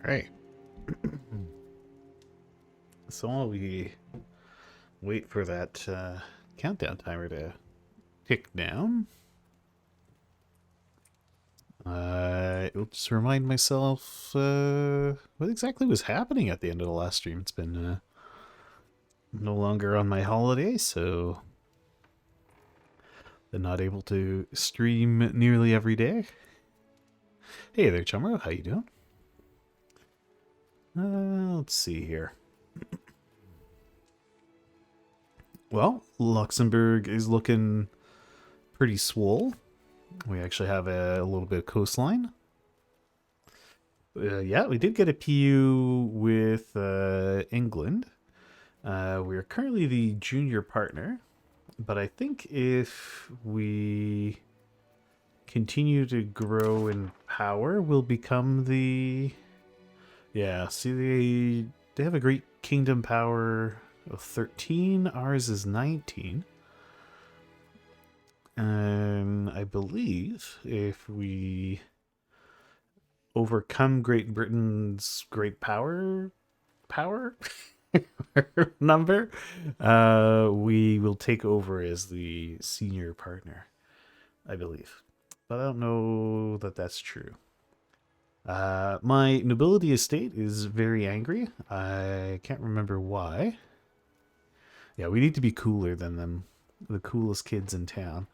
Right. So while we wait for that countdown timer to tick down, I'll just remind myself what exactly was happening at the end of the last stream. It's been no longer on my holiday, so I'm not able to stream nearly every day. Hey there, Chumro. How you doing? Let's see here. Well, Luxembourg is looking pretty swole. We actually have a little bit of coastline. Yeah, we did get a PU with England. We are currently the junior partner, but I think if we continue to grow in power, we'll become the... Yeah, see, they have a great kingdom power of 13. Ours is 19. And I believe if we overcome Great Britain's great power number, we will take over as the senior partner, I believe. But I don't know that that's true. My nobility estate is very angry. I can't remember why. Yeah, we need to be cooler than them. The coolest kids in town.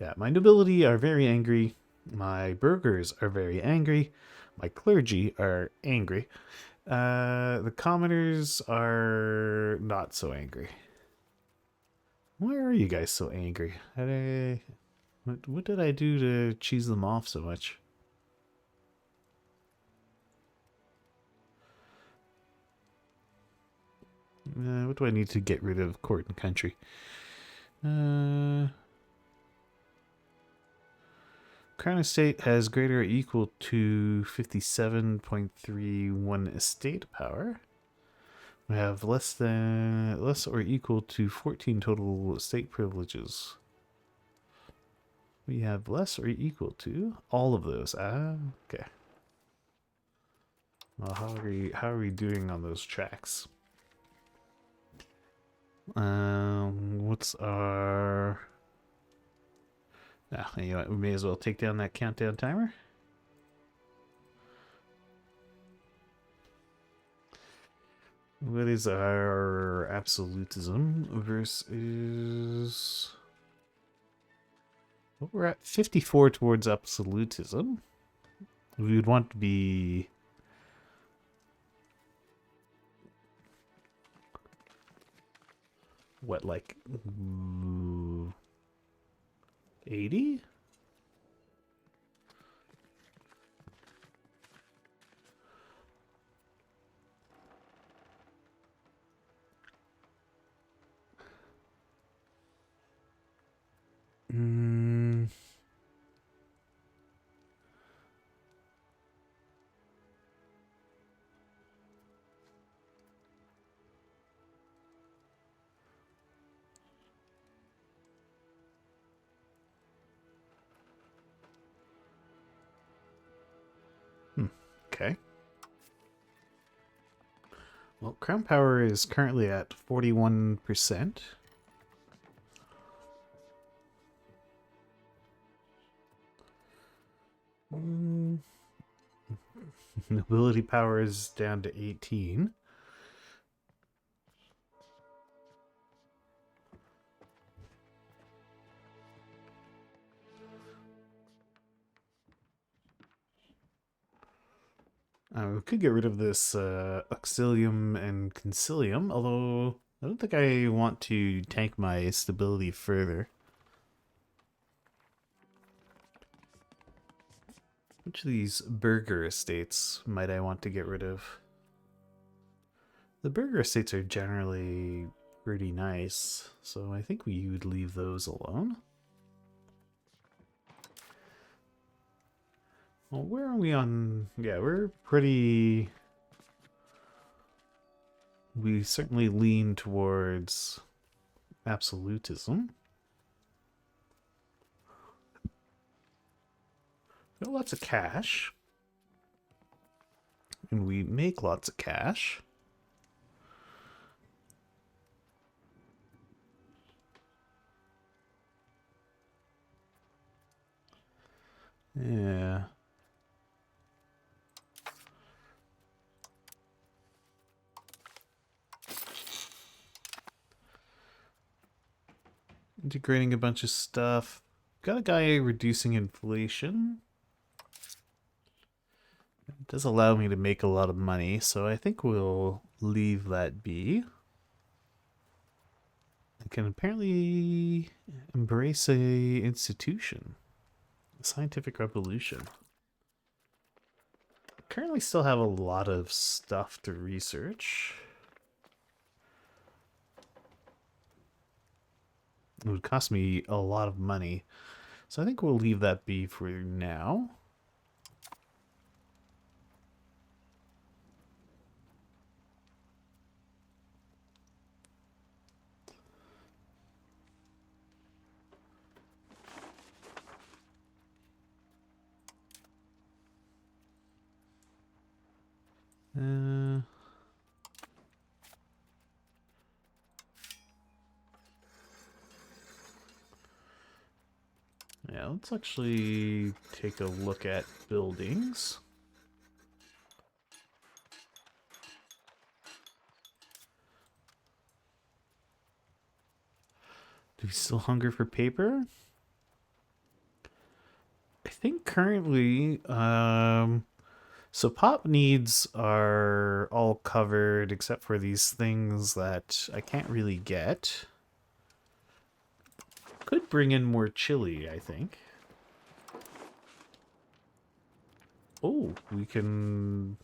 Yeah, my nobility are very angry. My burghers are very angry. My clergy are angry. The commoners are not so angry. Why are you guys so angry? What did I do to cheese them off so much? What do I need to get rid of court and country? Crown estate has greater or equal to 57.31 estate power. We have less or equal to 14 total estate privileges. We have less or equal to all of those. Okay. Well, how are we doing on those tracks? What's our... you know what, we may as well take down that countdown timer. What is our absolutism versus... Well, we're at 54 towards absolutism. We would want to be... What, like... 80? Okay. Well, Crown Power is currently at 41%. Nobility power is down to 18. We could get rid of this auxilium and concilium, although I don't think I want to tank my stability further. Which of these burger estates might I want to get rid of? The burger estates are generally pretty nice, so I think we would leave those alone. Well, where are we on... Yeah, we're pretty... We certainly lean towards absolutism. Got lots of cash. and we make lots of cash. Yeah. Integrating a bunch of stuff. Got a guy reducing inflation. It does allow me to make a lot of money, so I think we'll leave that be. I can apparently embrace a institution. A scientific revolution. Currently still have a lot of stuff to research. It would cost me a lot of money. So I think we'll leave that be for now. Yeah, let's actually take a look at buildings. Do we still hunger for paper? I think currently, so pop needs are all covered except for these things that I can't really get. Could bring in more chili, I think. Oh, we can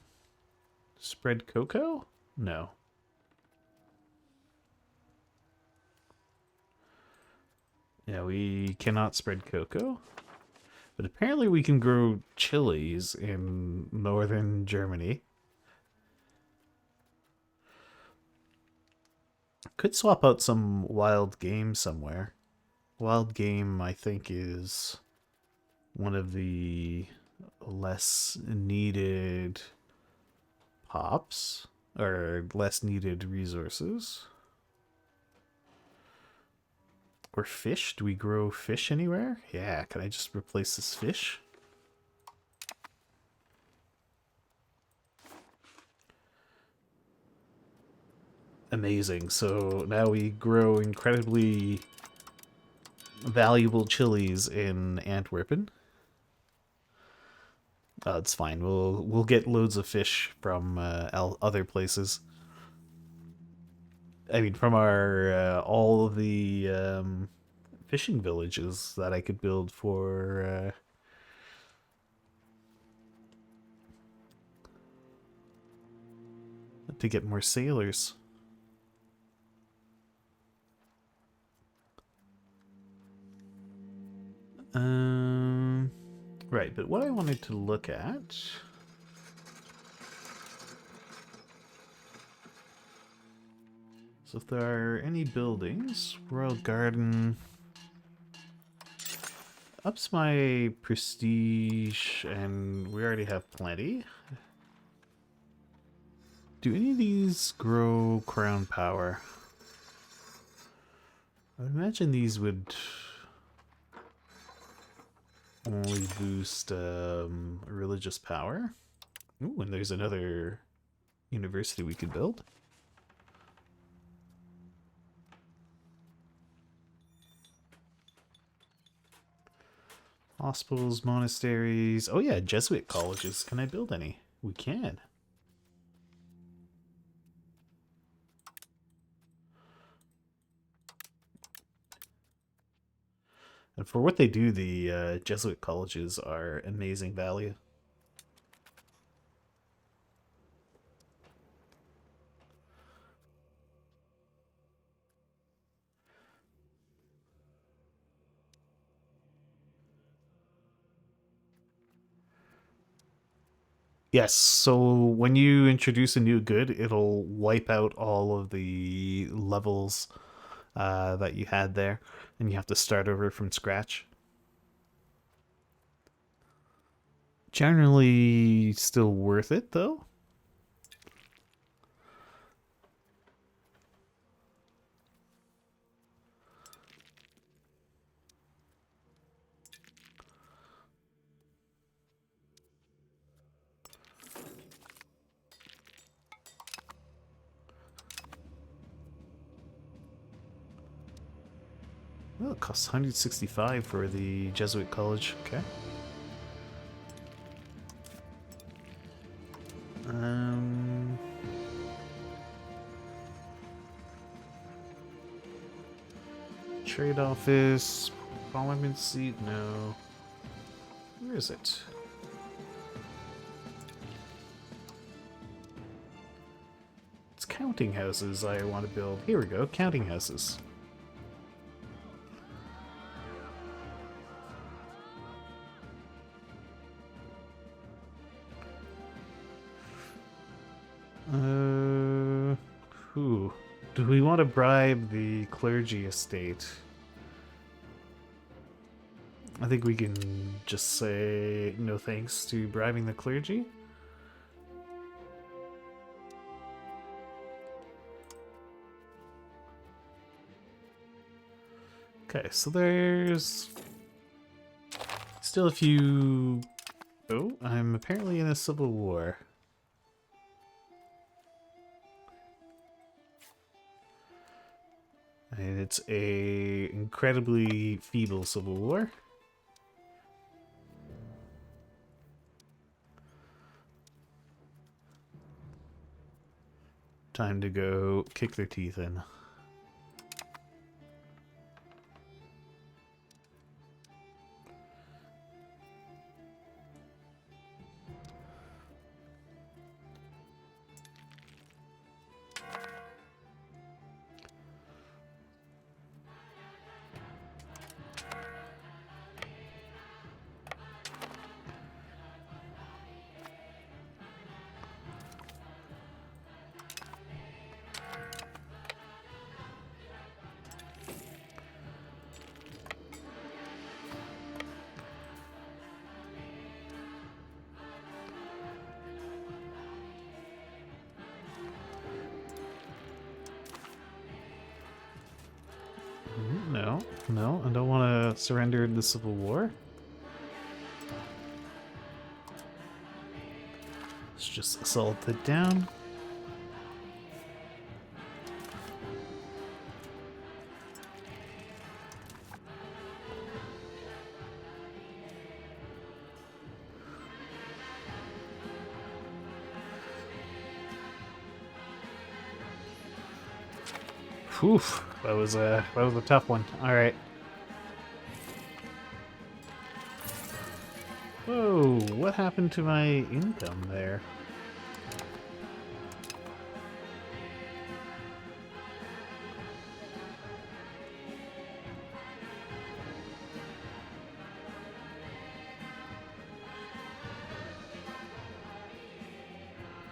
spread cocoa? No. Yeah, we cannot spread cocoa. But apparently we can grow chilies in northern Germany. Could swap out some wild game somewhere. Wild game, I think, is one of the less needed pops, or less needed resources. Or fish? Do we grow fish anywhere? Yeah, can I just replace this fish? Amazing. So now we grow incredibly valuable chilies in Antwerpen. It's fine. We'll get loads of fish from other places. I mean, from our all of the fishing villages that I could build for to get more sailors. Right, but what I wanted to look at. So if there are any buildings, Royal Garden ups my prestige, and we already have plenty. Do any of these grow crown power? I would imagine these would only boost religious power. Ooh, and there's another university we could build. Hospitals, monasteries. Oh yeah, Jesuit colleges. Can I build any? We can. And for what they do, the Jesuit colleges are amazing value. Yes, so when you introduce a new good, it'll wipe out all of the levels that you had there, and you have to start over from scratch. Generally still worth it, though. Oh, it costs 165 for the Jesuit college. Okay. Um, Trade office, parliament seat, no. Where is it? It's counting houses I want to build. Here we go, counting houses. Who? Do we want to bribe the clergy estate? I think we can just say no thanks to bribing the clergy. Okay, so there's still a few... Oh, I'm apparently in a civil war. And it's a incredibly feeble civil war. Time to go kick their teeth in. No, no, I don't want to surrender in the Civil War. Let's just assault it down. Oof, that was a tough one. All right. Whoa, what happened to my income there?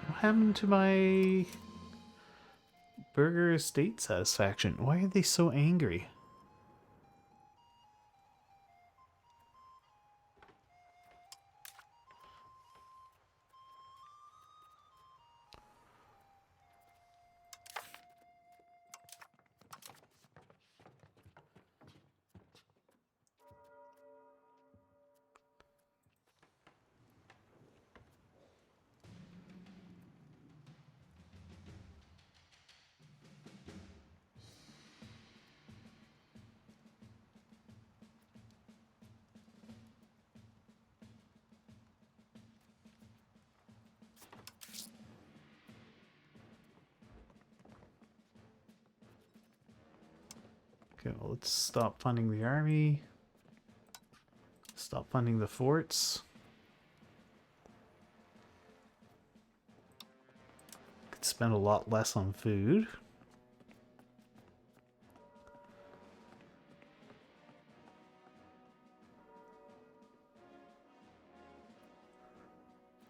What happened to my burger estate satisfaction? Why are they so angry? Okay, well, let's stop funding the army. Stop funding the forts. Could spend a lot less on food.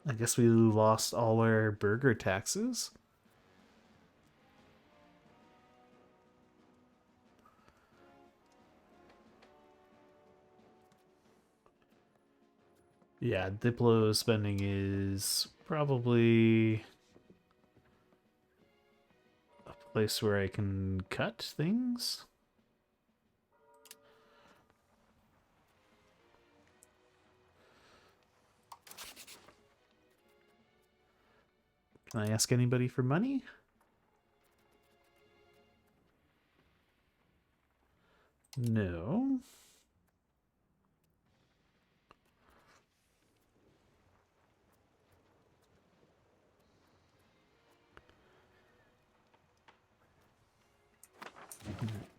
I guess we lost all our burger taxes. Yeah, Diplo spending is probably a place where I can cut things. Can I ask anybody for money? No.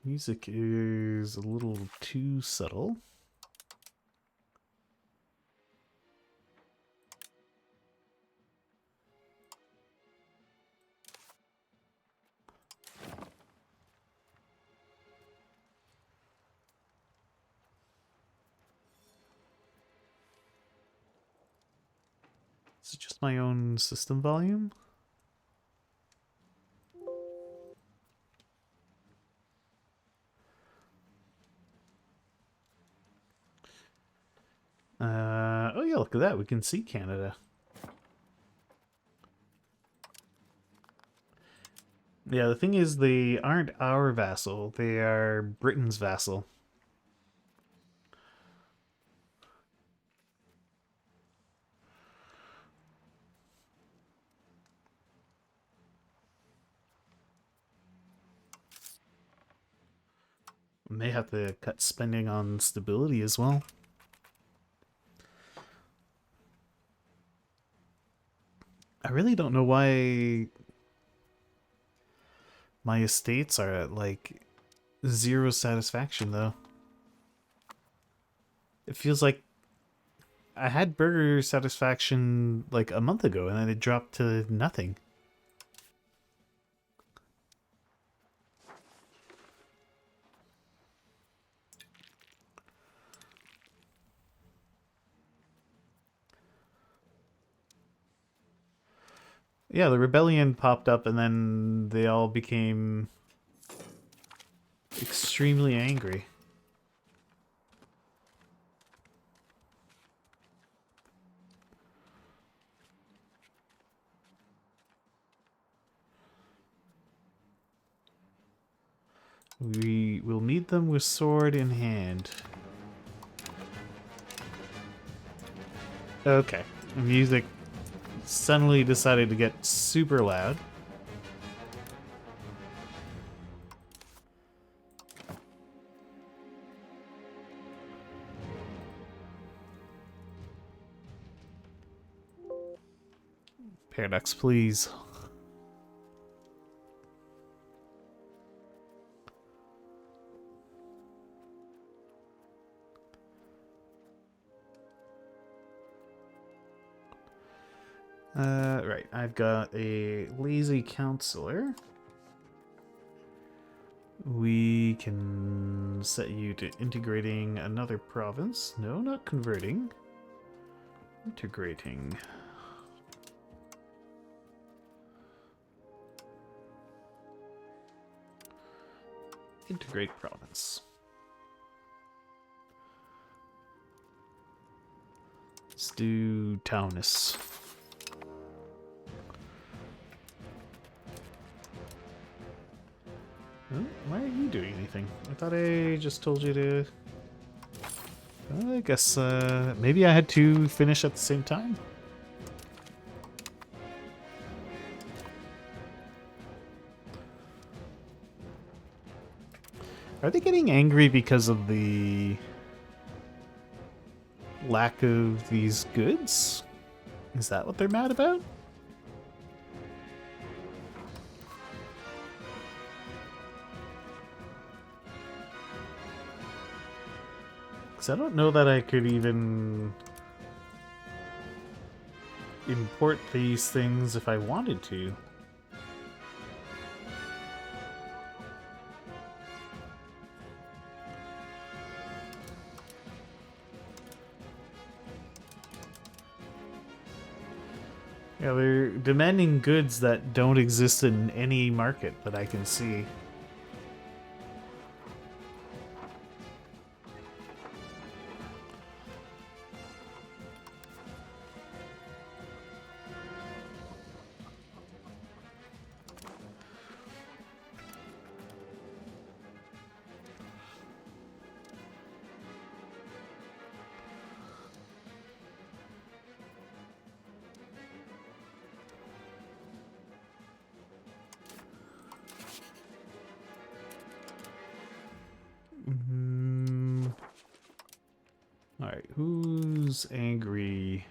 Music is a little too subtle. Is it just my own system volume? Oh yeah, look at that. We can see Canada. Yeah, the thing is, they aren't our vassal. They are Britain's vassal. May have to cut spending on stability as well. I really don't know why my estates are at, like, 0 satisfaction, though. It feels like I had burger satisfaction, like, a month ago, and then it dropped to nothing. Yeah, the rebellion popped up, and then they all became extremely angry. We will meet them with sword in hand. Okay. Music suddenly decided to get super loud. Paradox, please. Right, I've got a lazy counselor. We can set you to integrating another province. No, not converting. Integrating. Integrate province. Let's do Taunus. Oh, why aren't you doing anything? I thought I just told you to... I guess, maybe I had to finish at the same time? Are they getting angry because of the lack of these goods? Is that what they're mad about? Because I don't know that I could even import these things if I wanted to. Yeah, they're demanding goods that don't exist in any market that I can see. Alright, who's angry?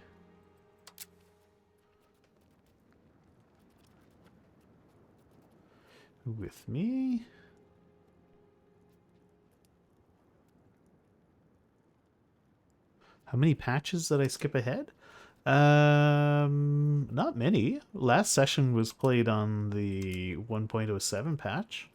Who with me? How many patches did I skip ahead? Not many. Last session was played on the 1.07 patch.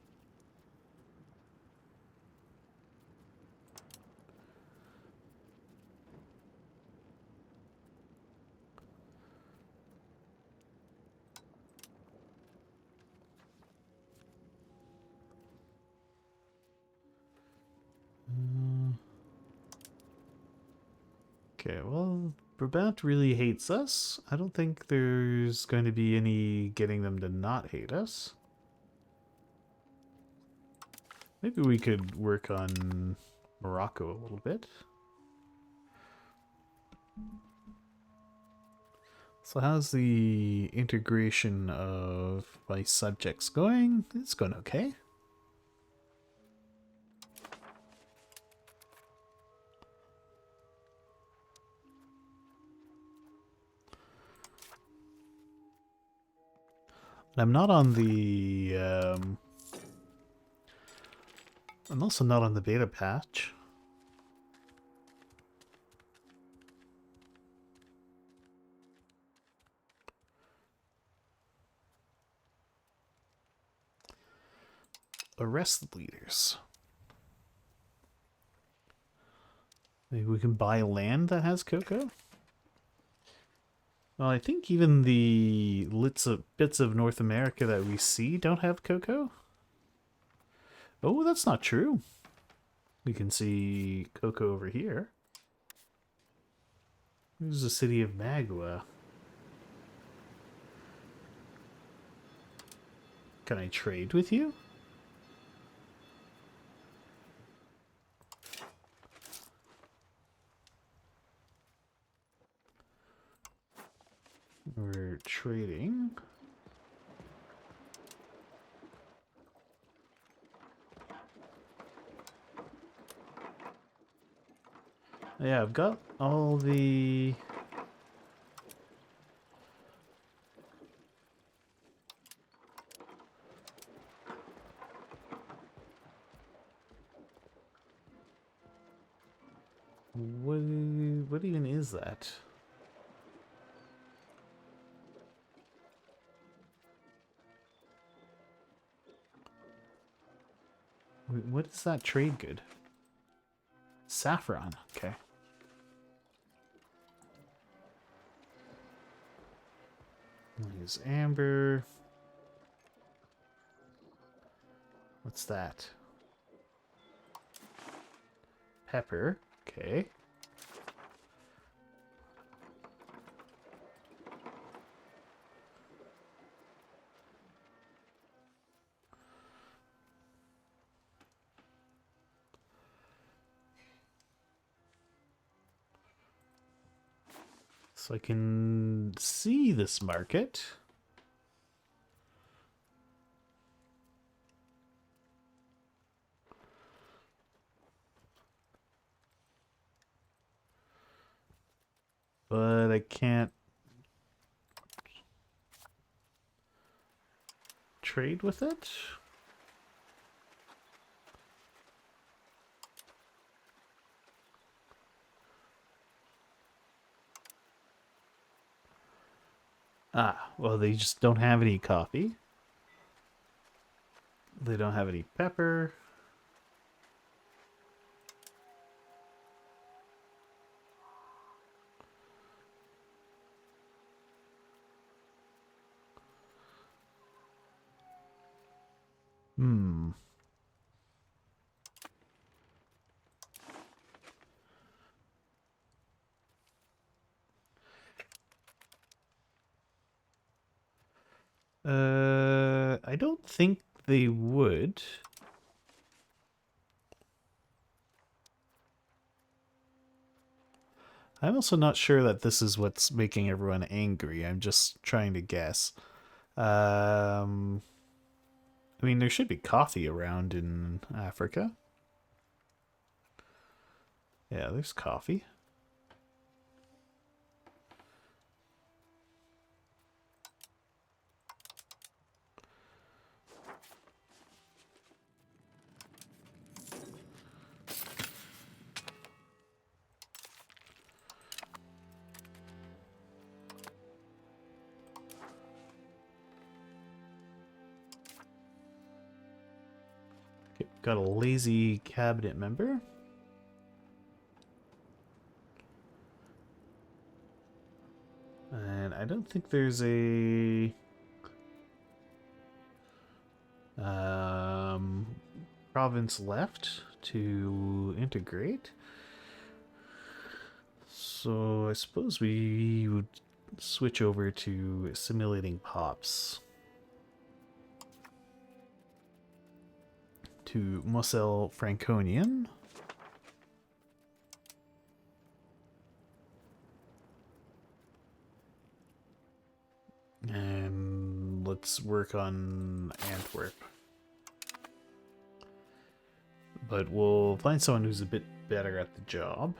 Okay, well, Brabant really hates us. I don't think there's going to be any getting them to not hate us. Maybe we could work on Morocco a little bit. So how's the integration of my subjects going? It's going okay. I'm not on the... I'm also not on the beta patch. Arrest the leaders. Maybe we can buy land that has cocoa? Well, I think even the bits of North America that we see don't have cocoa. Oh, that's not true. We can see cocoa over here. There's the city of Magua. Can I trade with you? We're trading. Yeah, I've got all the... What even is that? Wait, what is that trade good? Saffron, okay. There's amber. What's that? Pepper, okay. So I can see this market. But I can't trade with it. Ah, well, they just don't have any coffee. They don't have any pepper. Hmm. I don't think they would. I'm also not sure that this is what's making everyone angry. I'm just trying to guess. I mean, there should be coffee around in Africa. Yeah, there's coffee. got a lazy cabinet member. And I don't think there's a province left to integrate. So I suppose we would switch over to simulating pops. To Moselle Franconian. And let's work on Antwerp. But we'll find someone who's a bit better at the job.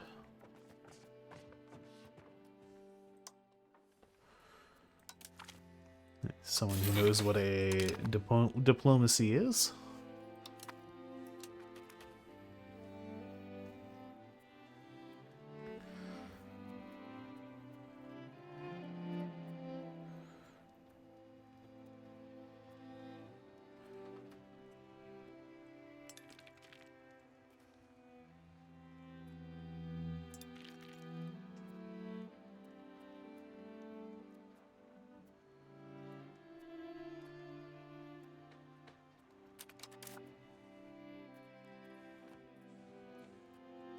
Someone who knows what a diplomacy is.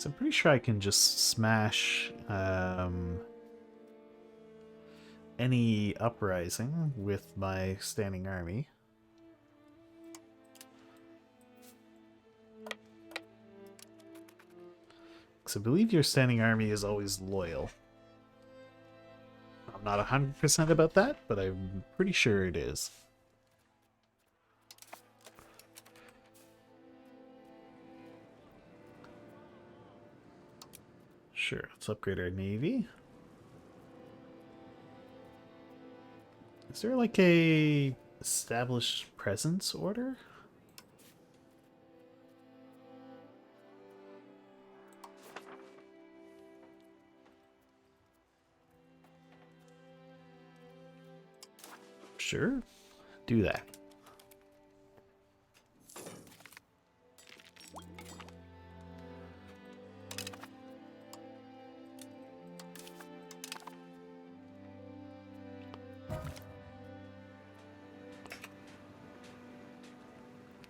So I'm pretty sure I can just smash any uprising with my standing army. Because I believe your standing army is always loyal. I'm not 100% about that, but I'm pretty sure it is. Sure, let's upgrade our navy. Is there like a established presence order? Sure, do that.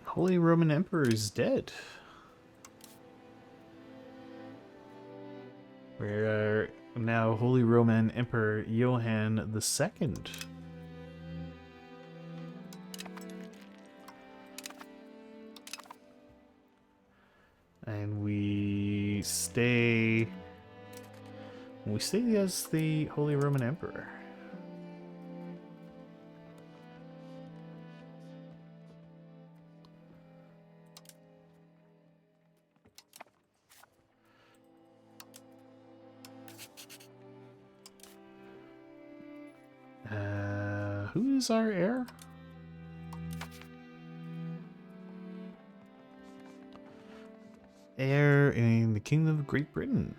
Holy Roman Emperor is dead. We're now Holy Roman Emperor Johann II. And we stay as the Holy Roman Emperor. Who is our heir? Heir in the Kingdom of Great Britain.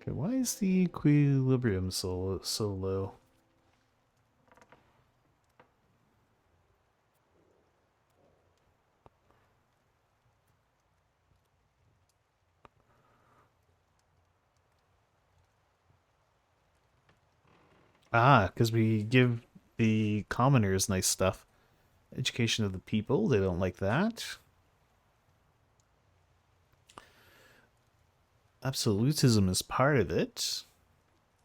Okay, why is the equilibrium so low? Ah, because we give the commoners nice stuff. Education of the people, they don't like that. Absolutism is part of it.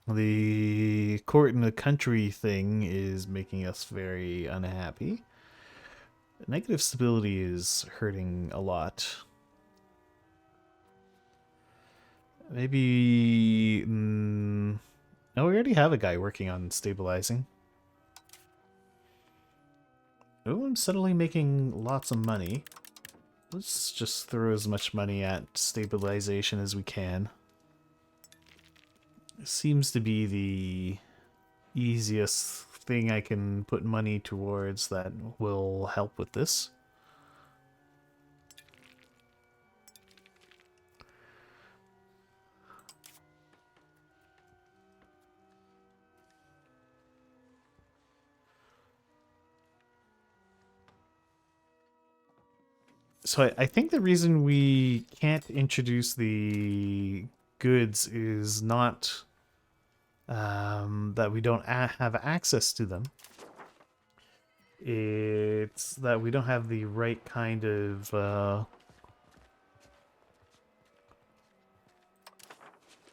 The court and the country thing is making us very unhappy. Negative stability is hurting a lot. Maybe... no, we already have a guy working on stabilizing. Oh, I'm suddenly making lots of money. Let's just throw as much money at stabilization as we can. seems to be the easiest thing I can put money towards that will help with this. So I think the reason we can't introduce the goods is not that we don't have access to them. It's that we don't have the right kind of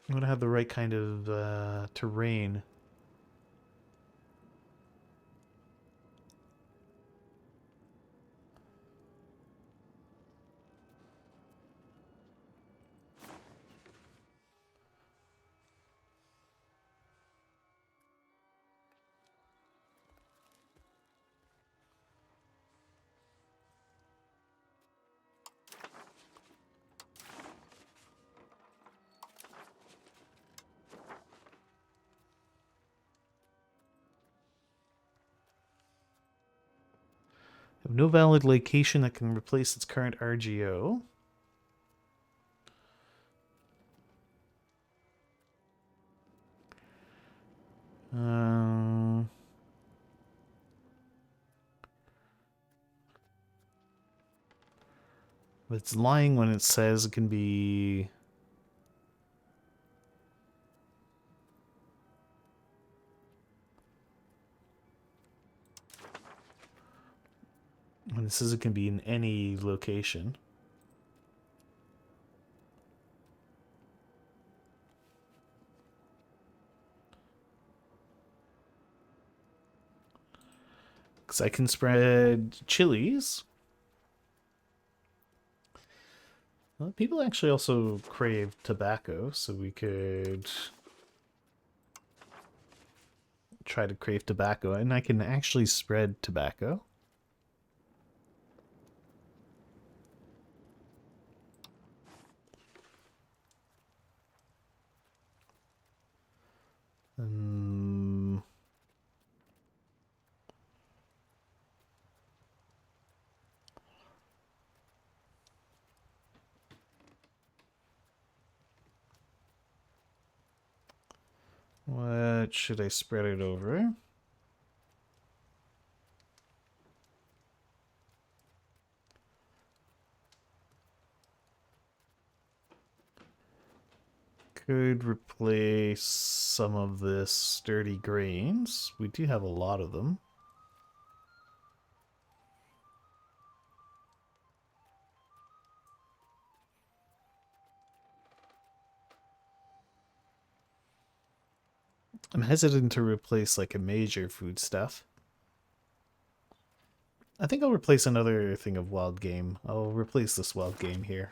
we don't have the right kind of terrain. Have no valid location that can replace its current RGO. But it's lying when it says it can be. When it says it can be in any location. Because I can spread chilies. Well, people actually also crave tobacco, so we could try to crave tobacco, and I can actually spread tobacco. What should I spread it over? Could replace some of this sturdy grains. We do have a lot of them. I'm hesitant to replace like a major food stuff. I think I'll replace another thing of wild game. I'll replace this wild game here.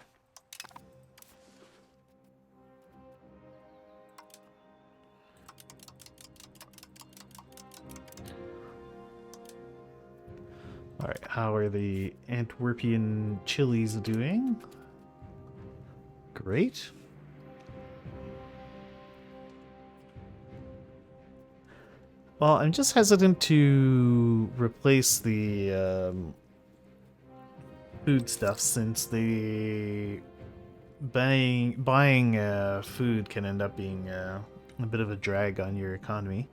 Alright, how are the Antwerpian chilies doing? Great. Well, I'm just hesitant to replace the food stuff since the buying food can end up being a bit of a drag on your economy.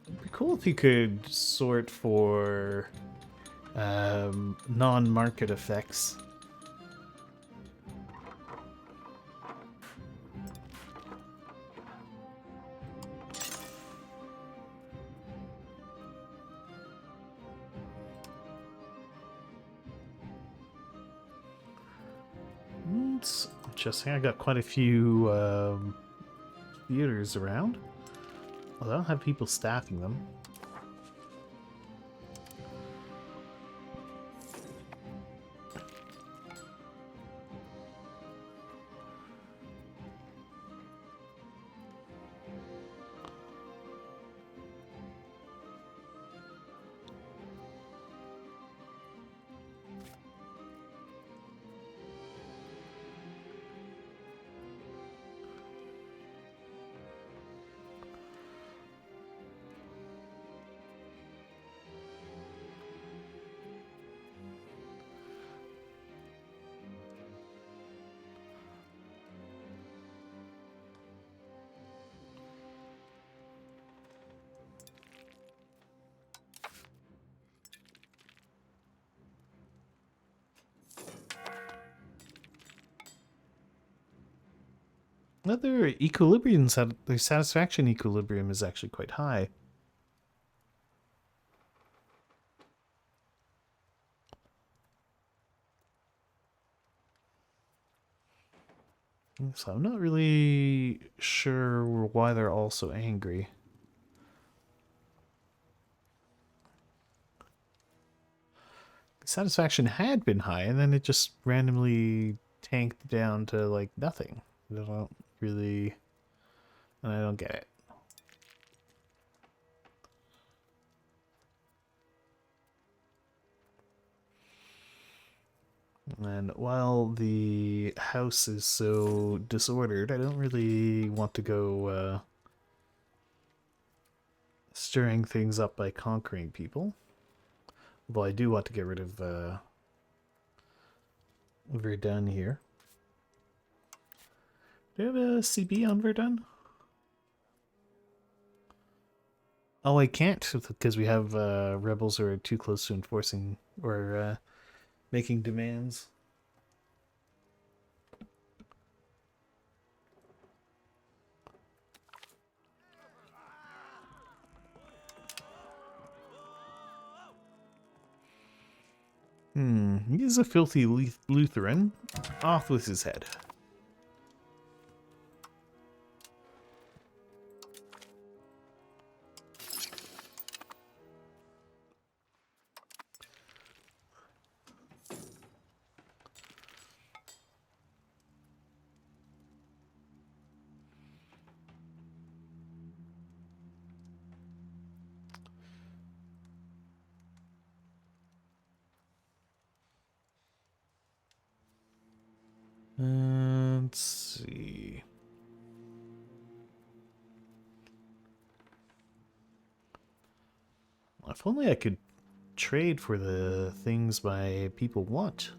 It'd be cool if you could sort for non-market effects. Interesting. I got quite a few theaters around. Well, I don't have people staffing them. Their equilibrium, their satisfaction equilibrium is actually quite high. So I'm not really sure why they're all so angry. Satisfaction had been high, and then it just randomly tanked down to like nothing. I don't really, and I don't get it. And while the house is so disordered, I don't really want to go stirring things up by conquering people. Although I do want to get rid of Verdun here. Do you have a CB on Verdun? Oh, I can't because we have rebels who are too close to enforcing or making demands. He's a filthy Lutheran. Off with his head. Let's see. If only I could trade for the things my people want.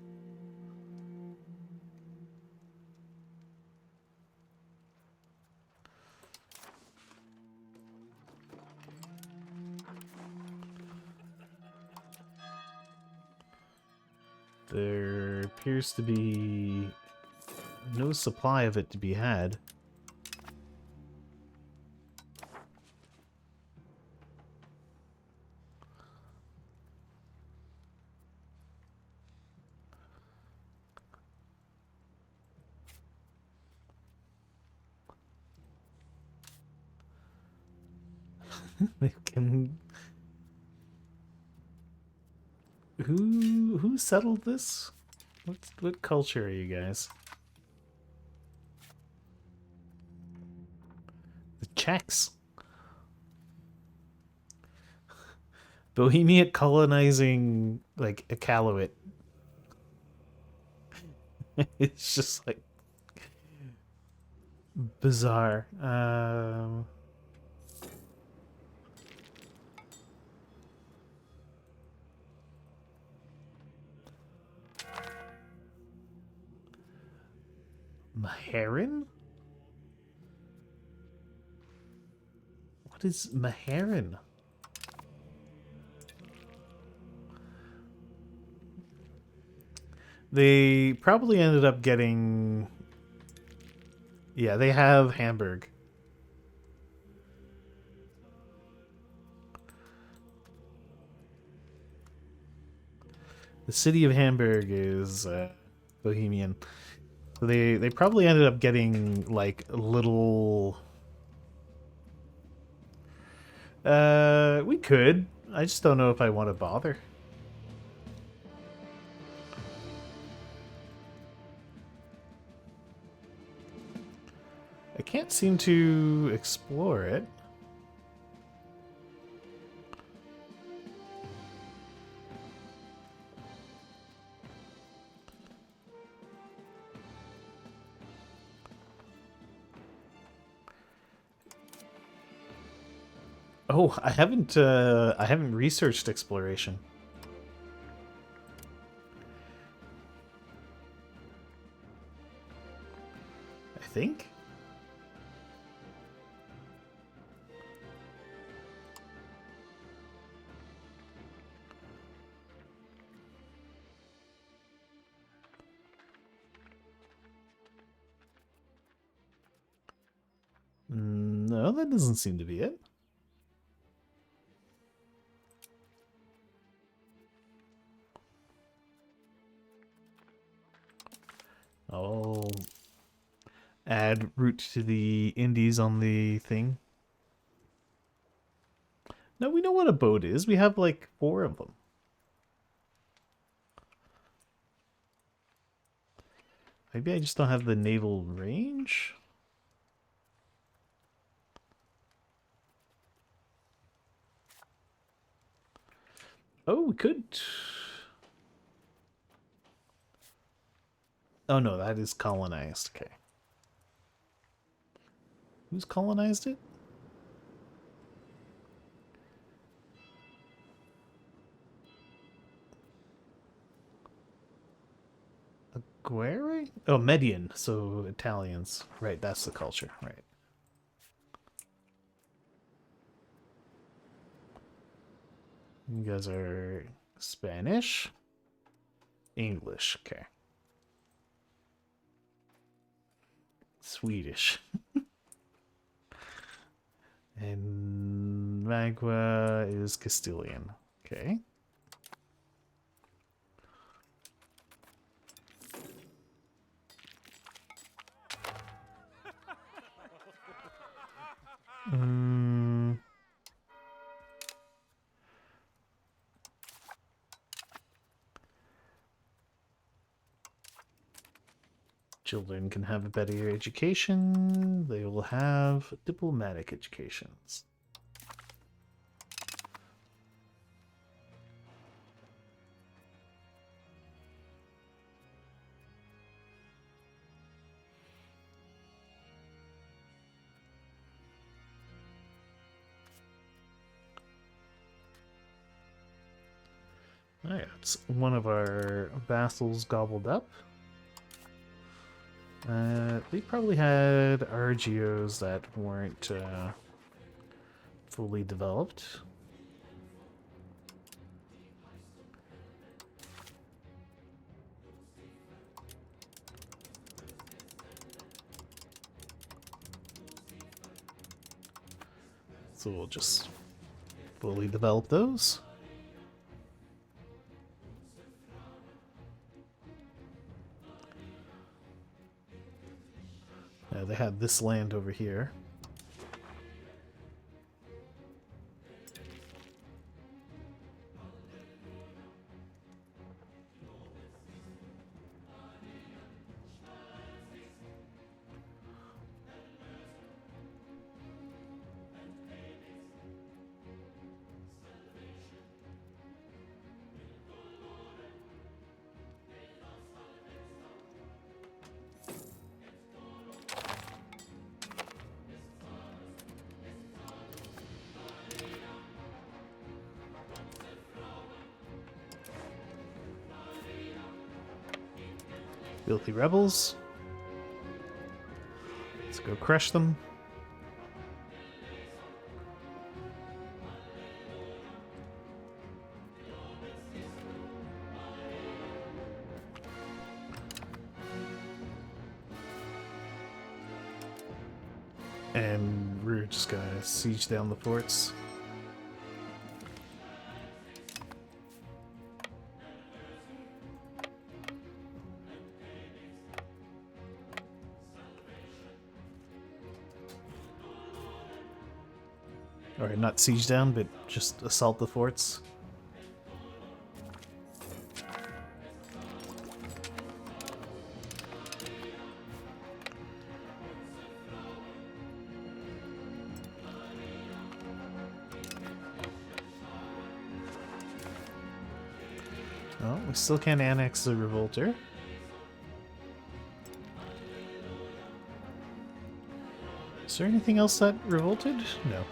There appears to be no supply of it to be had. Can... Who settled this? What culture are you guys? The Czechs. Bohemia colonizing like Iqaluit. It's just like bizarre. Maharin? What is Maharin? They probably ended up getting... Yeah, they have Hamburg. The city of Hamburg is Bohemian. So they probably ended up getting like little. We could. I just don't know if I want to bother. I can't seem to explore it. Oh, I haven't researched exploration. I think. No, that doesn't seem to be it. I'll add route to the indies on the thing. No, we know what a boat is. We have like 4 of them. Maybe I just don't have the naval range? Oh, we could. Oh no, that is colonized. Okay. Who's colonized it? Aguirre? Oh, Median. So Italians. Right, that's the culture. Right. You guys are Spanish? English. Okay. Swedish. And Magua is Castilian. Okay. Children can have a better education. They will have diplomatic educations. Oh yeah, it's one of our vassals gobbled up. They probably had RGOs that weren't fully developed. So we'll just fully develop those. They had this land over here. Filthy rebels. Let's go crush them. And we're just gonna siege down the forts. Or not siege down, but just assault the forts. Oh, we still can't annex the revolter. Is there anything else that revolted? No.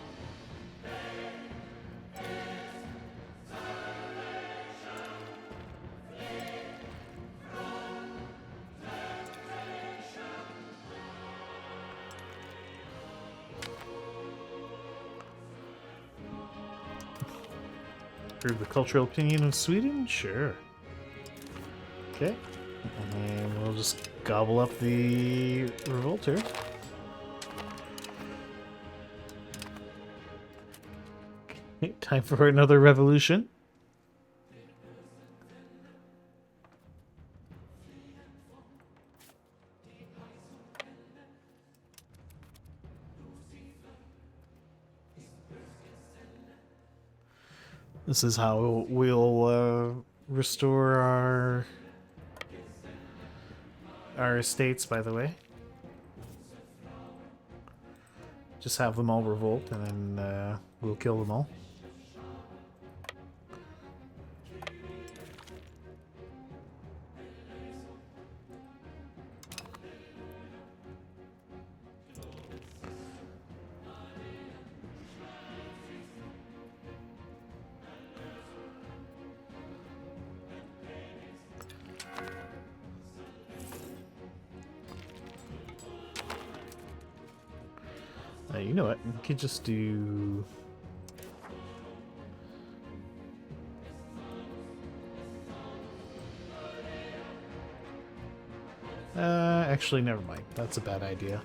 Improve the cultural opinion of Sweden? Sure. Okay. And we'll just gobble up the revolter. Okay, time for another revolution. This is how we'll restore our estates, by the way. Just have them all revolt, and then we'll kill them all. You know what? We could just do... actually, never mind. That's a bad idea.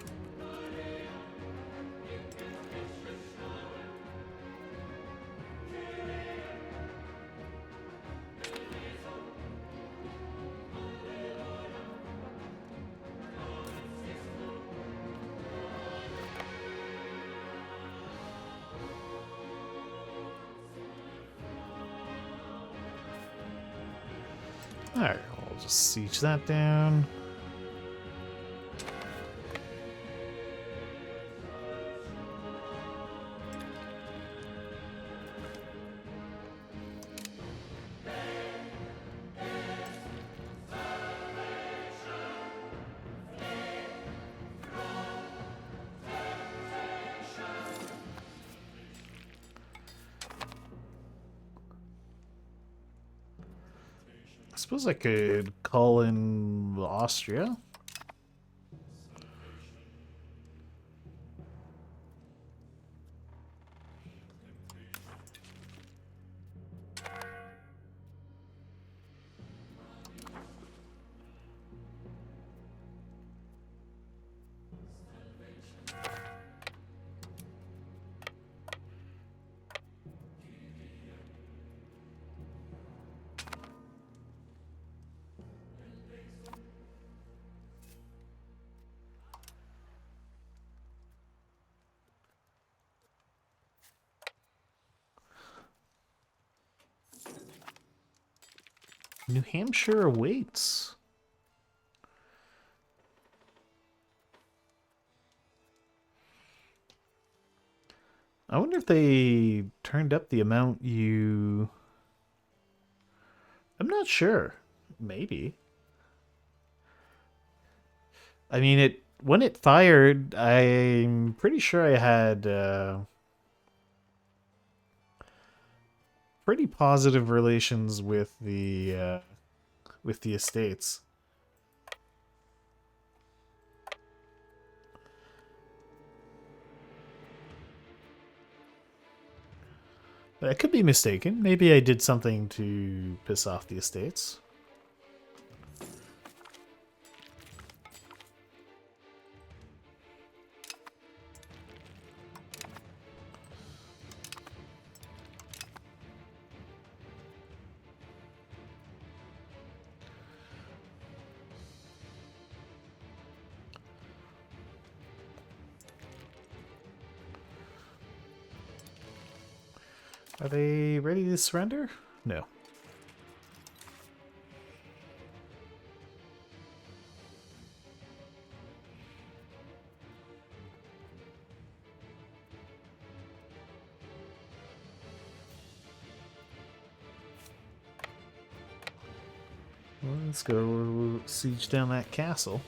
Alright, we'll just siege that down. I suppose I could call in Austria. New Hampshire awaits. I wonder if they turned up the amount you... I'm not sure. Maybe. I mean, when it fired, I'm pretty sure I had pretty positive relations with the estates. But I could be mistaken. Maybe I did something to piss off the estates. Are they ready to surrender? No. Well, let's go siege down that castle.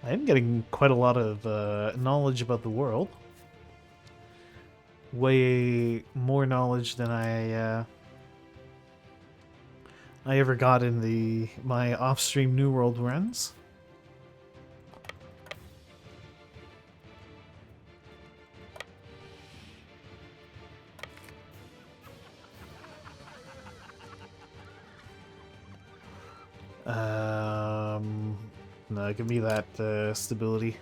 I am getting quite a lot of knowledge about the world. Way more knowledge than I ever got in my off-stream New World runs. No, give me that stability.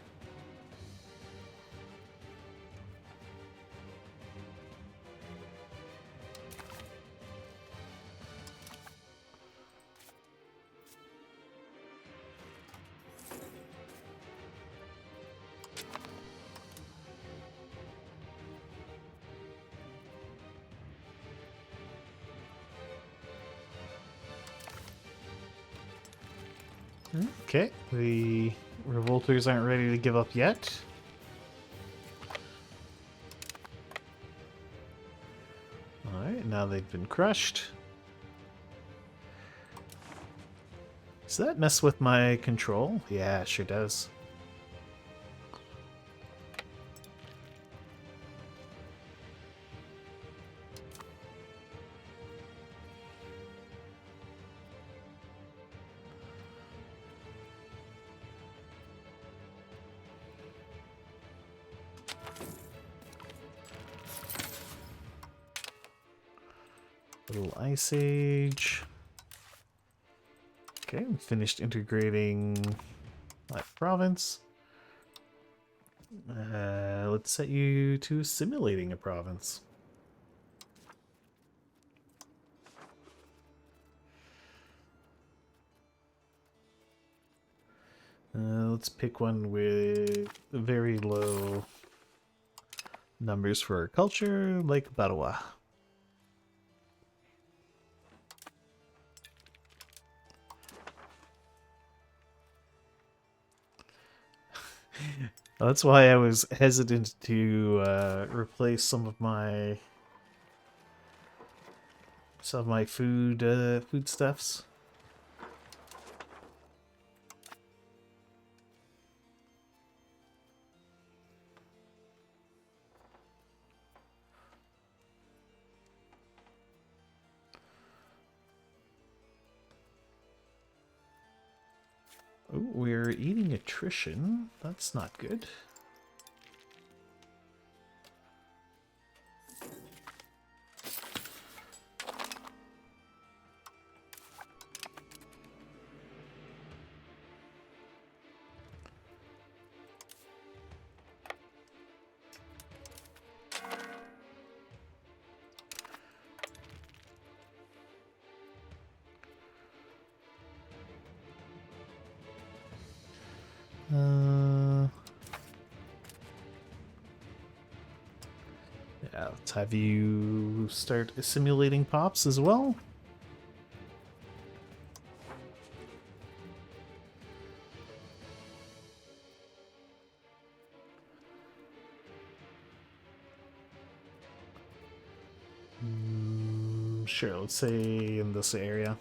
Okay, the revolters aren't ready to give up yet. Alright, now they've been crushed. Does that mess with my control? Yeah, it sure does. Little Ice Age. Okay, we finished integrating that province. Let's set you to simulating a province. Let's pick one with very low numbers for our culture, like Badawa. That's why I was hesitant to replace some of my foodstuffs. Ooh, we're eating attrition. That's not good. Yeah, let's have you start assimilating pops as well. Sure, let's say in this area.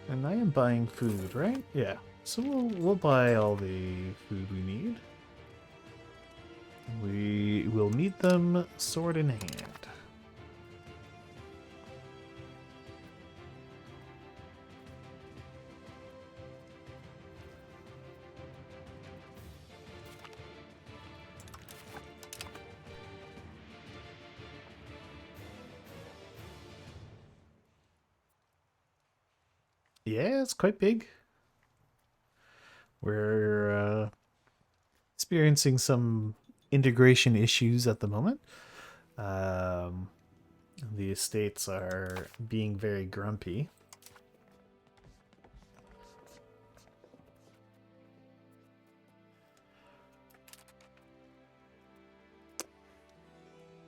And I am buying food, right? Yeah. So we'll buy all the food we need. We will meet them sword in hand. Yeah, it's quite big. We're experiencing some integration issues at the moment. Um, the estates are being very grumpy.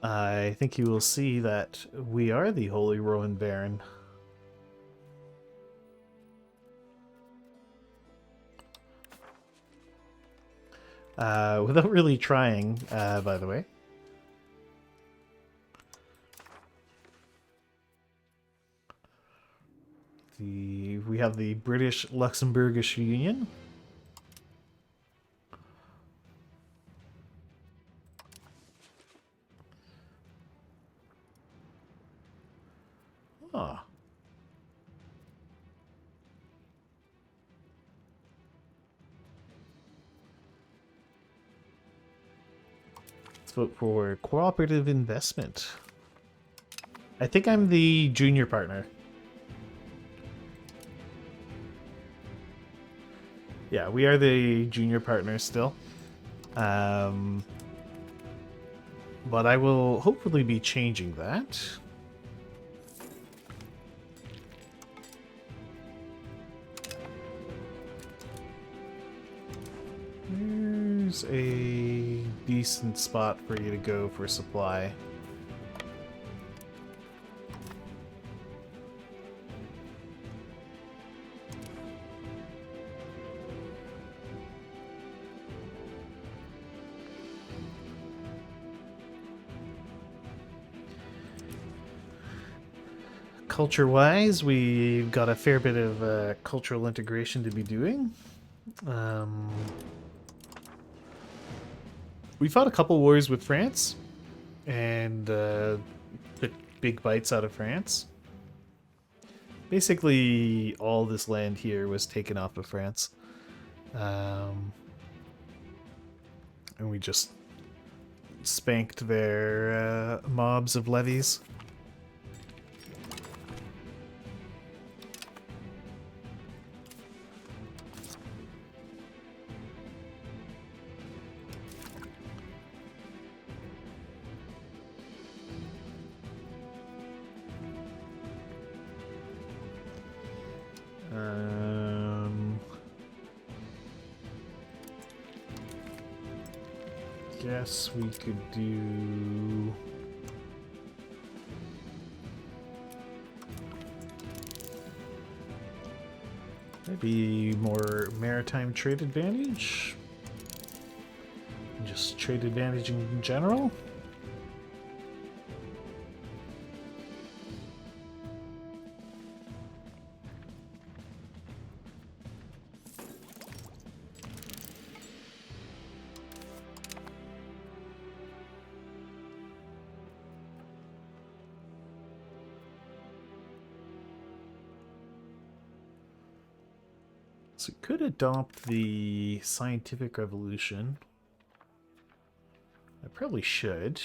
I think you will see that we are the Holy Roman Baron. Without really trying, by the way. We have the British Luxembourgish Union. Ah. Let's vote for cooperative investment. I think I'm the junior partner. Yeah, we are the junior partners still. But I will hopefully be changing that. There's a decent spot for you to go for supply. Culture-wise, we've got a fair bit of cultural integration to be doing. We fought a couple wars with France, and took big bites out of France. Basically, all this land here was taken off of France. And we just spanked their mobs of levies. Guess we could do... maybe more maritime trade advantage? Just trade advantage in general? So we could adopt the scientific revolution. I probably should.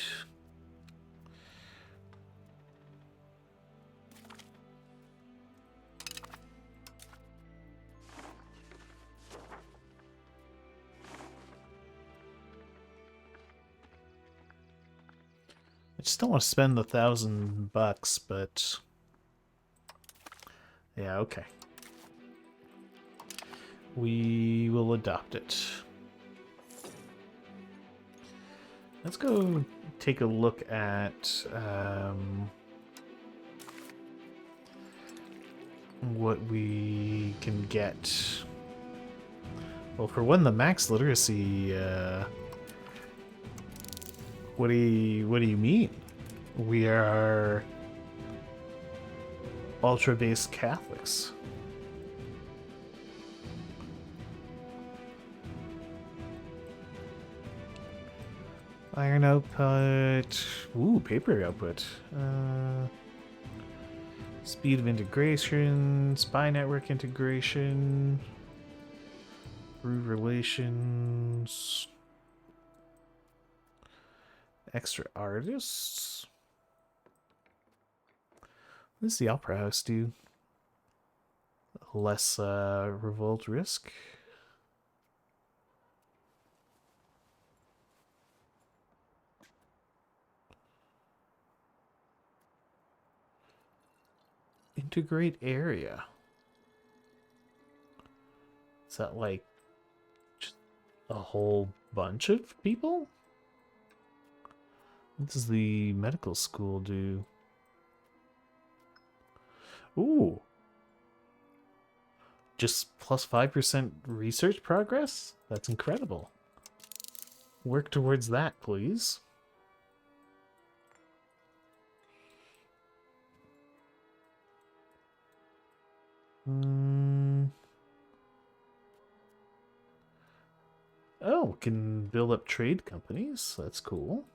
I just don't want to spend $1,000, but yeah, okay. We will adopt it. Let's go take a look at what we can get. Well, for one, the max literacy. What do you mean? We are ultra-based Catholics. Iron output. Ooh, paper output. Speed of integration. Spy network integration. Improve relations. Extra artists. What does the Opera House do? less revolt risk. Integrate area. Is that like just a whole bunch of people? What does the medical school do? Ooh. Just plus 5% research progress? That's incredible. Work towards that, please. Oh, can build up trade companies. That's cool.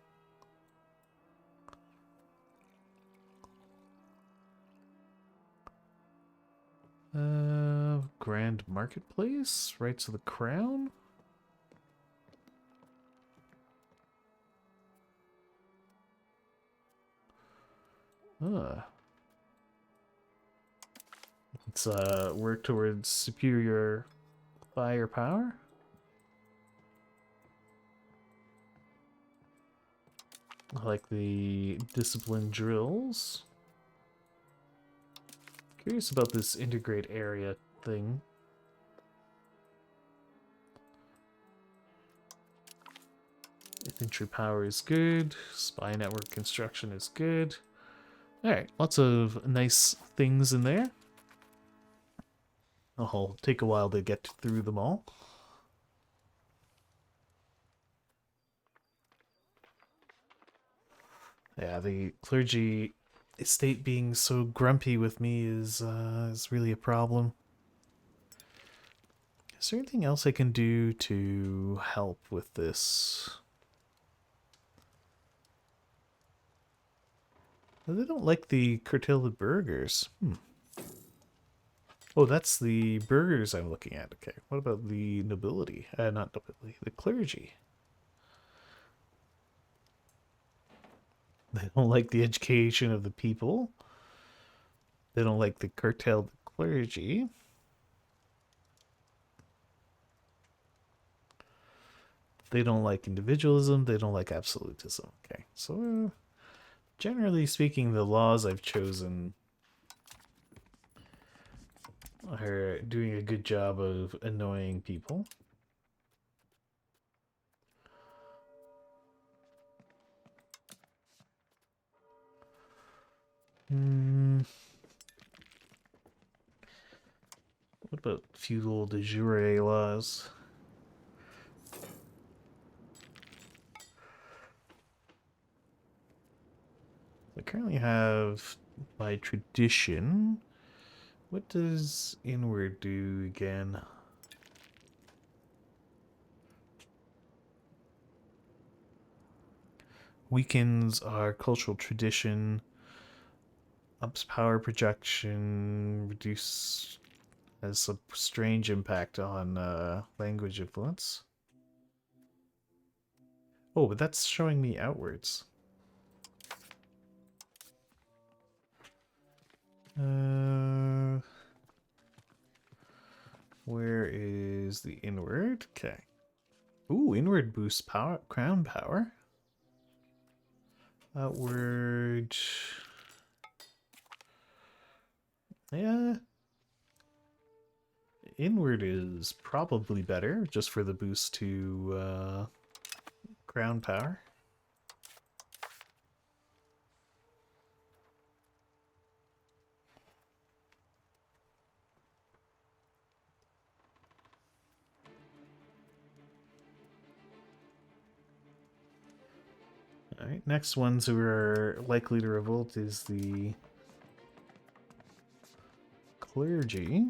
Grand Marketplace, rights of the crown. Let's work towards superior firepower. I like the discipline drills. Curious about this integrate area thing. Infantry power is good. Spy network construction is good. Alright, lots of nice things in there. It'll take a while to get through them all. Yeah, the clergy estate being so grumpy with me is really a problem. Is there anything else I can do to help with this? They don't like the curtailed burgers. Oh, that's the burgers I'm looking at. Okay, what about the nobility? Not nobility, the clergy. They don't like the education of the people. They don't like the curtailed clergy. They don't like individualism. They don't like absolutism. Okay, so generally speaking, the laws I've chosen are doing a good job of annoying people. What about feudal de jure laws? I currently have, by tradition, what does inward do again? Weakens our cultural tradition, ups power projection, reduce, has a strange impact on language influence. Oh, but that's showing me outwards. Where is the inward? Okay. Ooh, inward boosts power, crown power. Outward. Yeah. Inward is probably better, just for the boost to crown power. Alright, next ones who are likely to revolt is the clergy.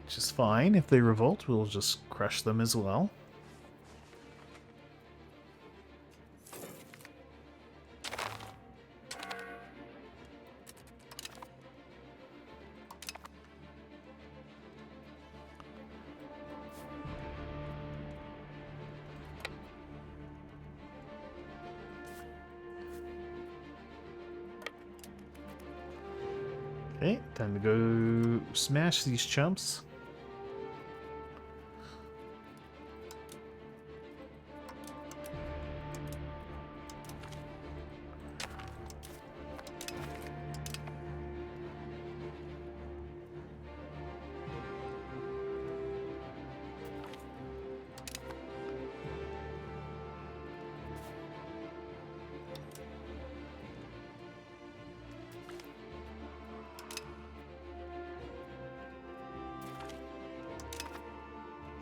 Which is fine. If they revolt, we'll just crush them as well. Okay, time to go smash these chumps.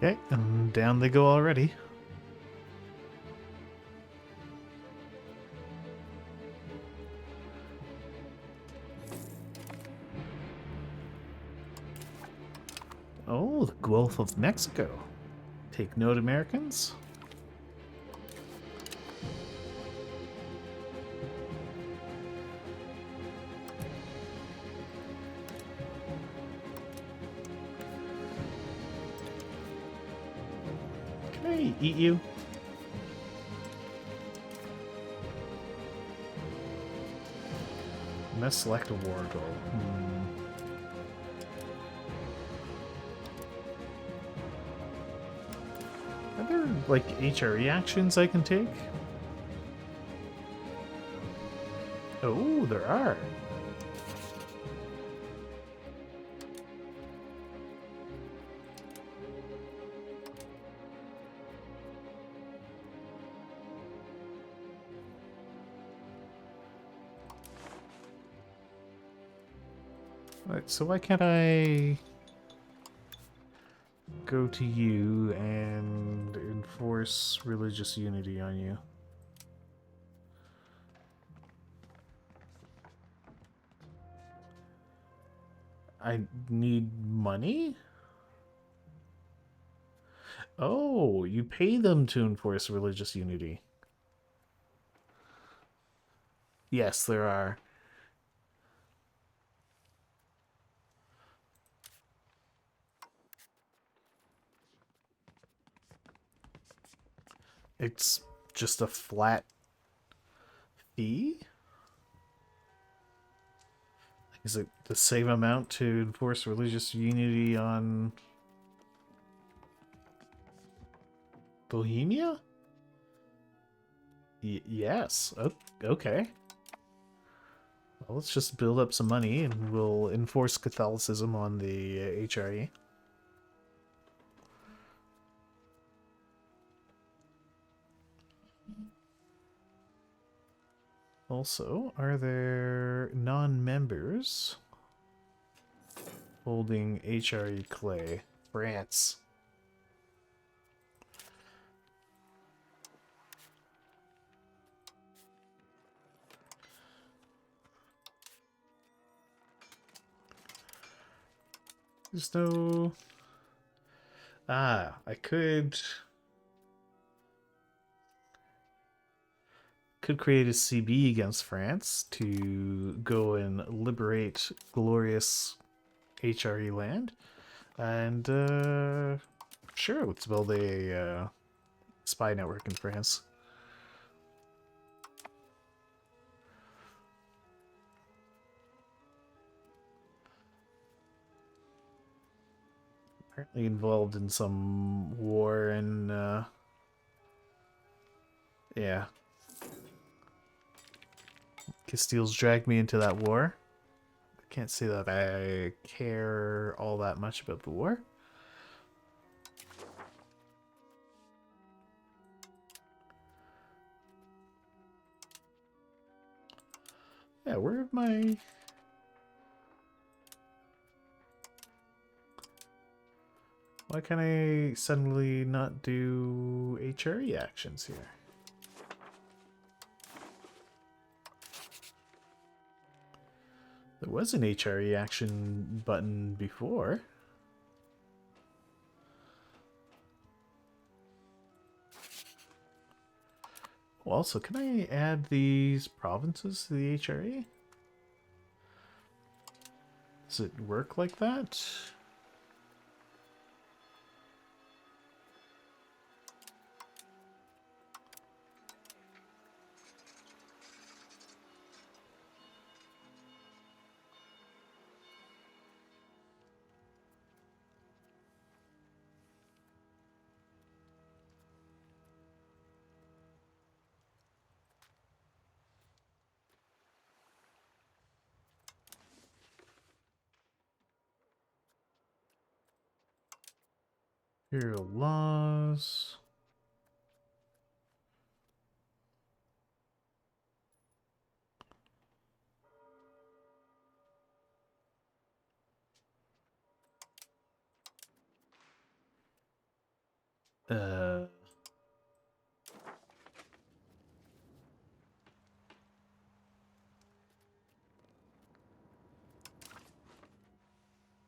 Okay, and down they go already. Oh, the Gulf of Mexico. Take note, Americans. Can I eat you? I'm gonna select a war goal. Are there, like, HRE actions I can take? Oh, there are. Right, so why can't I go to you and enforce religious unity on you? I need money? Oh, you pay them to enforce religious unity. Yes, there are. It's just a flat fee? Is it the same amount to enforce religious unity on Bohemia? Yes. Okay. Well, let's just build up some money and we'll enforce Catholicism on the HRE. Also, are there non-members holding HRE clay? France. There's no... Ah, I could create a CB against France to go and liberate glorious HRE land. And, sure, let's build a spy network in France. Apparently involved in some war and, yeah. Castile's dragged me into that war. I can't say that I care all that much about the war. Yeah, where am I? Why can I suddenly not do HRE actions here? There was an HRE action button before. Also, can I add these provinces to the HRE? Does it work like that? Imperial laws. Uh,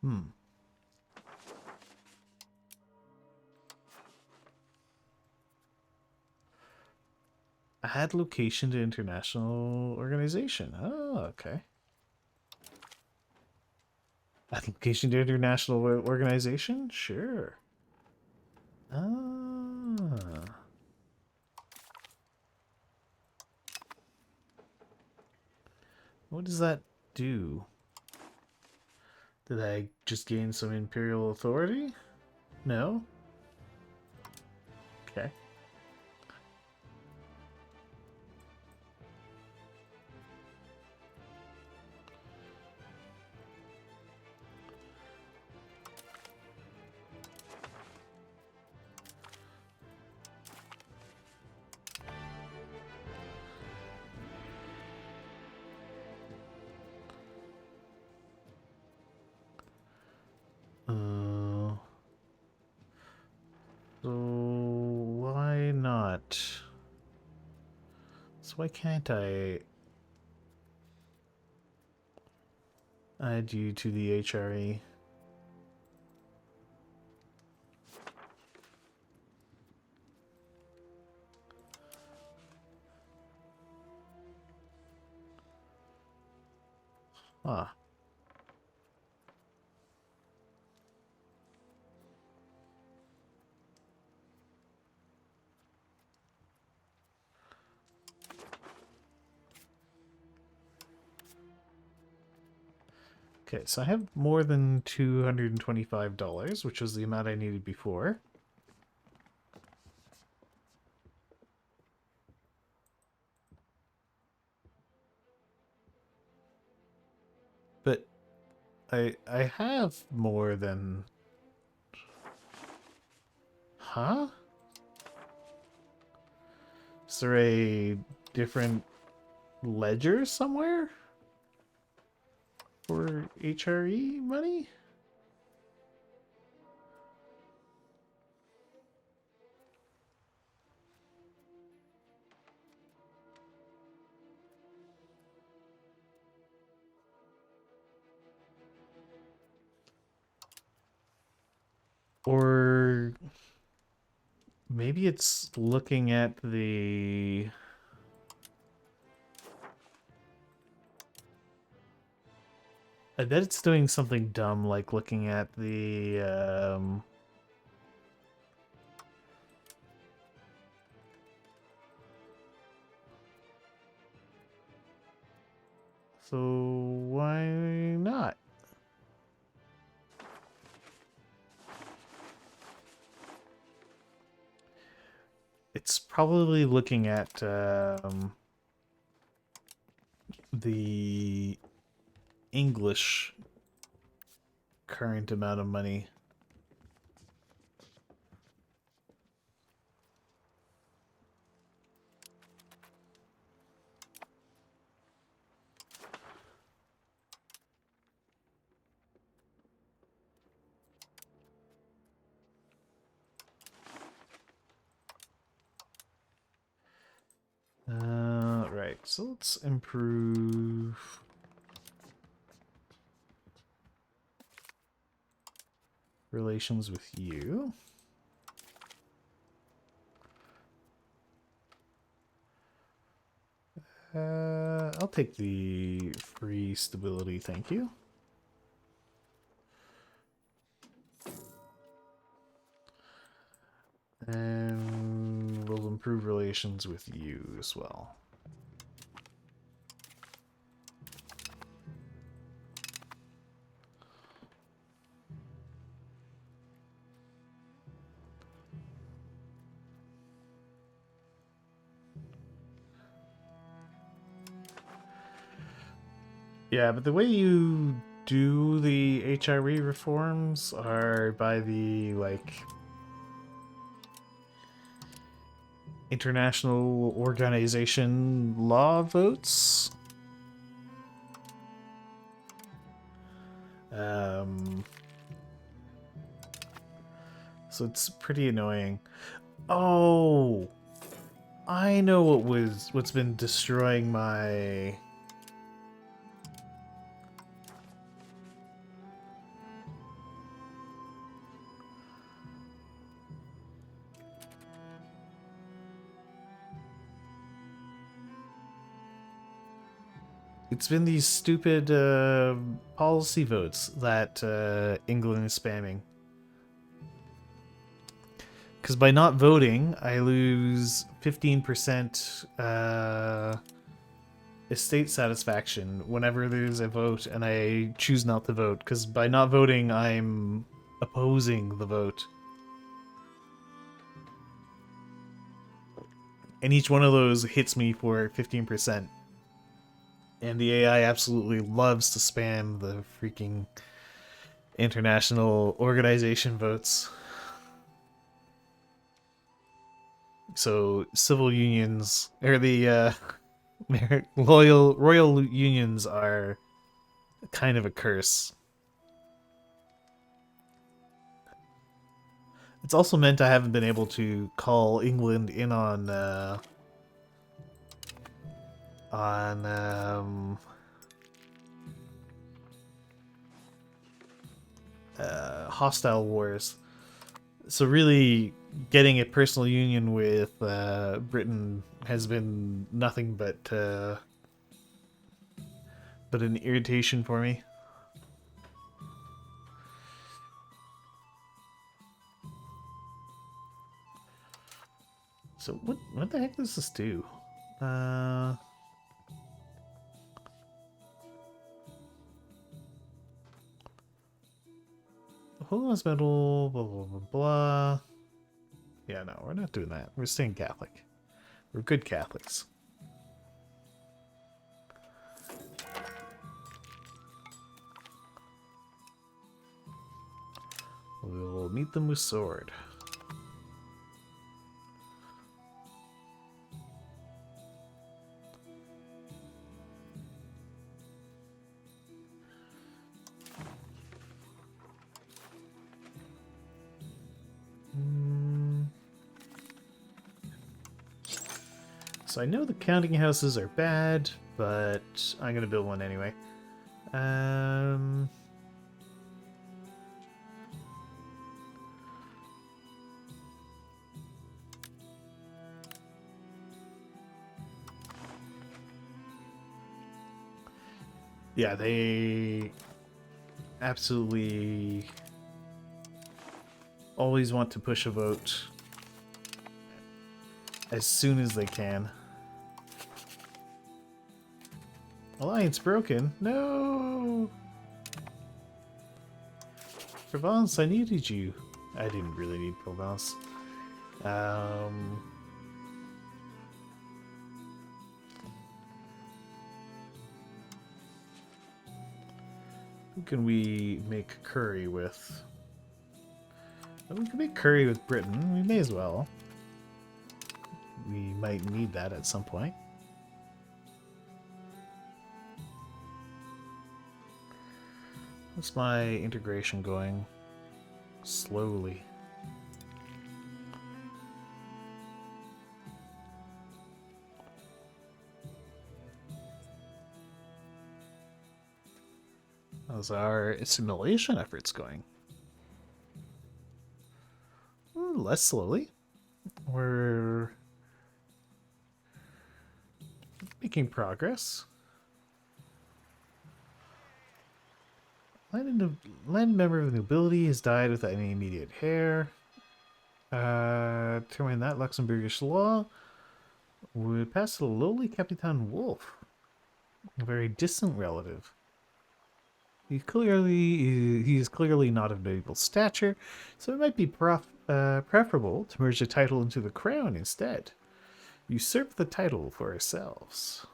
hmm. Add location to international organization. Oh, okay. Add location to international organization? Sure. Ah. What does that do? Did I just gain some imperial authority? No? Okay. Uh, so why not? So why can't I add you to the HRE? Ah. Okay, so I have more than $225, which was the amount I needed before. But I have more than... Huh? Is there a different ledger somewhere for HRE money? Or maybe it's looking at the... I bet it's doing something dumb like looking at the... So why not? It's probably looking at the English current amount of money. Right, so let's improve relations with you. I'll take the free stability, thank you. And we'll improve relations with you as well. Yeah, but the way you do the HRE reforms are by the, like, international organization law votes. So it's pretty annoying. Oh, I know what's been destroying my. It's been these stupid policy votes that England is spamming. Because by not voting, I lose 15% estate satisfaction whenever there's a vote and I choose not to vote. Because by not voting, I'm opposing the vote. And each one of those hits me for 15%. And the AI absolutely loves to spam the freaking international organization votes. So civil unions, or the royal unions are kind of a curse. It's also meant I haven't been able to call England in on hostile wars. So really, getting a personal union with Britain has been nothing but an irritation for me. So what the heck does this do? Holiness medal, blah blah blah blah. Yeah, no, we're not doing that. We're staying Catholic. We're good Catholics. We'll meet them with sword. So I know the counting houses are bad, but I'm gonna build one anyway. Yeah, they absolutely always want to push a vote as soon as they can. Alliance broken? No! Provence, I needed you. I didn't really need Provence. Who can we make curry with? Well, we can make curry with Britain. We may as well. We might need that at some point. What's my integration going? Slowly. How's our assimilation efforts going? Less slowly. We're making progress. Land member of the nobility has died without any immediate heir. Determine that Luxembourgish law would pass to the lowly Capitan Wolf, a very distant relative. He is clearly not of noble stature, so it might be preferable to merge the title into the crown instead. Usurp the title for ourselves.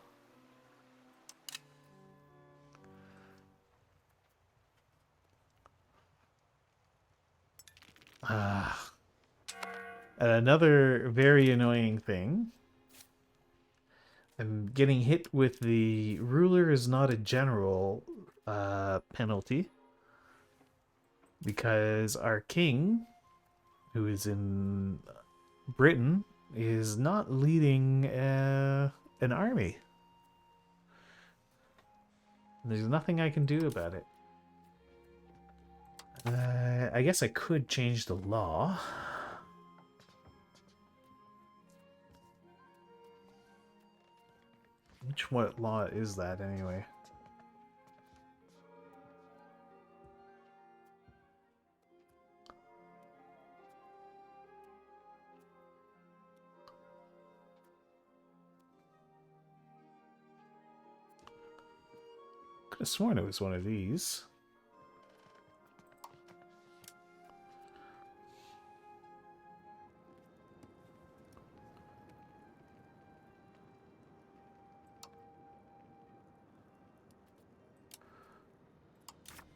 And another very annoying thing, I'm getting hit with the ruler is not a general penalty because our king, who is in Britain, is not leading an army. There's nothing I can do about it. I guess I could change the law. What law is that anyway? Could have sworn it was one of these.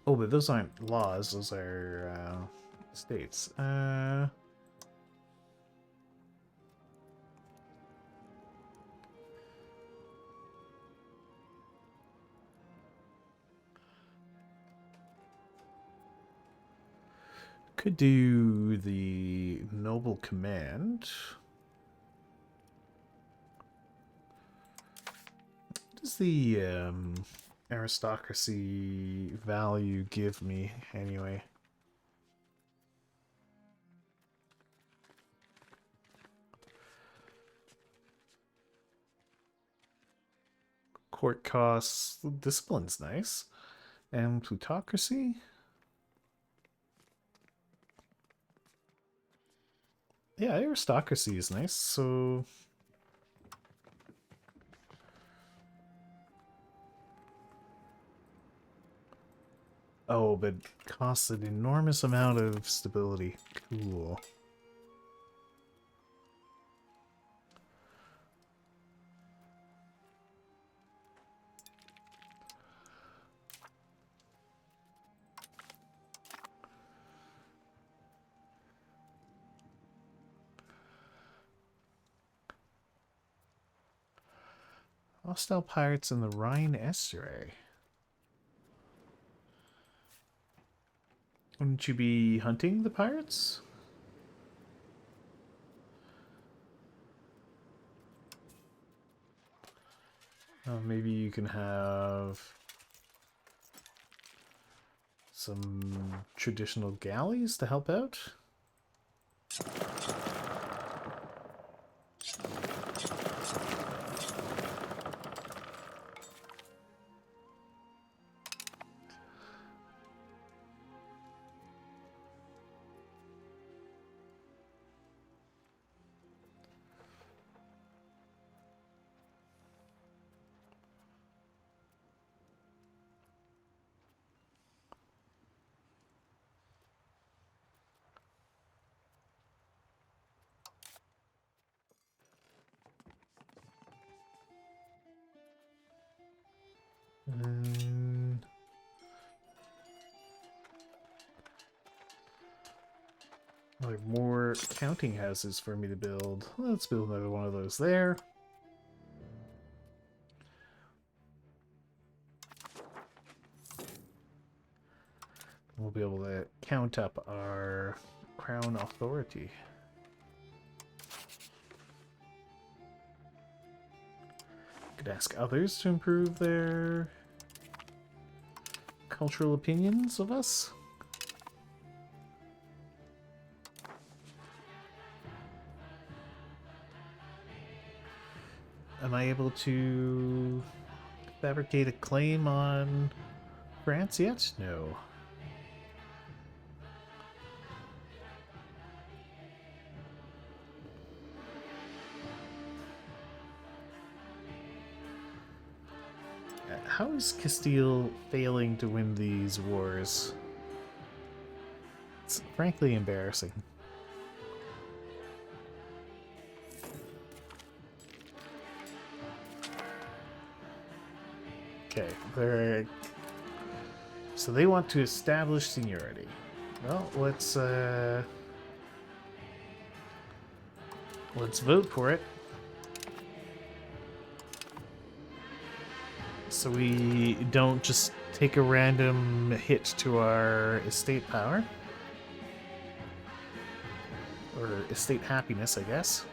Oh, but those aren't laws, those are states. Could do the noble command. What does the aristocracy value give me anyway? Court costs, discipline's nice. And plutocracy? Yeah, aristocracy is nice, so... Oh, but costs an enormous amount of stability. Cool. Hostile pirates in the Rhine estuary. Wouldn't you be hunting the pirates? Maybe you can have some traditional galleys to help out. Like more counting houses for me to build. Let's build another one of those there. We'll be able to count up our crown authority. Could ask others to improve their cultural opinions of us. Am I able to fabricate a claim on France yet? No. How is Castile failing to win these wars? It's frankly embarrassing. Okay, so they want to establish seniority. Well, let's Let's vote for it. So we don't just take a random hit to our estate power. Or estate happiness, I guess.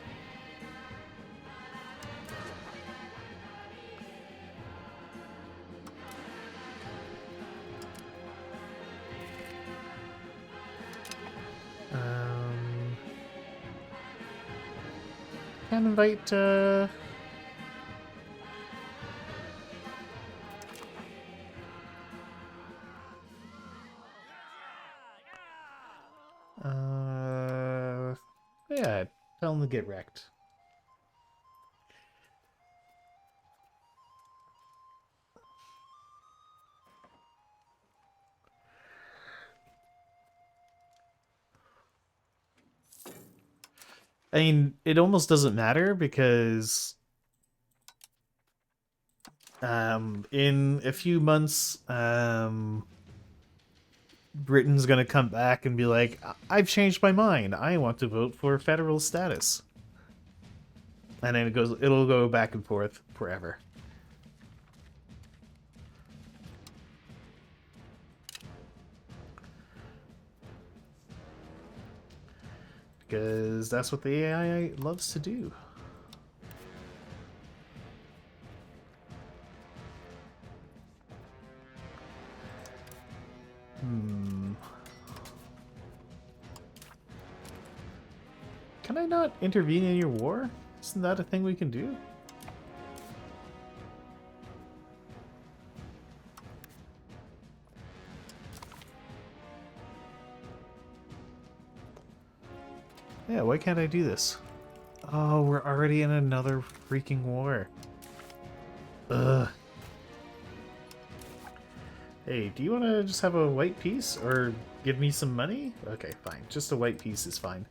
Can invite, yeah, tell him to get wrecked. I mean, it almost doesn't matter because in a few months, Britain's gonna come back and be like, I've changed my mind. I want to vote for federal status. And then it'll go back and forth forever. Because that's what the AI loves to do. Can I not intervene in your war? Isn't that a thing we can do? Yeah, why can't I do this? Oh, we're already in another freaking war. Ugh. Hey, do you want to just have a white piece? Or give me some money? Okay, fine. Just a white piece is fine.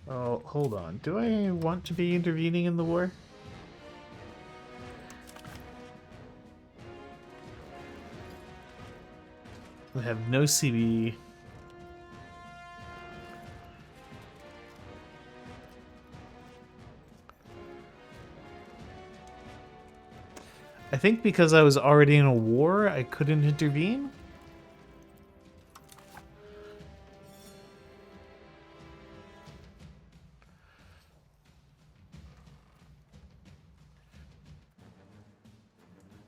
Oh, hold on. Do I want to be intervening in the war? I have no CB. I think because I was already in a war, I couldn't intervene.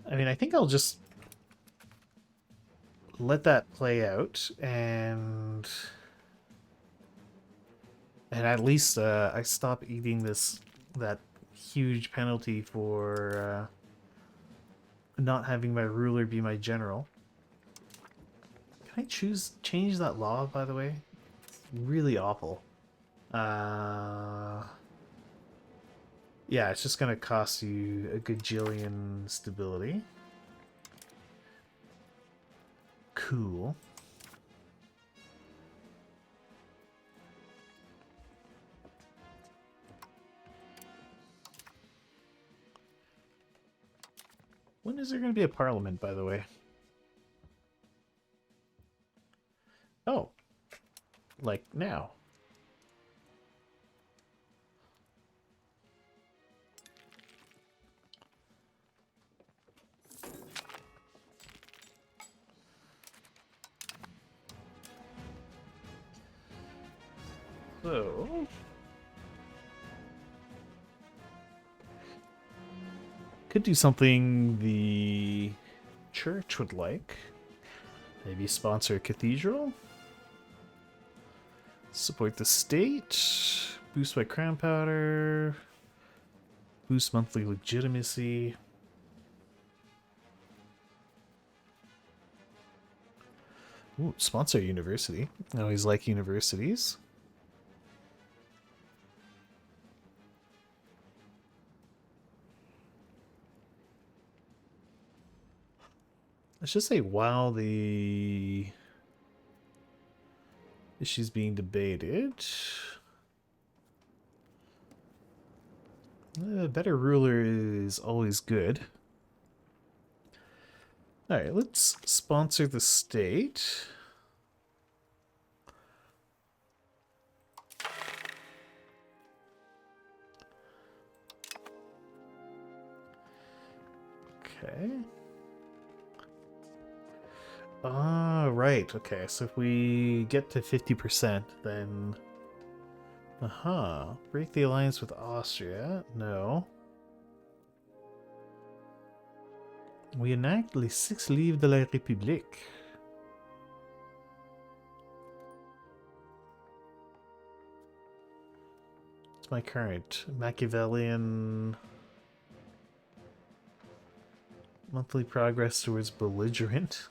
I mean, I think I'll just let that play out and at least I stop eating that huge penalty for not having my ruler be my general. Can I change that law, by the way? It's really awful. Yeah, it's just gonna cost you a gajillion stability. Cool. When is there going to be a parliament, by the way? Oh. Like now. So... could do something the church would like. Maybe sponsor a cathedral. Support the state. Boost my crown powder. Boost monthly legitimacy. Ooh, sponsor a university. I always like universities. Let's just say while the Issues being debated. A better ruler is always good. Alright, let's sponsor the state. Okay. Ah, right. Okay, so if we get to 50%, then... Break the alliance with Austria? No. We enact les 6 livres de la République. What's my current? Machiavellian... Monthly progress towards belligerent.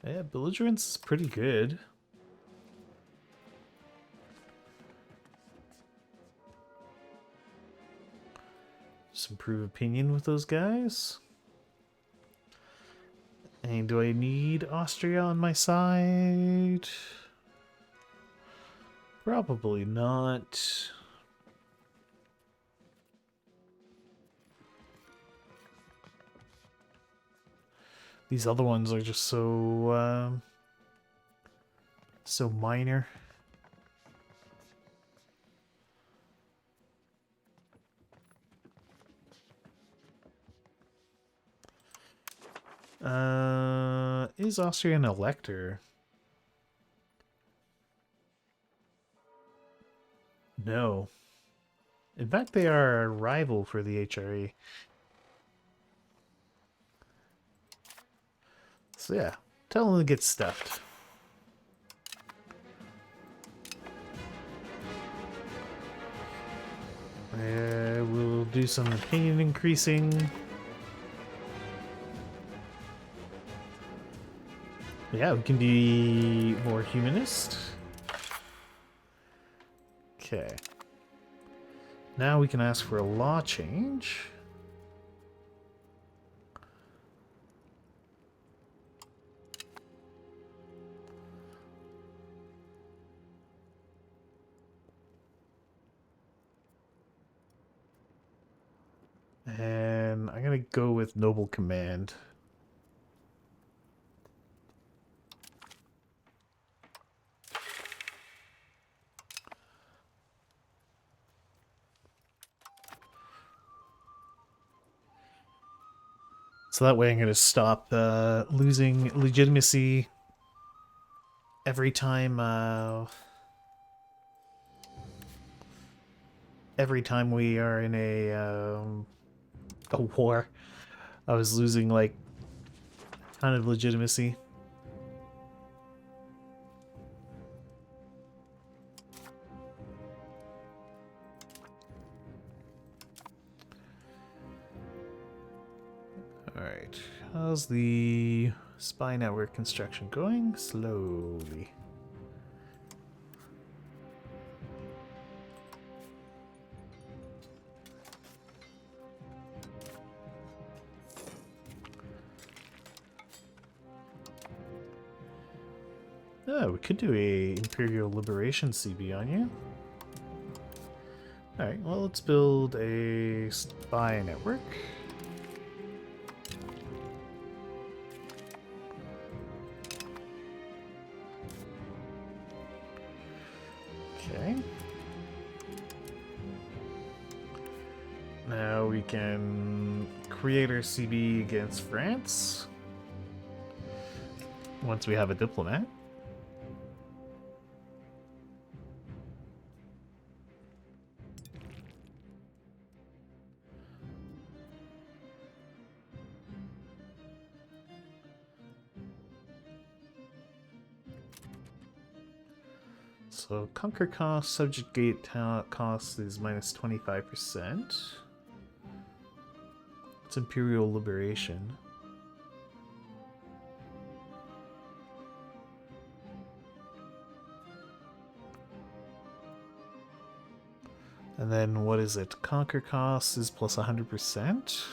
Yeah, belligerence is pretty good. Just improve opinion with those guys. And do I need Austria on my side? Probably not. These other ones are just so so minor. Is Austria an elector? No. In fact, they are a rival for the HRE. So yeah, tell them to get stuffed. We'll do some opinion increasing. Yeah, we can be more humanist. Okay. Now we can ask for a law change. And I'm gonna go with Noble Command. So that way I'm going to stop losing legitimacy every time we are in a war. I was losing like a ton of legitimacy. Alright, how's the spy network construction going? Slowly. Oh, we could do a Imperial Liberation CB on you. Alright, well, let's build a spy network. Okay. Now we can create our CB against France. Once we have a diplomat. So conquer cost, subjugate cost is minus 25%. It's Imperial Liberation. And then what is it? Conquer cost is plus 100%.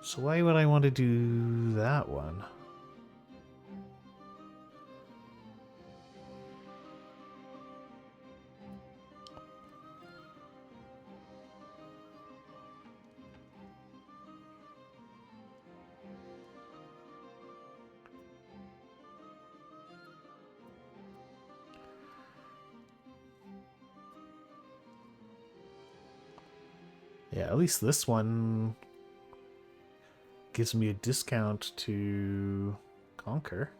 So why would I want to do that one? Yeah, at least this one gives me a discount to conquer.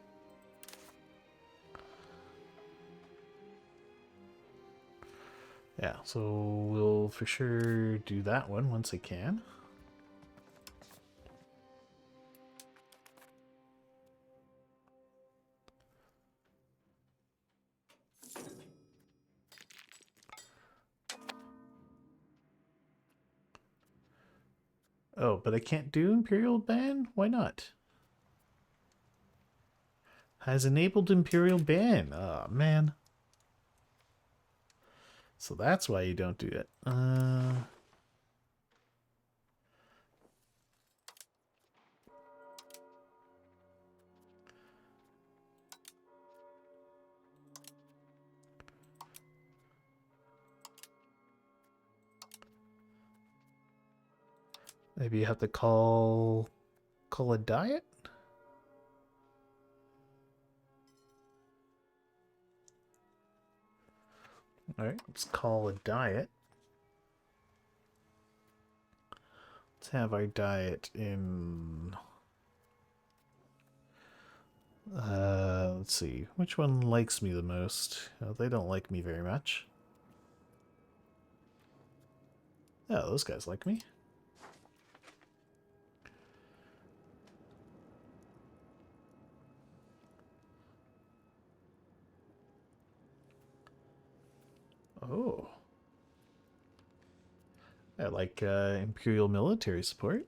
Yeah, so we'll for sure do that one once I can. Oh, but I can't do Imperial Ban? Why not? Has enabled Imperial Ban. Oh, man. So that's why you don't do it. Maybe you have to call a diet? Alright, let's call a diet. Let's have our diet in... let's see. Which one likes me the most? Oh, they don't like me very much. Oh, those guys like me. Oh. I like Imperial military support.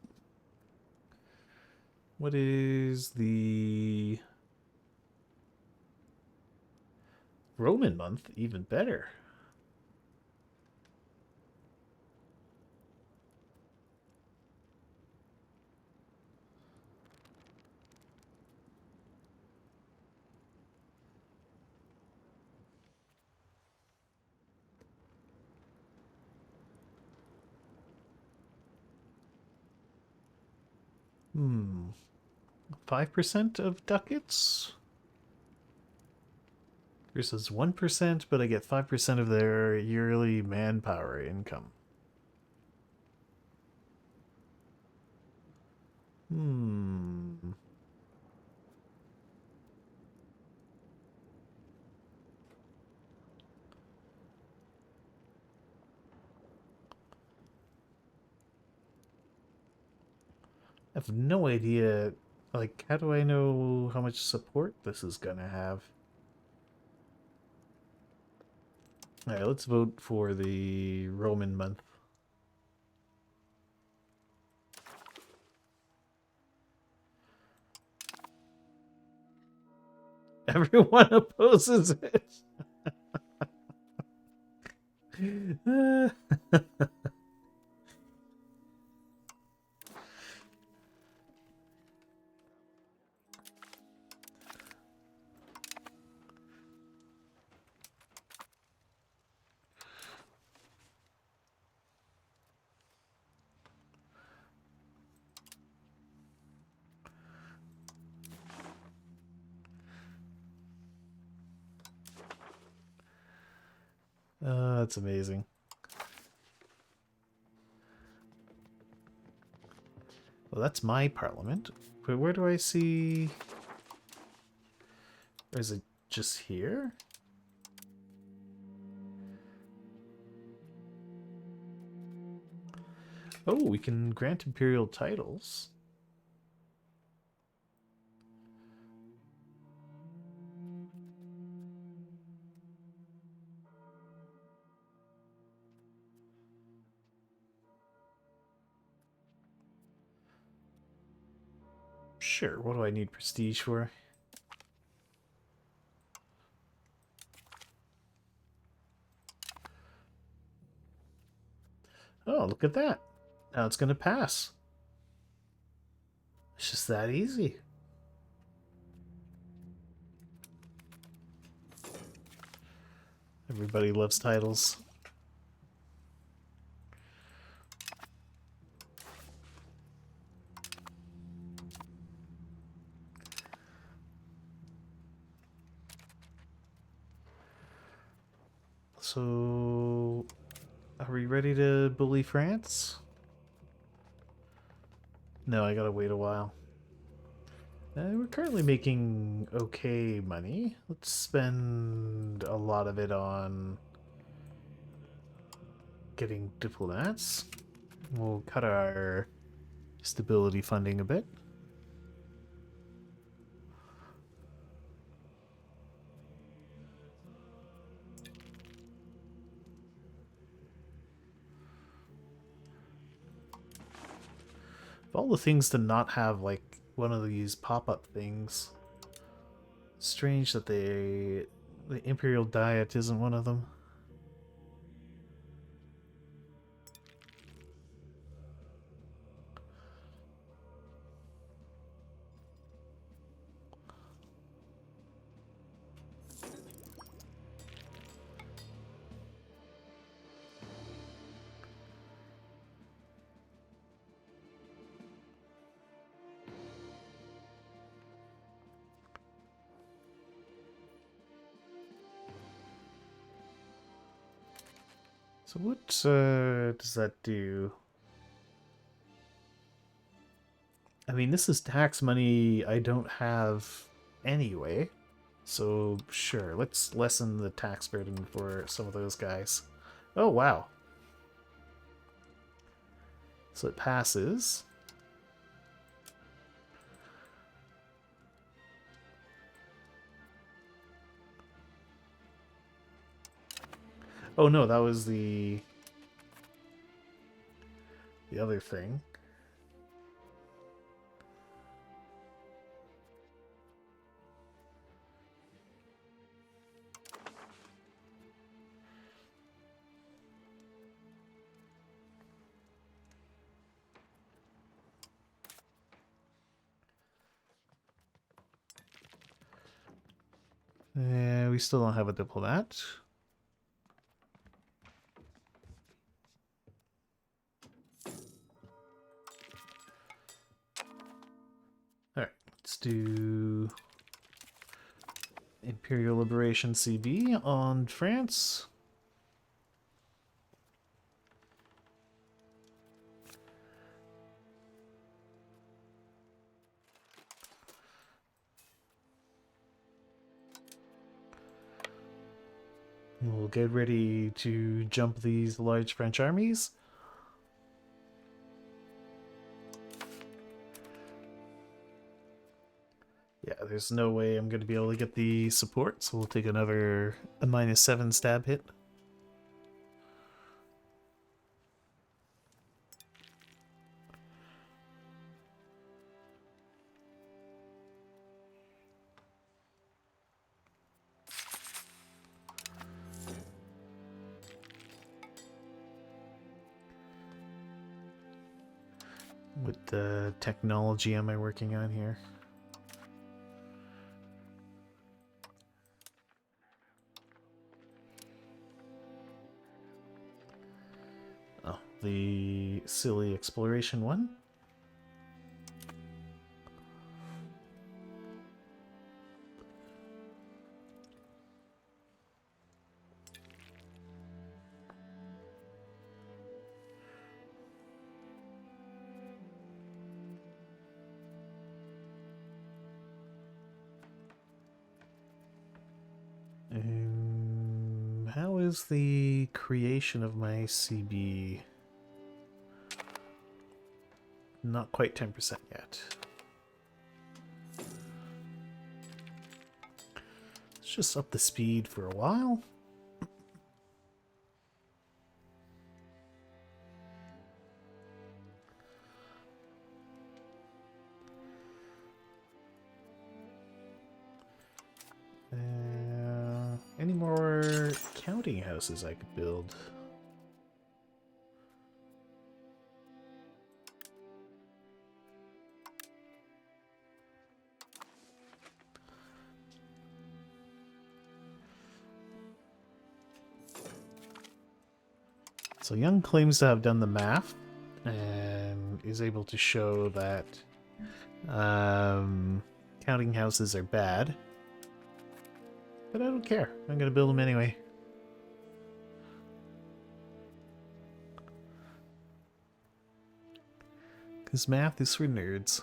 What is the Roman month? Even better. Hmm. 5% of ducats? Versus 1%, but I get 5% of their yearly manpower income. Hmm. I have no idea. Like, how do I know how much support this is gonna have? Alright, let's vote for the Roman month. Everyone opposes it. That's amazing. Well, that's my parliament. But where do I see... Or is it just here? Oh, we can grant imperial titles. Sure, what do I need prestige for? Oh, look at that. Now it's going to pass. It's just that easy. Everybody loves titles. So, are we ready to bully France? No, I gotta wait a while. We're currently making okay money. Let's spend a lot of it on getting diplomats. We'll cut our stability funding a bit. Of all the things to not have, like, one of these pop-up things. Strange that the Imperial Diet isn't one of them. So what does that do? I mean, this is tax money I don't have anyway. So sure, let's lessen the tax burden for some of those guys. Oh, wow. So it passes. Oh no, that was the other thing. We still don't have a diplomat. Alright, let's do Imperial Liberation CB on France. We'll get ready to jump these large French armies. Yeah, there's no way I'm going to be able to get the support, so we'll take another a -7 stab hit. What technology am I working on here? Oh, the silly exploration one. How is the creation of my CB? Not quite 10% yet. Let's just up the speed for a while. Any more counting houses I could build? So Young claims to have done the math and is able to show that counting houses are bad. But I don't care. I'm going to build them anyway. Because math is for nerds.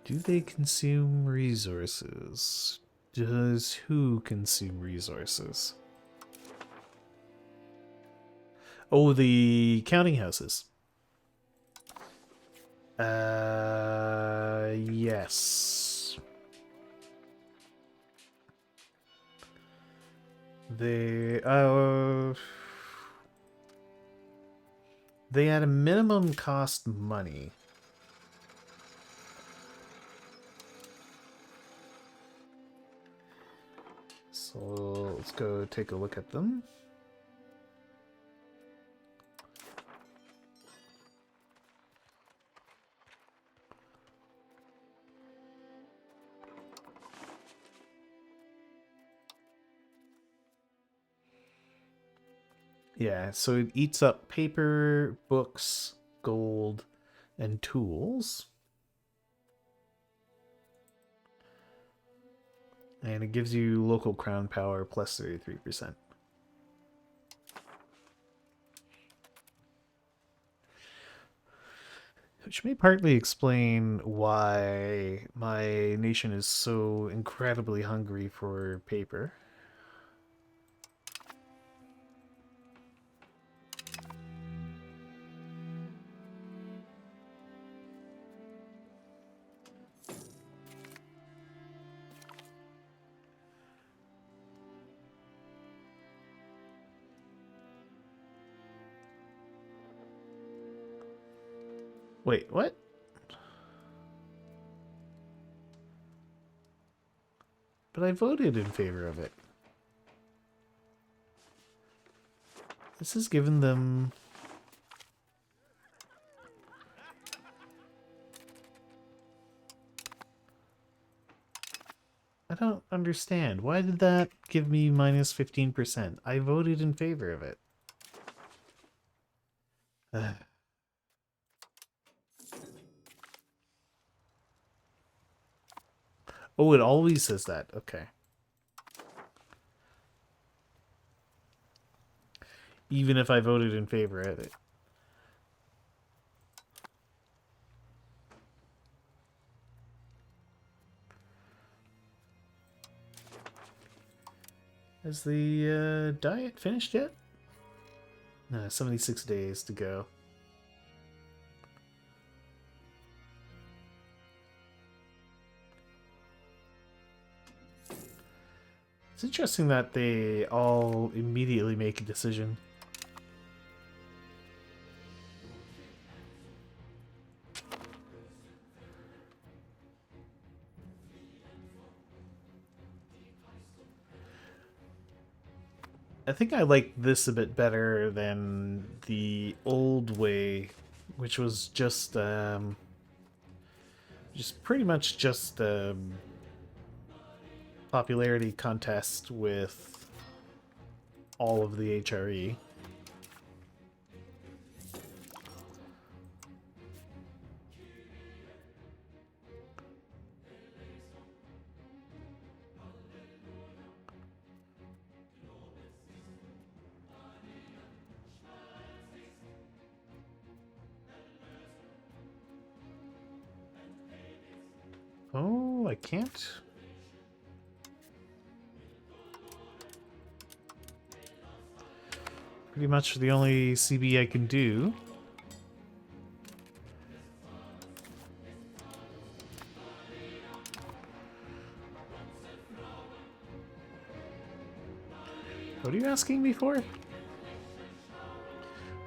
Do they consume resources? Does who consume resources? Oh, the counting houses. Yes. They at a minimum cost money. So let's go take a look at them. Yeah, so it eats up paper, books, gold, and tools. And it gives you local crown power plus 33%. Which may partly explain why my nation is so incredibly hungry for paper. Wait, what? But I voted in favor of it. This has given them... I don't understand. Why did that give me minus 15%? I voted in favor of it. Oh, it always says that. Okay. Even if I voted in favor of it. Has the diet finished yet? No, 76 days to go. It's interesting that they all immediately make a decision. I think I like this a bit better than the old way, which was just pretty much just popularity contest with all of the HRE. Oh, I can't. Pretty much the only CB I can do. What are you asking me for?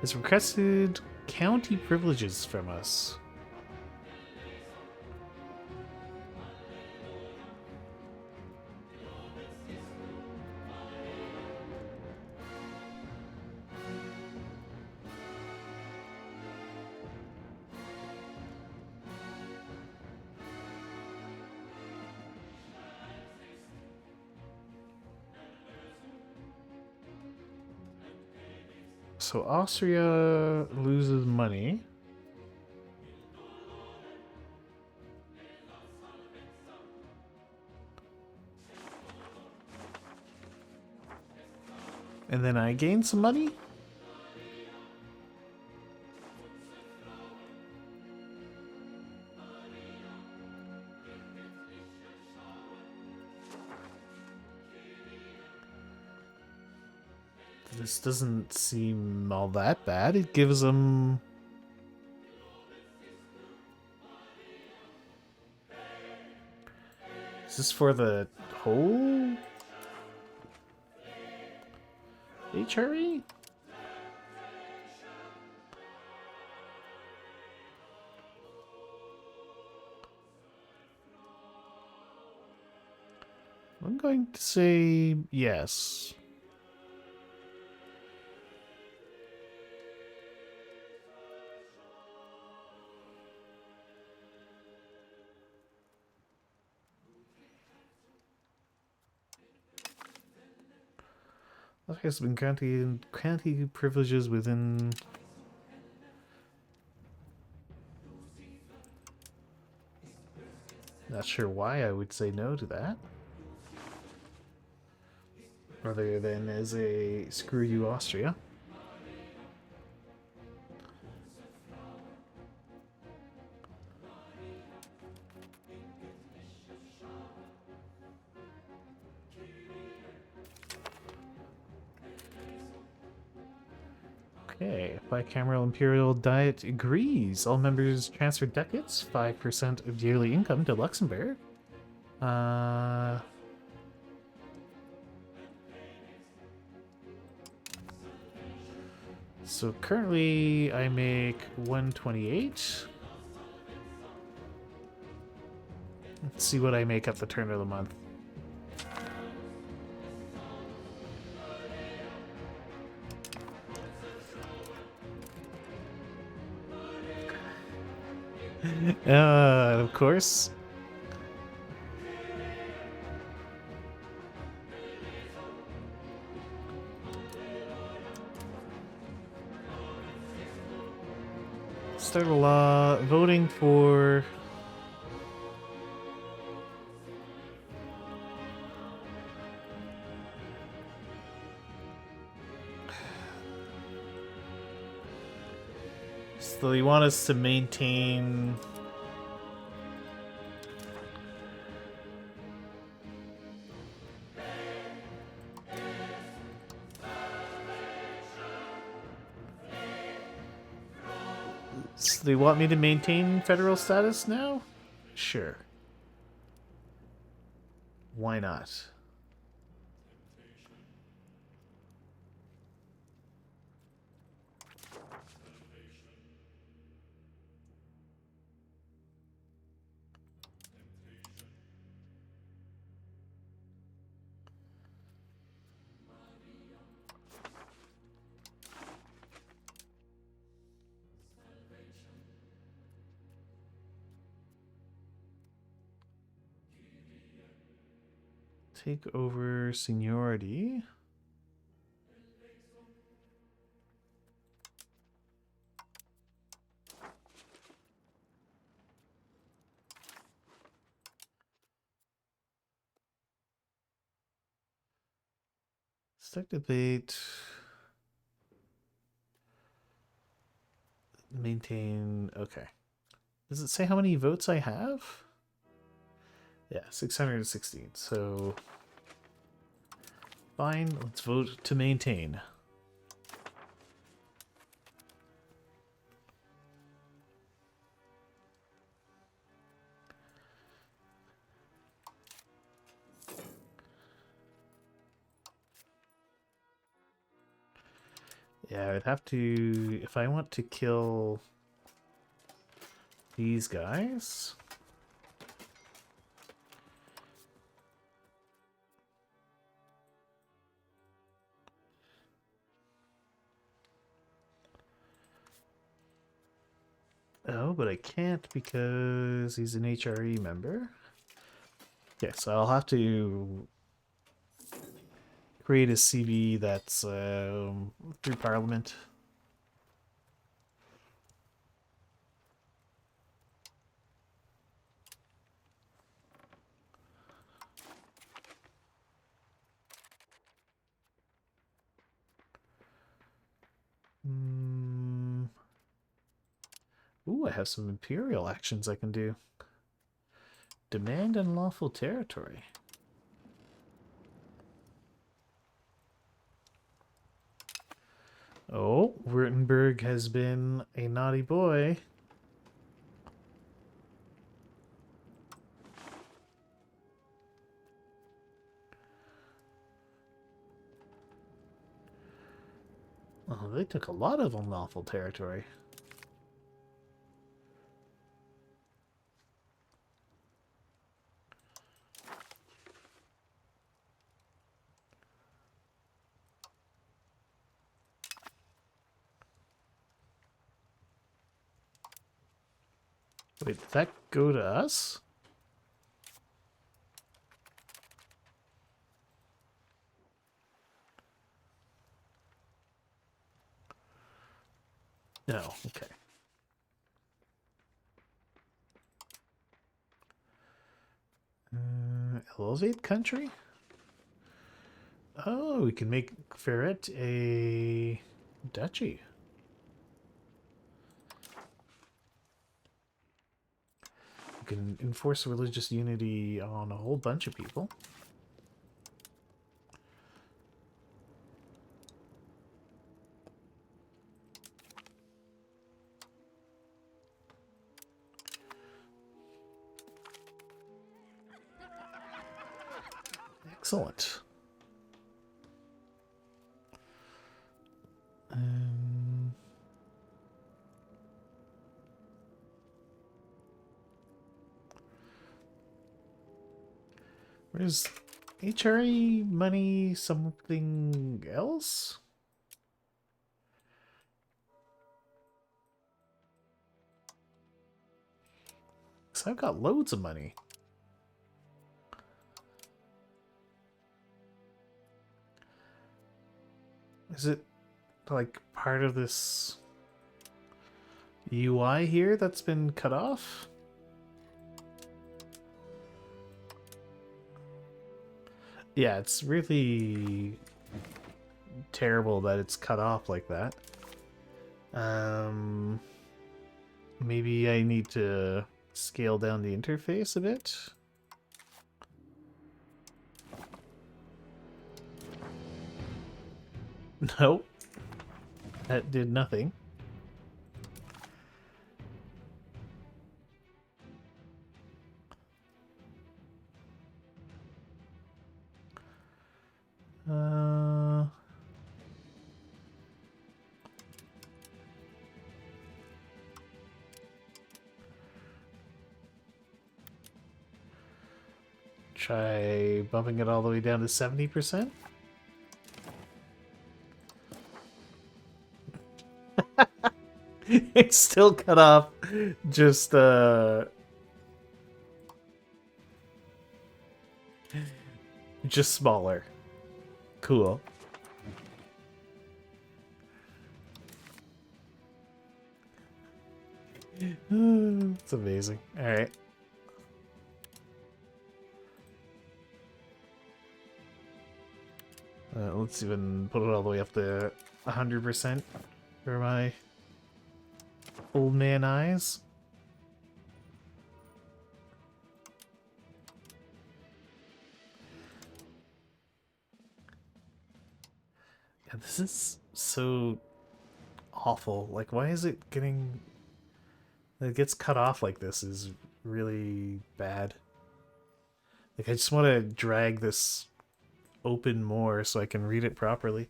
It's requested county privileges from us. So Austria loses money. And then I gain some money? This doesn't seem all that bad. It gives them... Is this for the whole HRE? I'm going to say yes. That has been granted privileges within... Not sure why I would say no to that. Rather than as a screw you Austria. Okay, bicameral imperial diet agrees. All members transfer ducats, 5% of yearly income to Luxembourg. So currently I make 128. Let's see what I make at the turn of the month. Of course. Start a law voting for... So they want us to maintain... So they want me to maintain federal status now? Sure. Why not? Take over seniority. Start debate. Maintain. Okay. Does it say how many votes I have? Yeah, 616. So fine, let's vote to maintain. Yeah, I'd have to, if I want to kill these guys. Oh, but I can't because he's an HRE member. Okay, so I'll have to create a CV that's through Parliament. Ooh, I have some imperial actions I can do. Demand unlawful territory. Oh, Württemberg has been a naughty boy. Oh, they took a lot of unlawful territory. Wait, did that go to us? No, okay. Elevate country? Oh, we can make Ferret a duchy. We can enforce religious unity on a whole bunch of people. Excellent. Where's HRE money something else? Because I've got loads of money. Is it like part of this UI here that's been cut off? Yeah, it's really terrible that it's cut off like that. Maybe I need to scale down the interface a bit. Nope. That did nothing. Try bumping it all the way down to 70%. It's still cut off. Just smaller. Cool. It's amazing. All right. Let's even put it all the way up to 100% for my old man eyes. Yeah, this is so awful. Like, why is it getting... It gets cut off like this is really bad. Like, I just want to drag this open more so I can read it properly.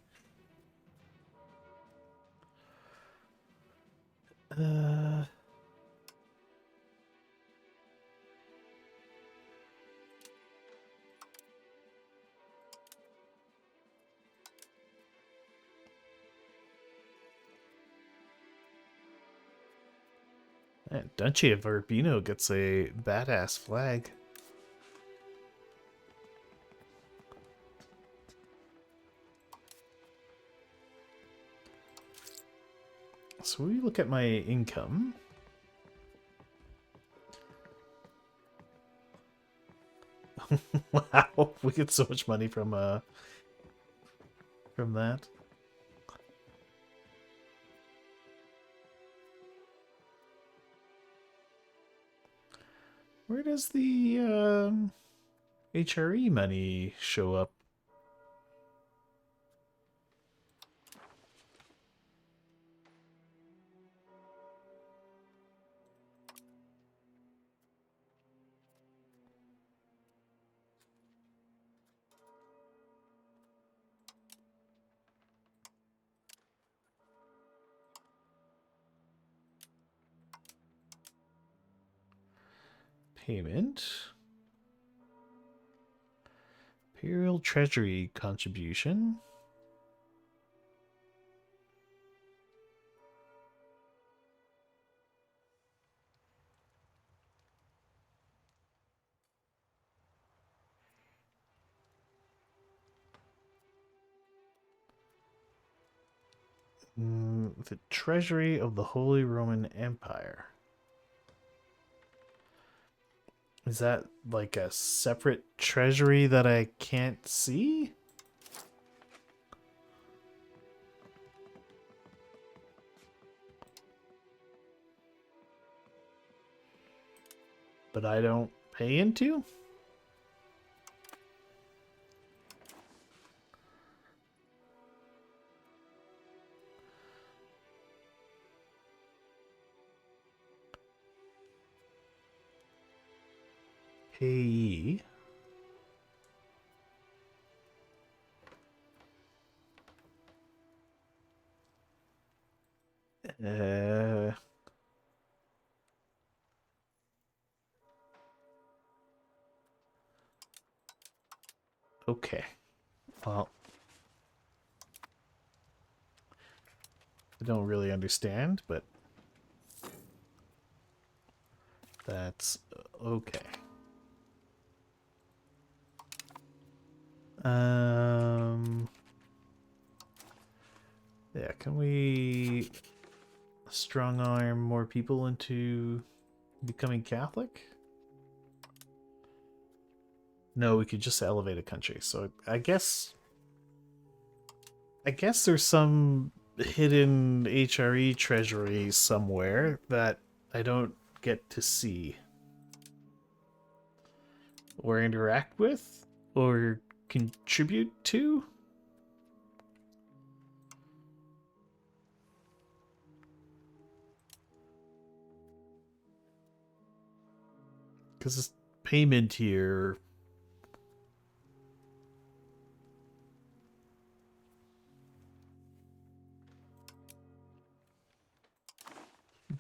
Duchy of Urbino gets a badass flag. So we look at my income. Wow, we get so much money from that. Where does the HRE money show up? Payment. Imperial Treasury contribution. The Treasury of the Holy Roman Empire. Is that like a separate treasury that I can't see? But I don't pay into? Payee. Uh, okay. Well, I don't really understand, but that's okay. Yeah, can we strong arm more people into becoming Catholic? No, we could just elevate a country. So I guess there's some hidden HRE treasury somewhere that I don't get to see or interact with or contribute to. Because this payment here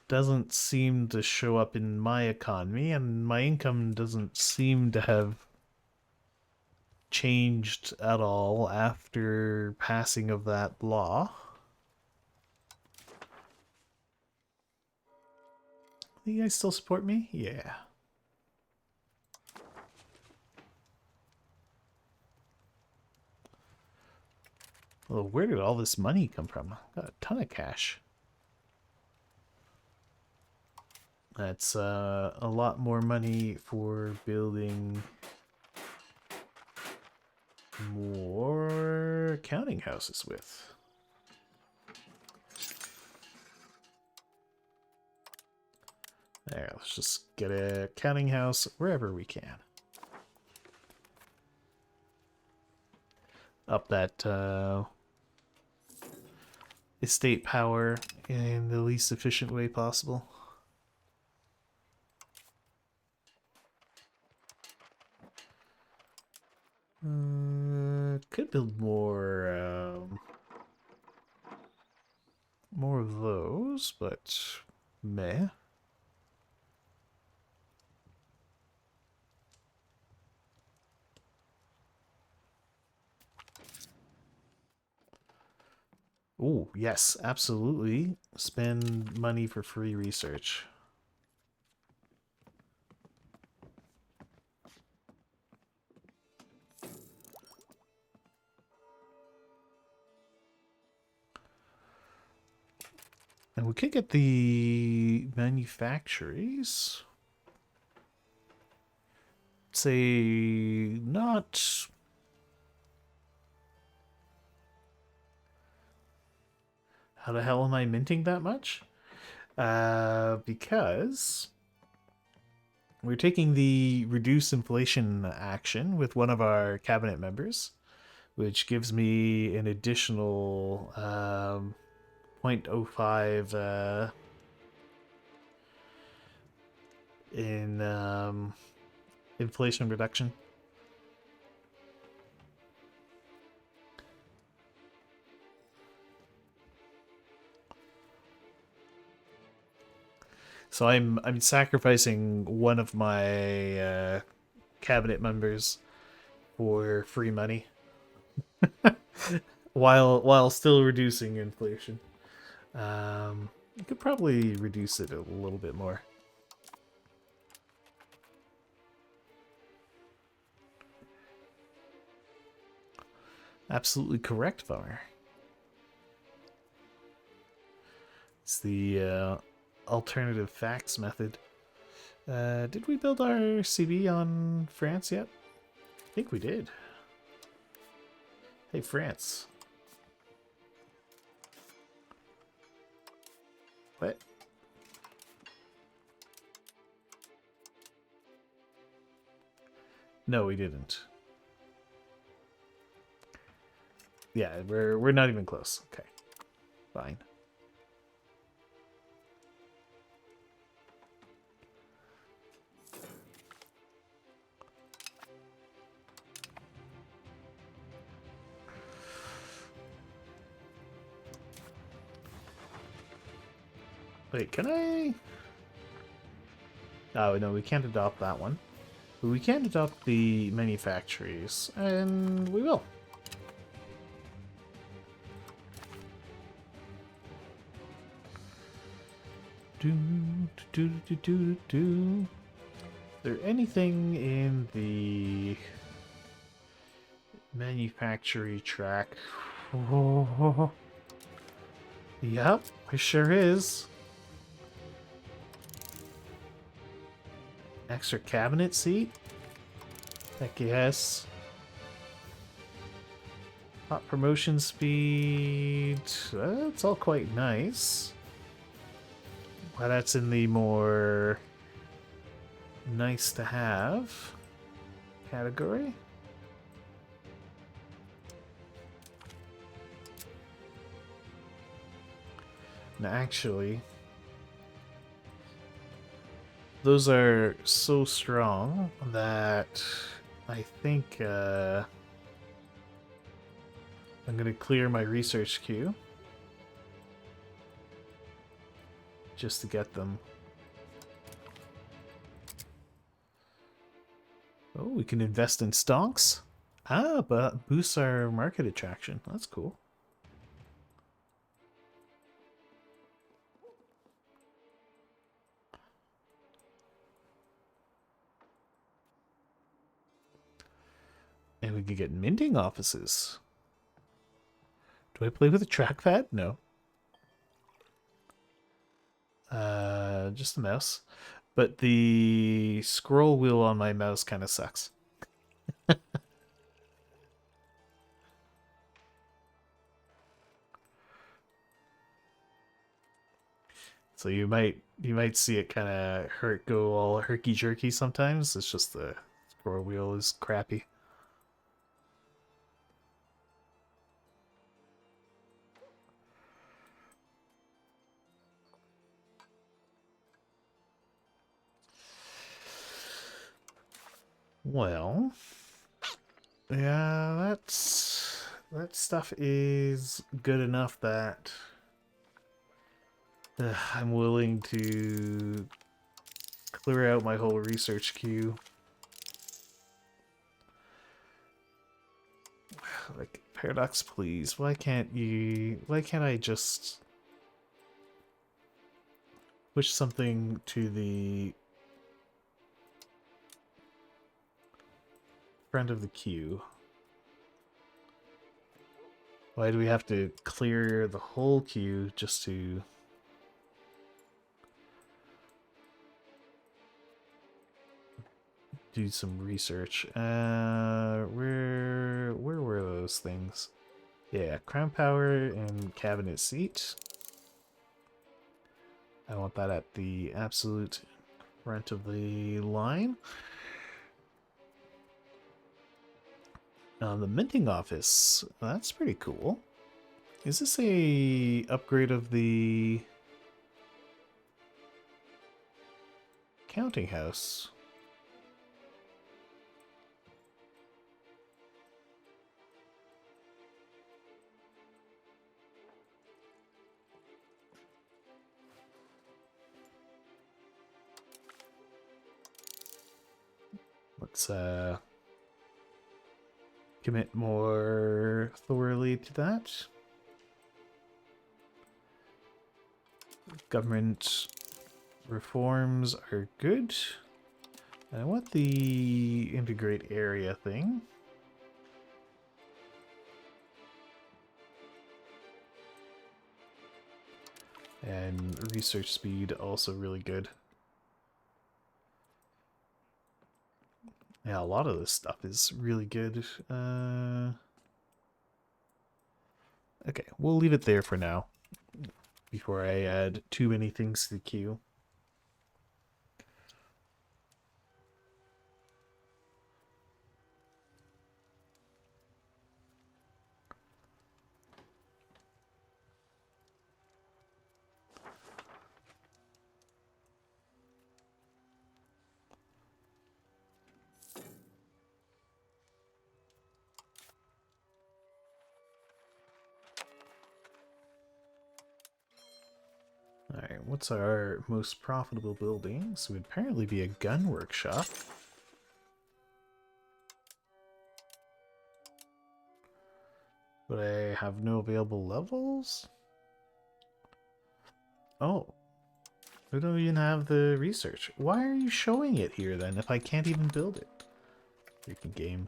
doesn't seem to show up in my economy, and my income doesn't seem to have changed at all after passing of that law. You guys still support me? Yeah. Well, where did all this money come from? Got a ton of cash. That's a lot more money for building more counting houses with. There, let's just get a counting house wherever we can. Up that estate power in the least efficient way possible. Could build more of those, but meh. Oh, yes, absolutely. Spend money for free research. And we could get the manufactories. Say, not... How the hell am I minting that much? Because we're taking the reduce inflation action with one of our cabinet members, which gives me an additional 0.05 in inflation reduction. So I'm sacrificing one of my cabinet members for free money, while still reducing inflation. You could probably reduce it a little bit more. Absolutely correct, Bummer. It's the alternative facts method. Did we build our CB on France yet? I think we did. Hey, France. What? No, we didn't. Yeah, we're not even close. Okay. Fine. Wait, can I? Oh, no, we can't adopt that one. But we can adopt the manufactories, and we will. Is there anything in the manufacturing track? Oh, yep, there sure is. Extra cabinet seat? Heck yes. Hot promotion speed. That's all quite nice. Well, that's in the more nice to have category. Now, actually, those are so strong that I think I'm going to clear my research queue just to get them. Oh, we can invest in stonks. Ah, but boosts our market attraction. That's cool. And we can get minting offices. Do I play with a trackpad? No. Just the mouse. But the scroll wheel on my mouse kind of sucks. So you might see it kind of go all herky jerky sometimes. It's just the scroll wheel is crappy. Well, yeah, that stuff is good enough that I'm willing to clear out my whole research queue. Like, Paradox, please. Why can't I just push something to the front of the queue? Why do we have to clear the whole queue just to do some research? Where were those things? Yeah, crown power and cabinet seat. I want that at the absolute front of the line. The minting office. That's pretty cool. Is this a upgrade of the counting house? Let's commit more thoroughly to that. Government reforms are good. I want the integrate area thing. And research speed also really good. Yeah, a lot of this stuff is really good. Okay, we'll leave it there for now, before I add too many things to the queue. Alright, what's our most profitable building? So it would apparently be a gun workshop. But I have no available levels? Oh. We don't even have the research. Why are you showing it here then if I can't even build it? Freaking game.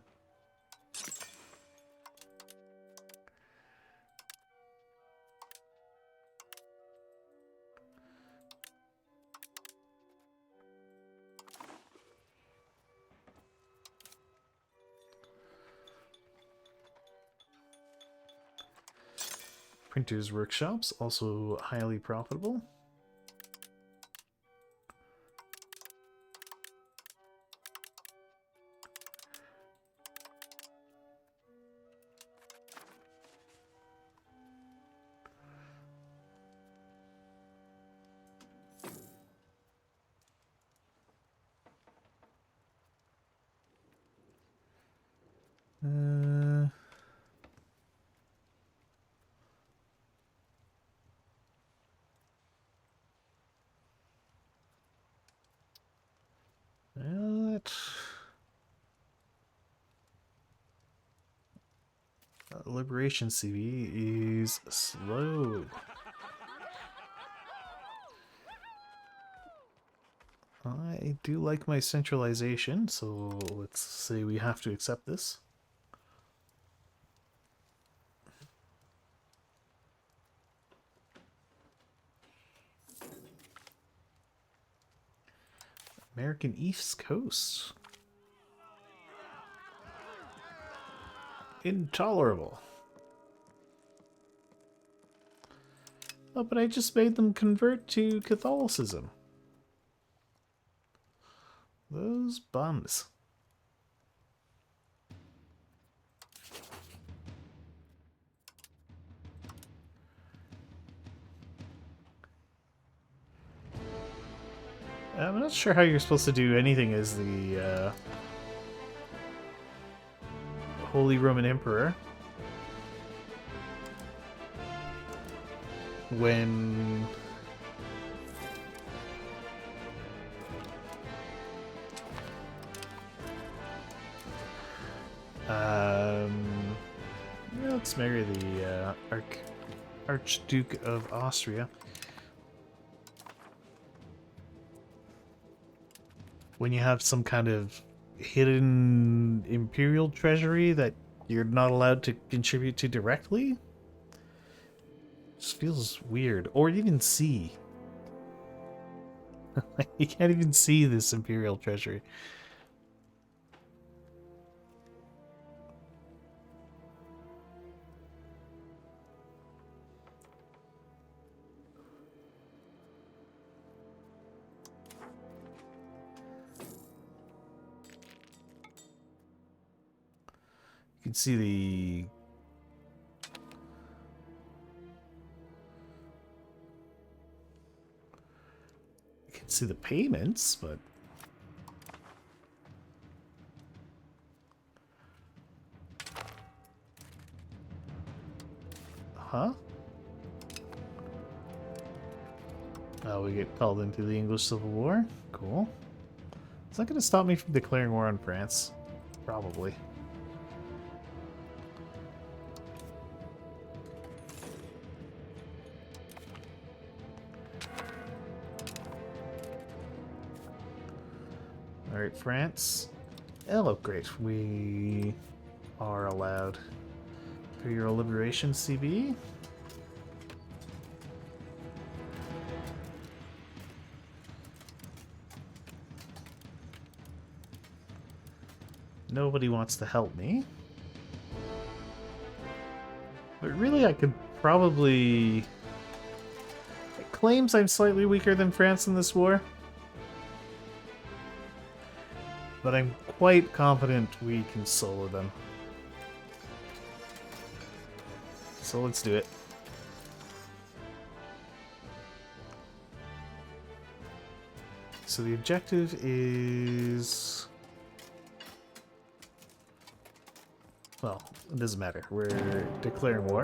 Printers workshops, also highly profitable. Liberation CV is slow. I do like my centralization, so let's say we have to accept this. American East Coast. Intolerable. Oh, but I just made them convert to Catholicism. Those bums. I'm not sure how you're supposed to do anything as the Holy Roman Emperor when let's marry the Archduke of Austria. When you have some kind of hidden imperial treasury that you're not allowed to contribute to directly, just feels weird. Or even see. You can't even see this imperial treasury. can see the... You can see the payments, but... Huh? Oh, we get called into the English Civil War? Cool. Is that going to stop me from declaring war on France? Probably. Alright, France. Oh, great. We are allowed Imperial Liberation CB. Nobody wants to help me. But really, I could probably... It claims I'm slightly weaker than France in this war. But I'm quite confident we can solo them. So let's do it. So the objective is... Well, it doesn't matter. We're declaring war.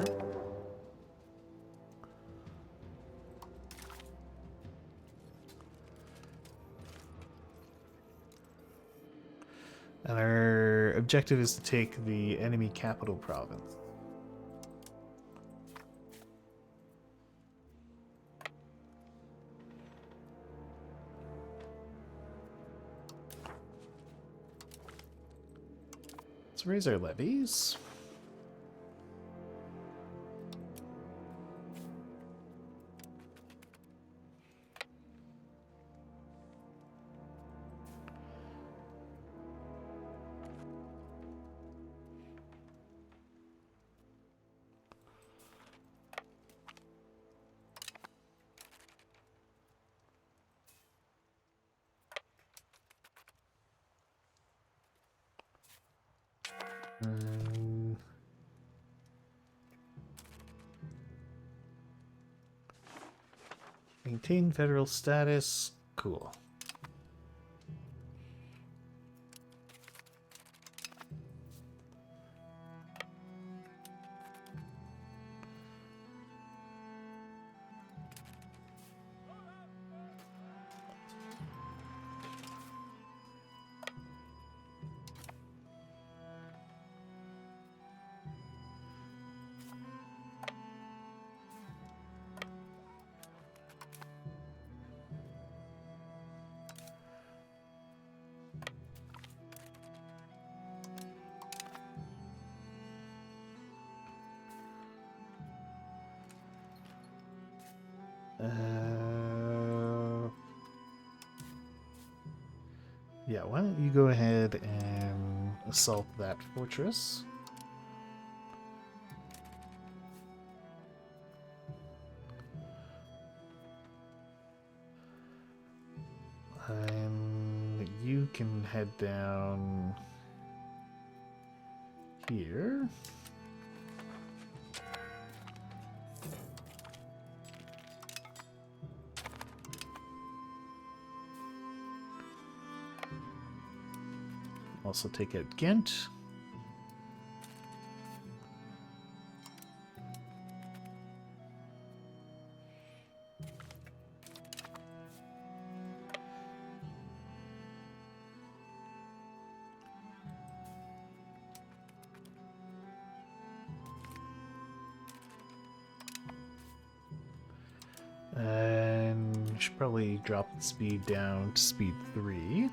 And our objective is to take the enemy capital province. Let's raise our levies. Maintain federal status. Cool. Yeah, why don't you go ahead and assault that fortress? You can head down here. Also take out Ghent. And should probably drop the speed down to speed 3.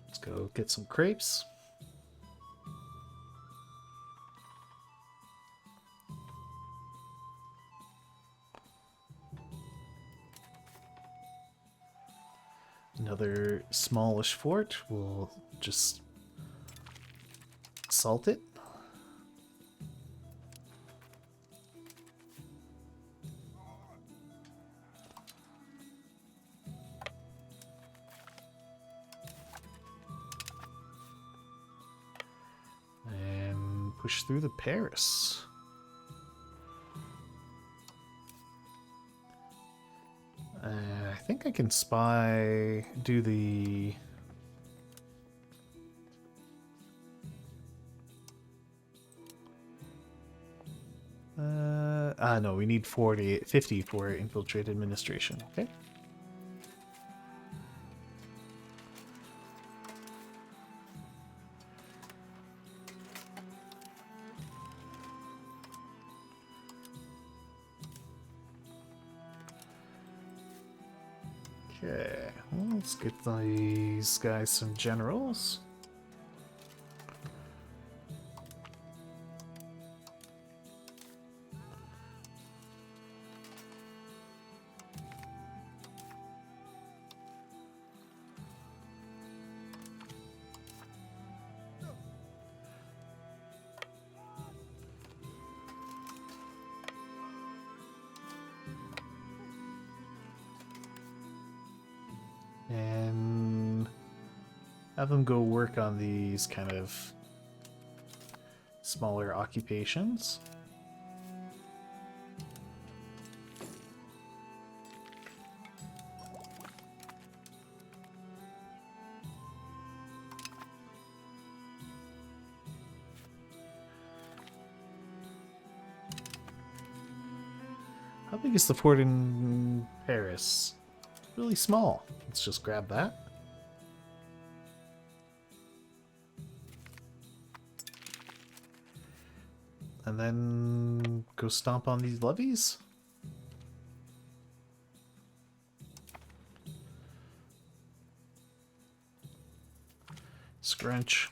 Let's go get some crepes. Another smallish fort. We'll just assault it. And push through the Paris. I think I can do the... no, we need 50 for infiltrate administration, okay? Okay, well, let's get these guys some generals. And have them go work on these kind of smaller occupations. How big is the fort in Paris? Really small. Let's just grab that. And then go stomp on these levies. Scrunch.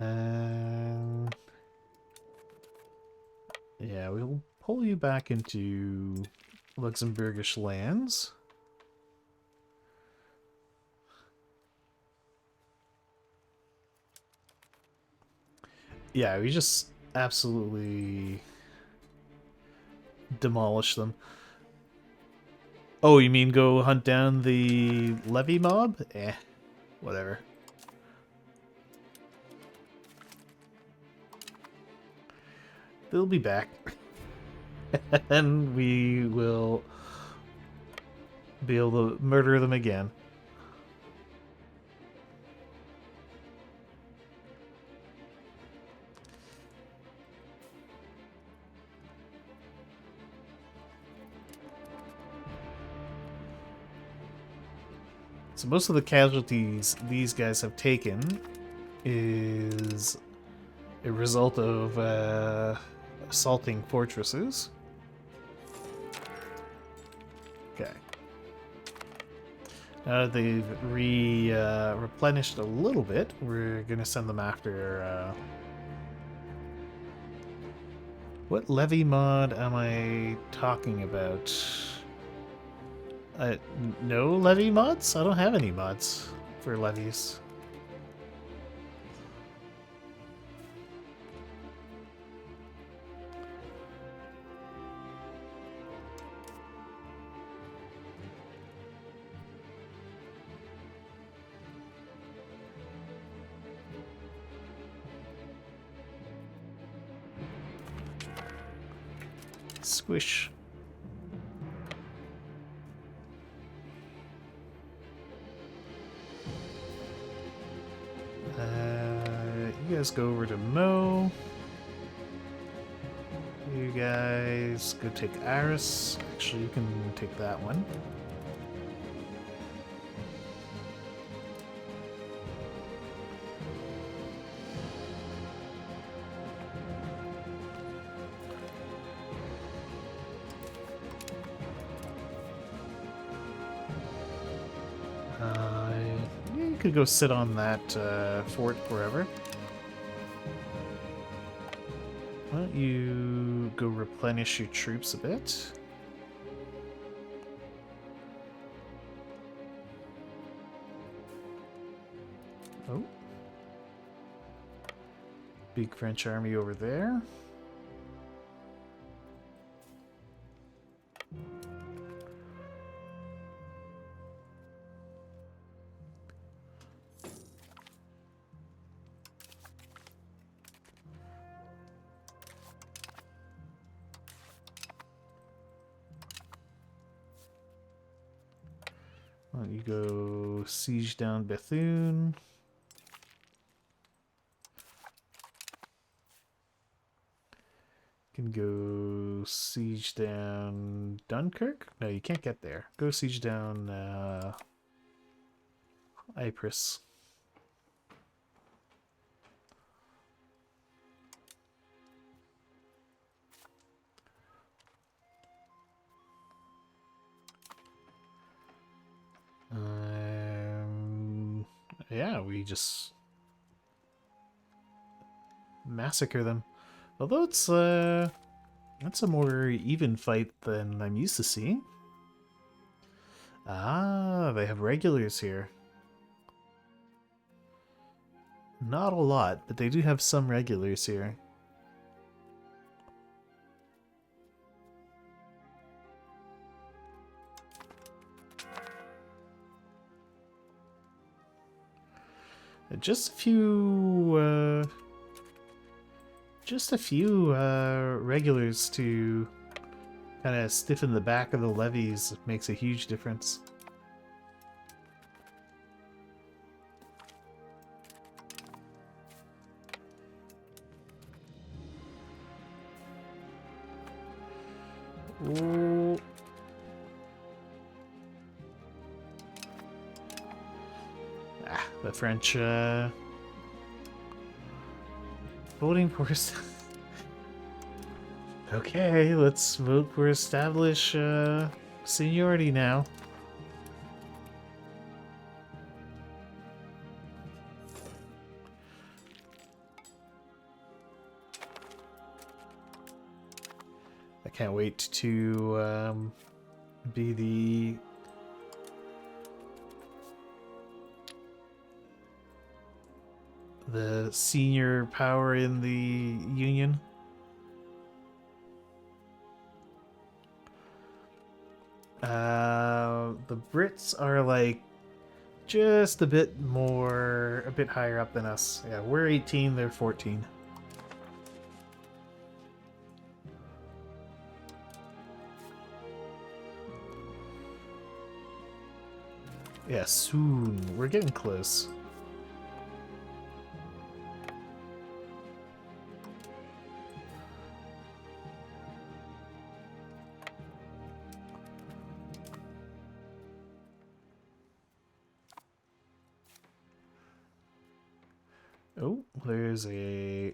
And yeah, we'll pull you back into Luxembourgish lands. Yeah, we just absolutely demolish them. Oh, you mean go hunt down the levy mob? Eh, whatever. They'll be back. And we will be able to murder them again. So most of the casualties these guys have taken is a result of assaulting fortresses. Okay. Now that they've replenished a little bit, we're gonna send them after. What levy mod am I talking about? No levy mods? I don't have any mods for levies. Squish. You guys go over to Mo. You guys go take Aris. Actually, you can take that one. You could go sit on that fort forever. Why don't you go replenish your troops a bit? Oh. Big French army over there. Why don't you go siege down Bethune? You can go siege down Dunkirk? No, you can't get there. Go siege down Ypres. Yeah, we just massacre them. Although it's that's a more even fight than I'm used to seeing. Ah, they have regulars here. Not a lot, but they do have some regulars here. Just a few regulars to kind of stiffen the back of the levies makes a huge difference. Ooh. The French voting for okay, let's vote for establish seniority now. I can't wait to be the senior power in the Union. The Brits are like just a bit higher up than us. Yeah, we're 18, they're 14. Yeah, soon. We're getting close. Oh, there's a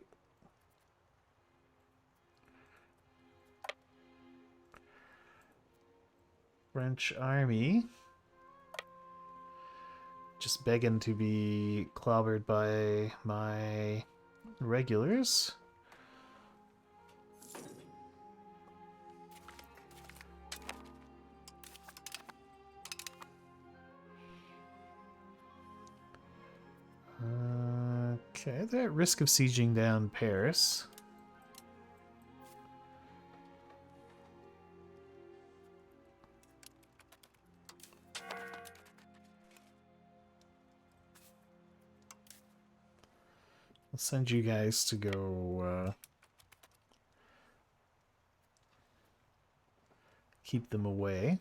French army just begging to be clobbered by my regulars. Okay, they're at risk of sieging down Paris. I'll send you guys to go keep them away.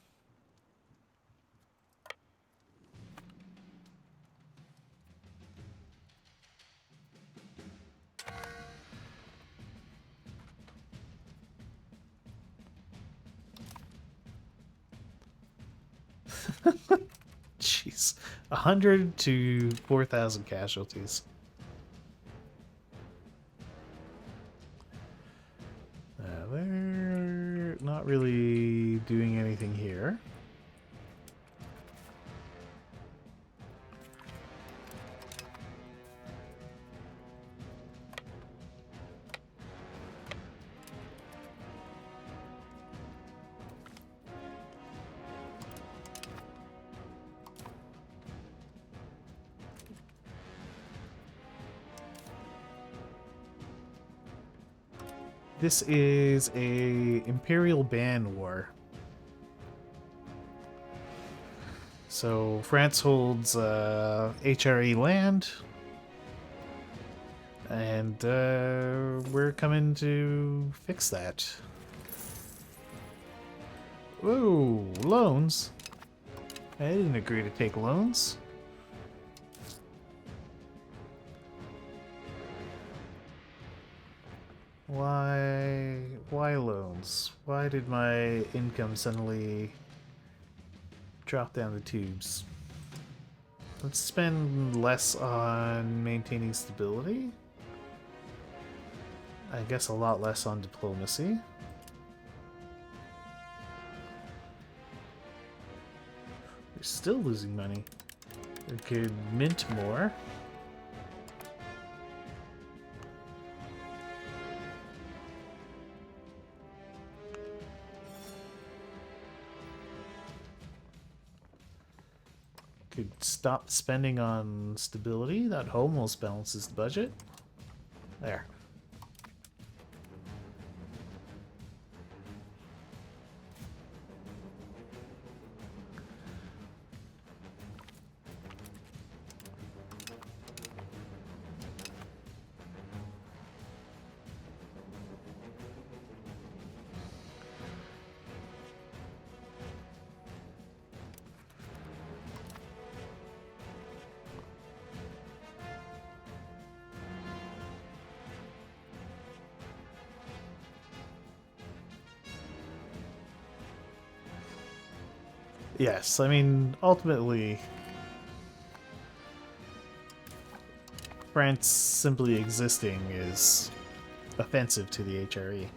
Jeez, 100 to 4,000 casualties. They're not really doing anything here. This is a Imperial Ban War. So France holds HRE land, and we're coming to fix that. Whoa, loans? I didn't agree to take loans. Why loans? Why did my income suddenly drop down the tubes? Let's spend less on maintaining stability. I guess a lot less on diplomacy. We're still losing money. We could mint more. Could stop spending on stability. That almost balances the budget. There. Yes, I mean, ultimately, France simply existing is offensive to the HRE. It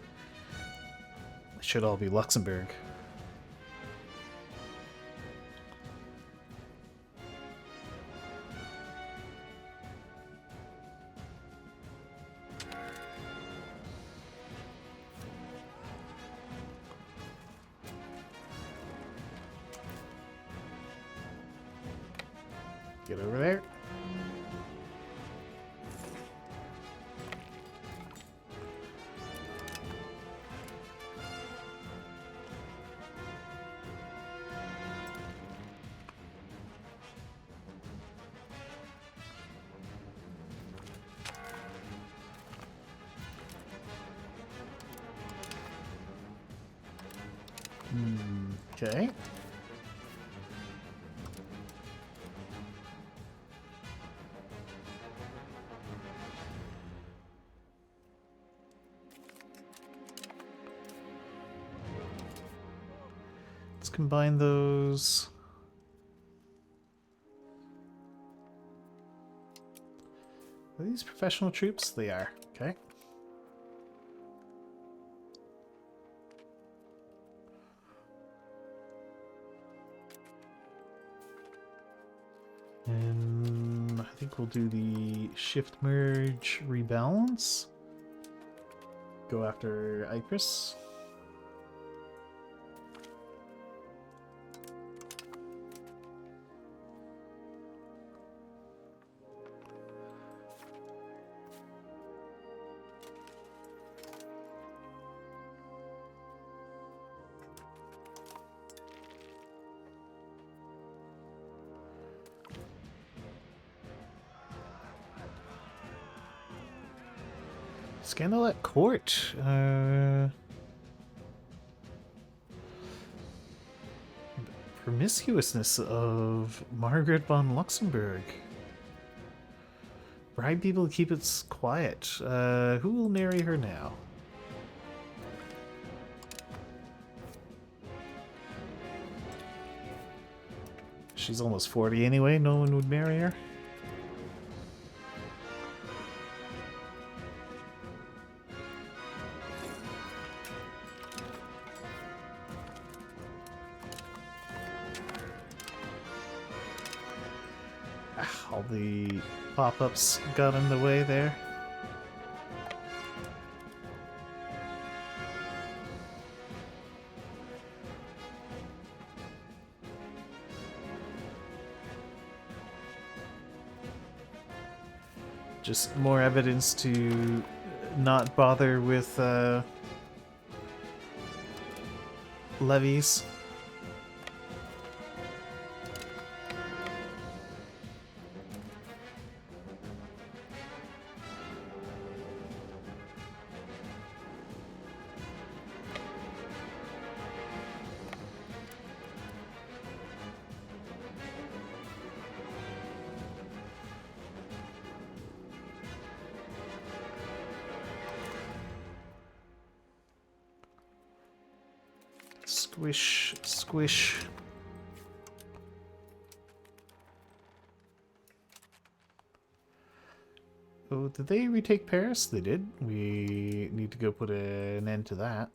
should all be Luxembourg. Get over there. Okay. Let's combine those. Are these professional troops? They are. Okay. And I think we'll do the shift merge rebalance. Go after Ypres. Scandal at court. Promiscuousness of Margaret von Luxembourg. Bribe people to keep it quiet. Who will marry her now? She's almost 40 anyway. No one would marry her. All the pop-ups got in the way there. Just more evidence to not bother with levies. Squish, squish. Oh, did they retake Paris? They did. We need to go put an end to that.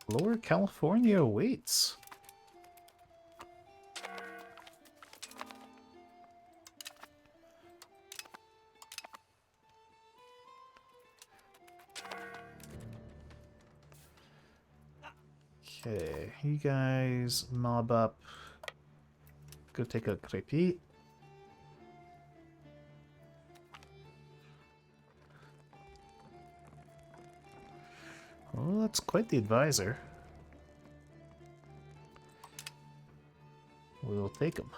Lower California awaits. Okay, you guys mob up. Go take a crepit. Oh, that's quite the advisor. We'll take him.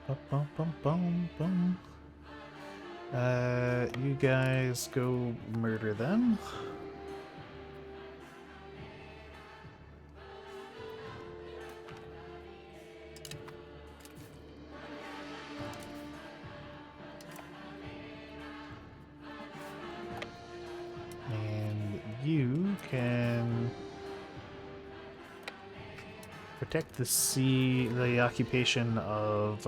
Bum, bum, bum, bum, bum. You guys go murder them. And you can protect the occupation of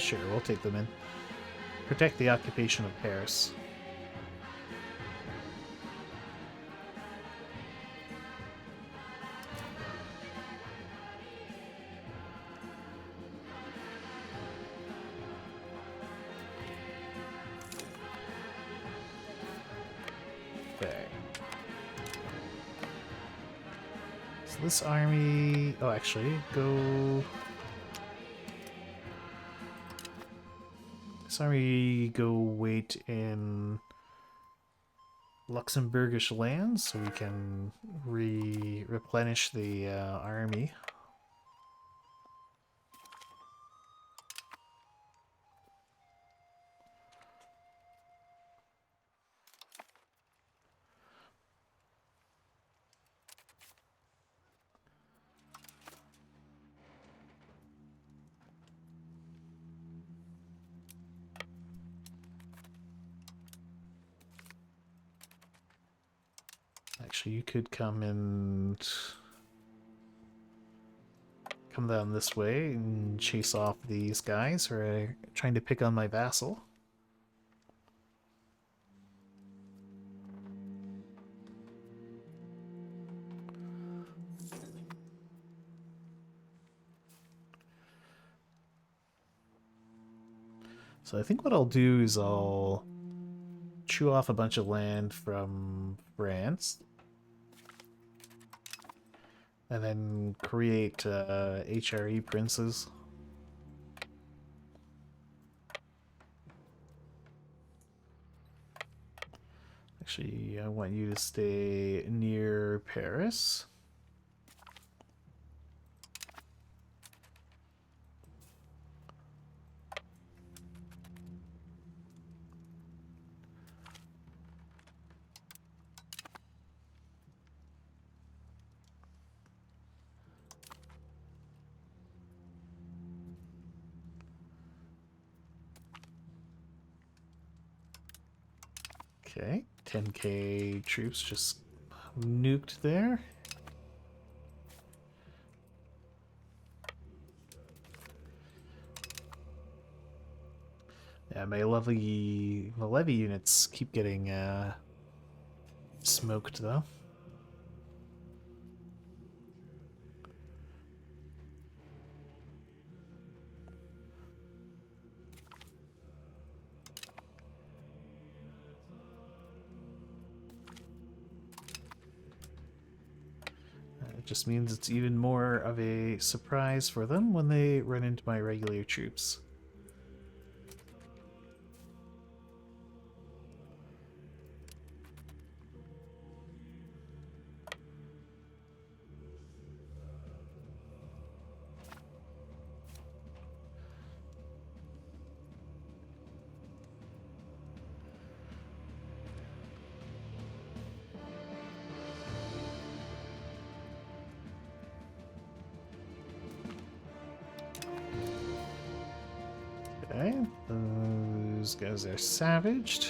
sure, we'll take them in. Protect the occupation of Paris. Okay. So this army... Oh, actually, go... Sorry, go wait in Luxembourgish lands so we can replenish the army. Actually, you could come down this way and chase off these guys who are trying to pick on my vassal. So I think what I'll do is I'll chew off a bunch of land from France and then create HRE princes. Actually, I want you to stay near Paris. Okay, 10k troops just nuked there. Yeah, my levy units keep getting smoked though. It just means it's even more of a surprise for them when they run into my regular troops. Okay, those guys are savaged.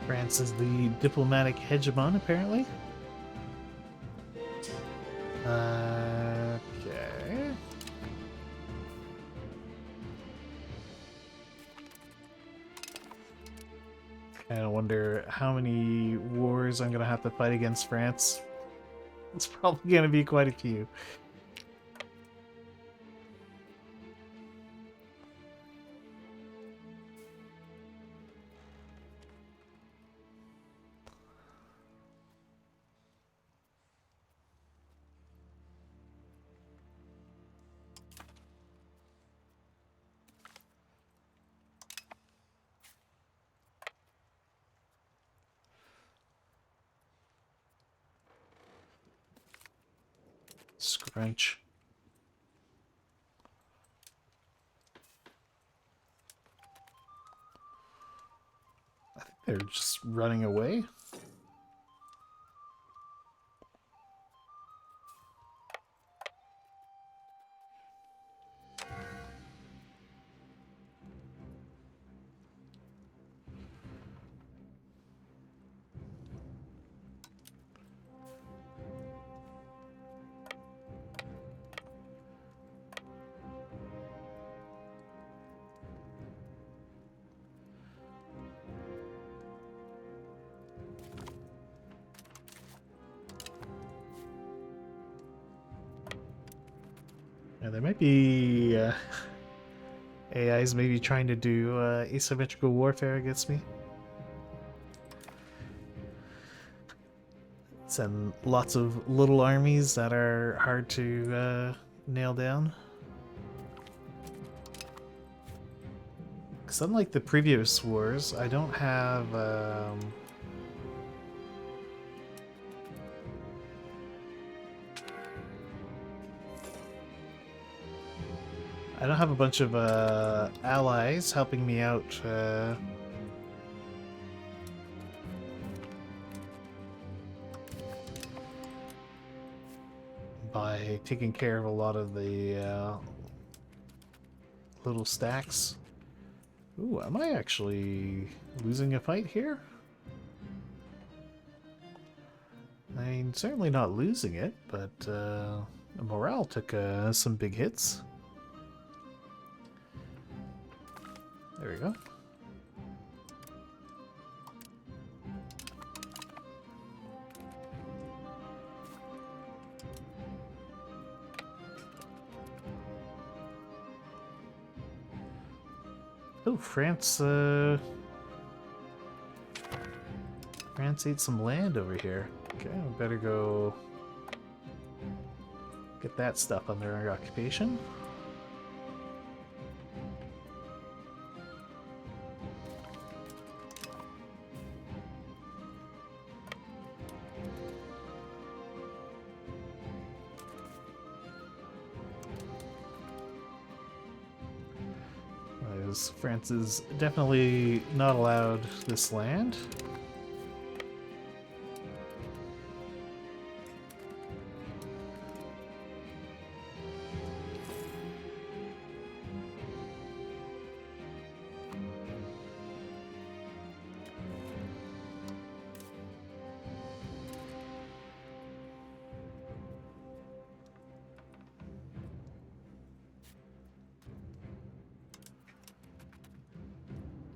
France is the diplomatic hegemon, apparently. Okay. I wonder how many wars I'm gonna have to fight against France. It's probably gonna be quite a few. Scrunch. I think they're just running away. Yeah, there might be AIs maybe trying to do asymmetrical warfare against me. Send lots of little armies that are hard to nail down. Because unlike the previous wars, I don't have... I don't have a bunch of allies helping me out. By taking care of a lot of the little stacks. Ooh, am I actually losing a fight here? I mean, certainly not losing it, but morale took some big hits. There we go. Oh, France ate some land over here. Okay, we better go get that stuff under our occupation. France is definitely not allowed this land.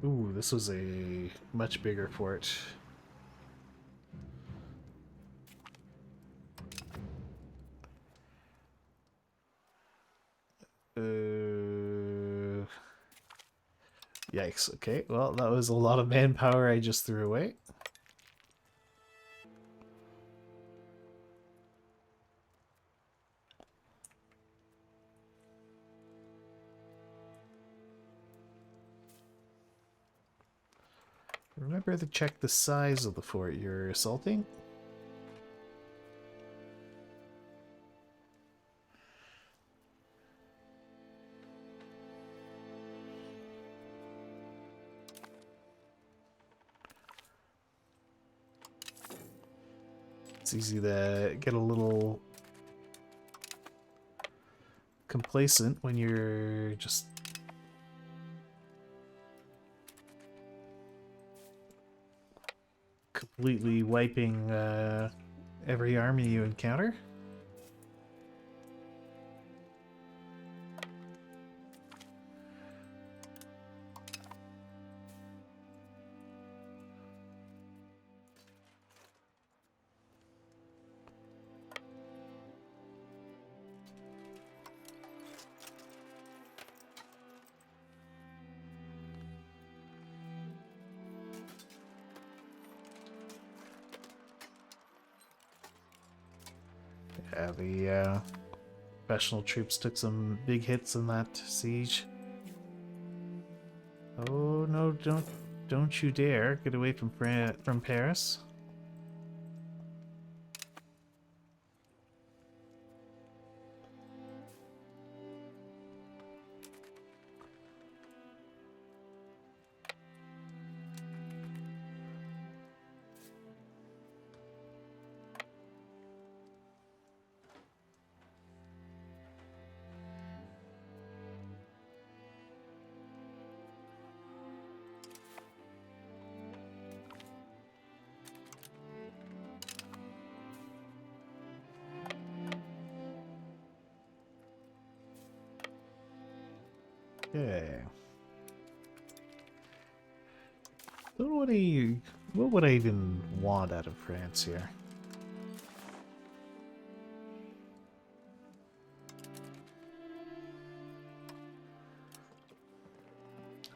Ooh, this was a much bigger fort. Yikes. Okay, well, that was a lot of manpower I just threw away. Remember to check the size of the fort you're assaulting. It's easy to get a little complacent when you're just completely wiping every army you encounter. Yeah, the professional troops took some big hits in that siege. Oh no, don't you dare get away from Paris. Okay. What would I even want out of France here?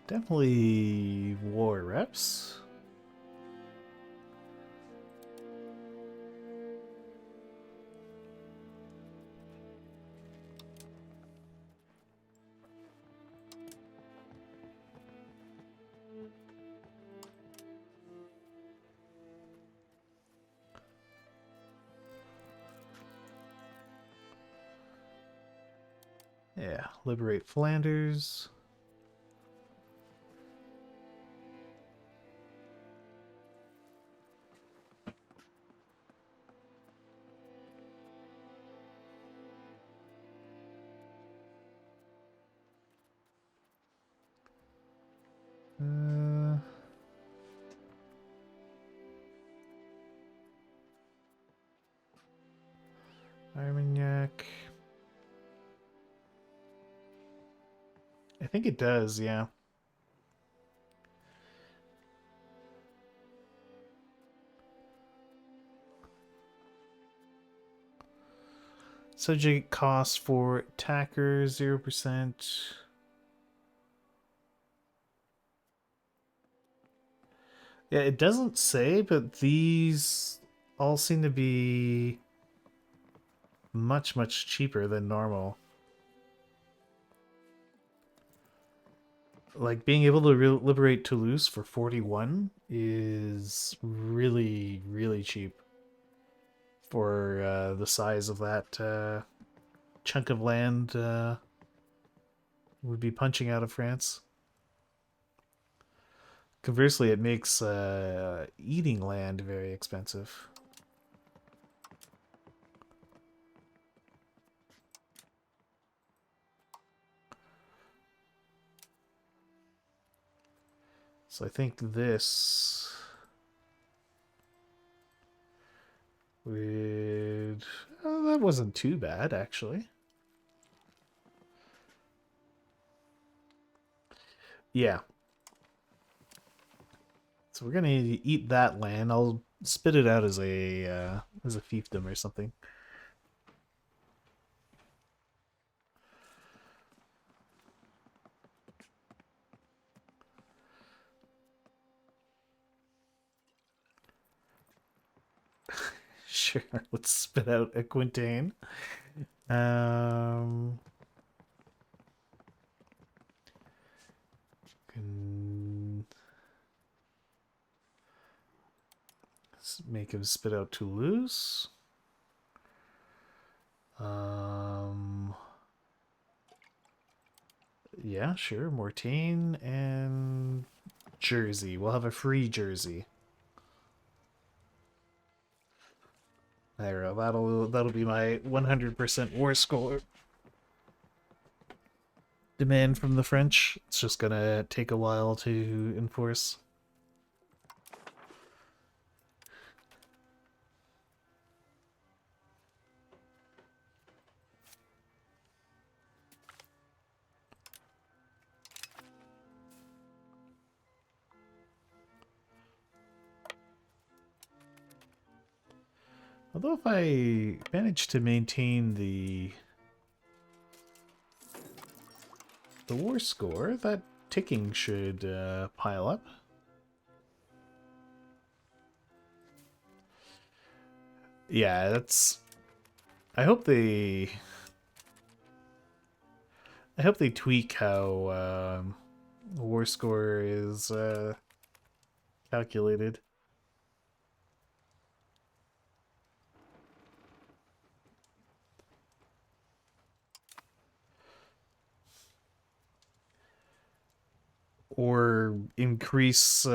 Definitely war reps. Yeah, liberate Flanders. Uh, Armagnac. I think it does, yeah. Subject cost for attackers 0%. Yeah, it doesn't say, but these all seem to be much cheaper than normal. Like being able to liberate Toulouse for 41 is really cheap for the size of that chunk of land would be punching out of France. Conversely, it makes eating land very expensive. So I think this would... that wasn't too bad, actually. Yeah. So we're gonna eat that land. I'll spit it out as a fiefdom or something. Sure, let's spit out a Quintain. Um, let's make him spit out Toulouse. Yeah, sure. Mortain and Jersey. We'll have a free Jersey. There, that'll be my 100% war score. Demand from the French. It's just gonna take a while to enforce. Although if I manage to maintain the war score, that ticking should pile up. Yeah, that's... I hope they tweak how the war score is calculated. Or increase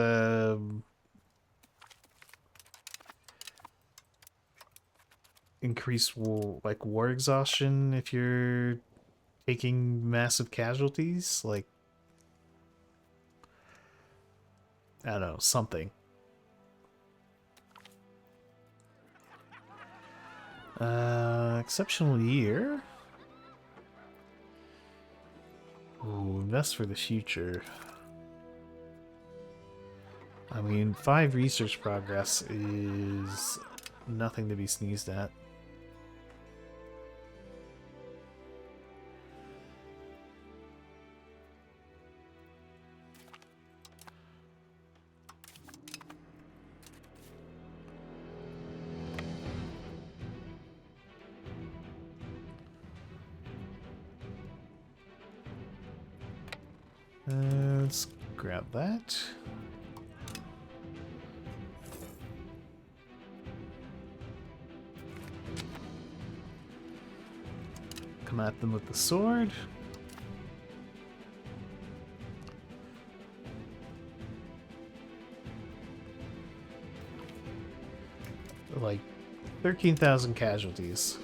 like war exhaustion if you're taking massive casualties, like I don't know, something. Exceptional year. Ooh, invest for the future. I mean, 5 research progress is nothing to be sneezed at. Let's grab that. Come at them with the sword. Like 13,000 casualties.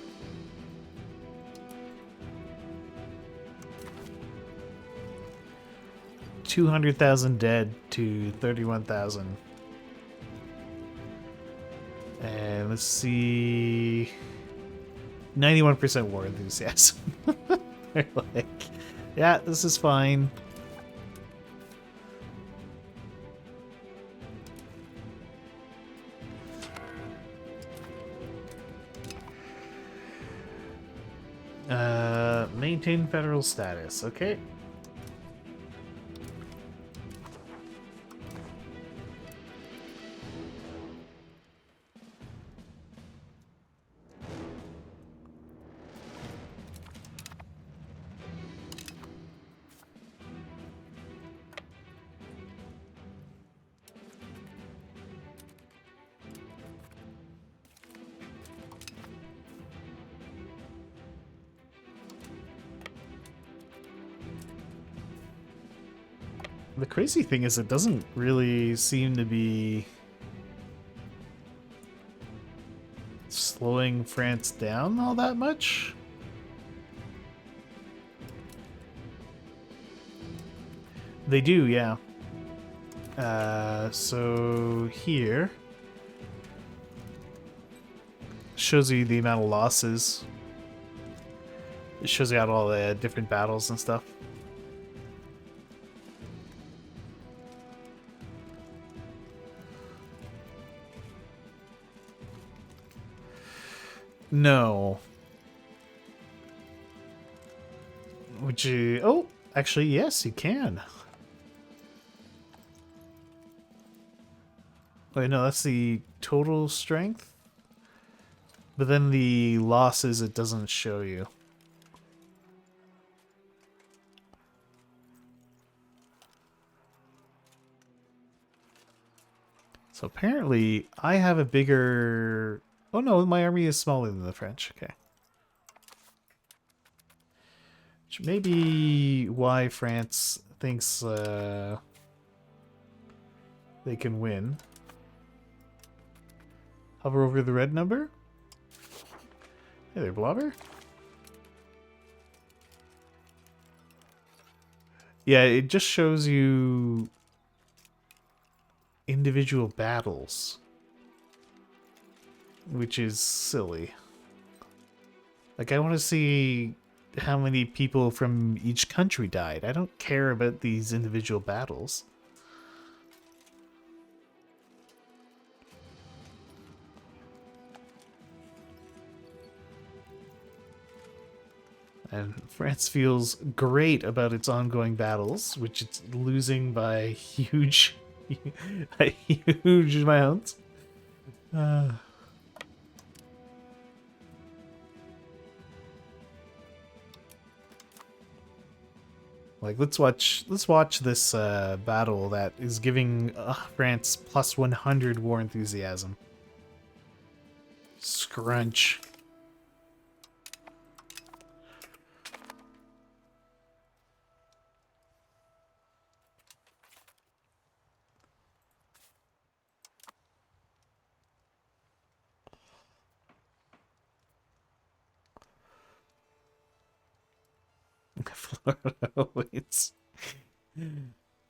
200,000 dead to 31,000. And let's see... 91% war enthusiasm. They're like, yeah, this is fine. Maintain federal status, okay. The crazy thing is it doesn't really seem to be slowing France down all that much. They do, yeah. So here shows you the amount of losses. It shows you out all the different battles and stuff. No. Would you... Oh, actually, yes, you can. Wait, no, that's the total strength. But then the losses, it doesn't show you. So apparently, I have a bigger... Oh no, my army is smaller than the French. Okay. Which may be why France thinks they can win. Hover over the red number. Hey there, Blobber. Yeah, it just shows you individual battles, which is silly. Like, I want to see how many people from each country died. I don't care about these individual battles. And France feels great about its ongoing battles, which it's losing by huge, huge amounts. Like, let's watch this battle that is giving France plus 100 war enthusiasm. Scrunch. Florida waits.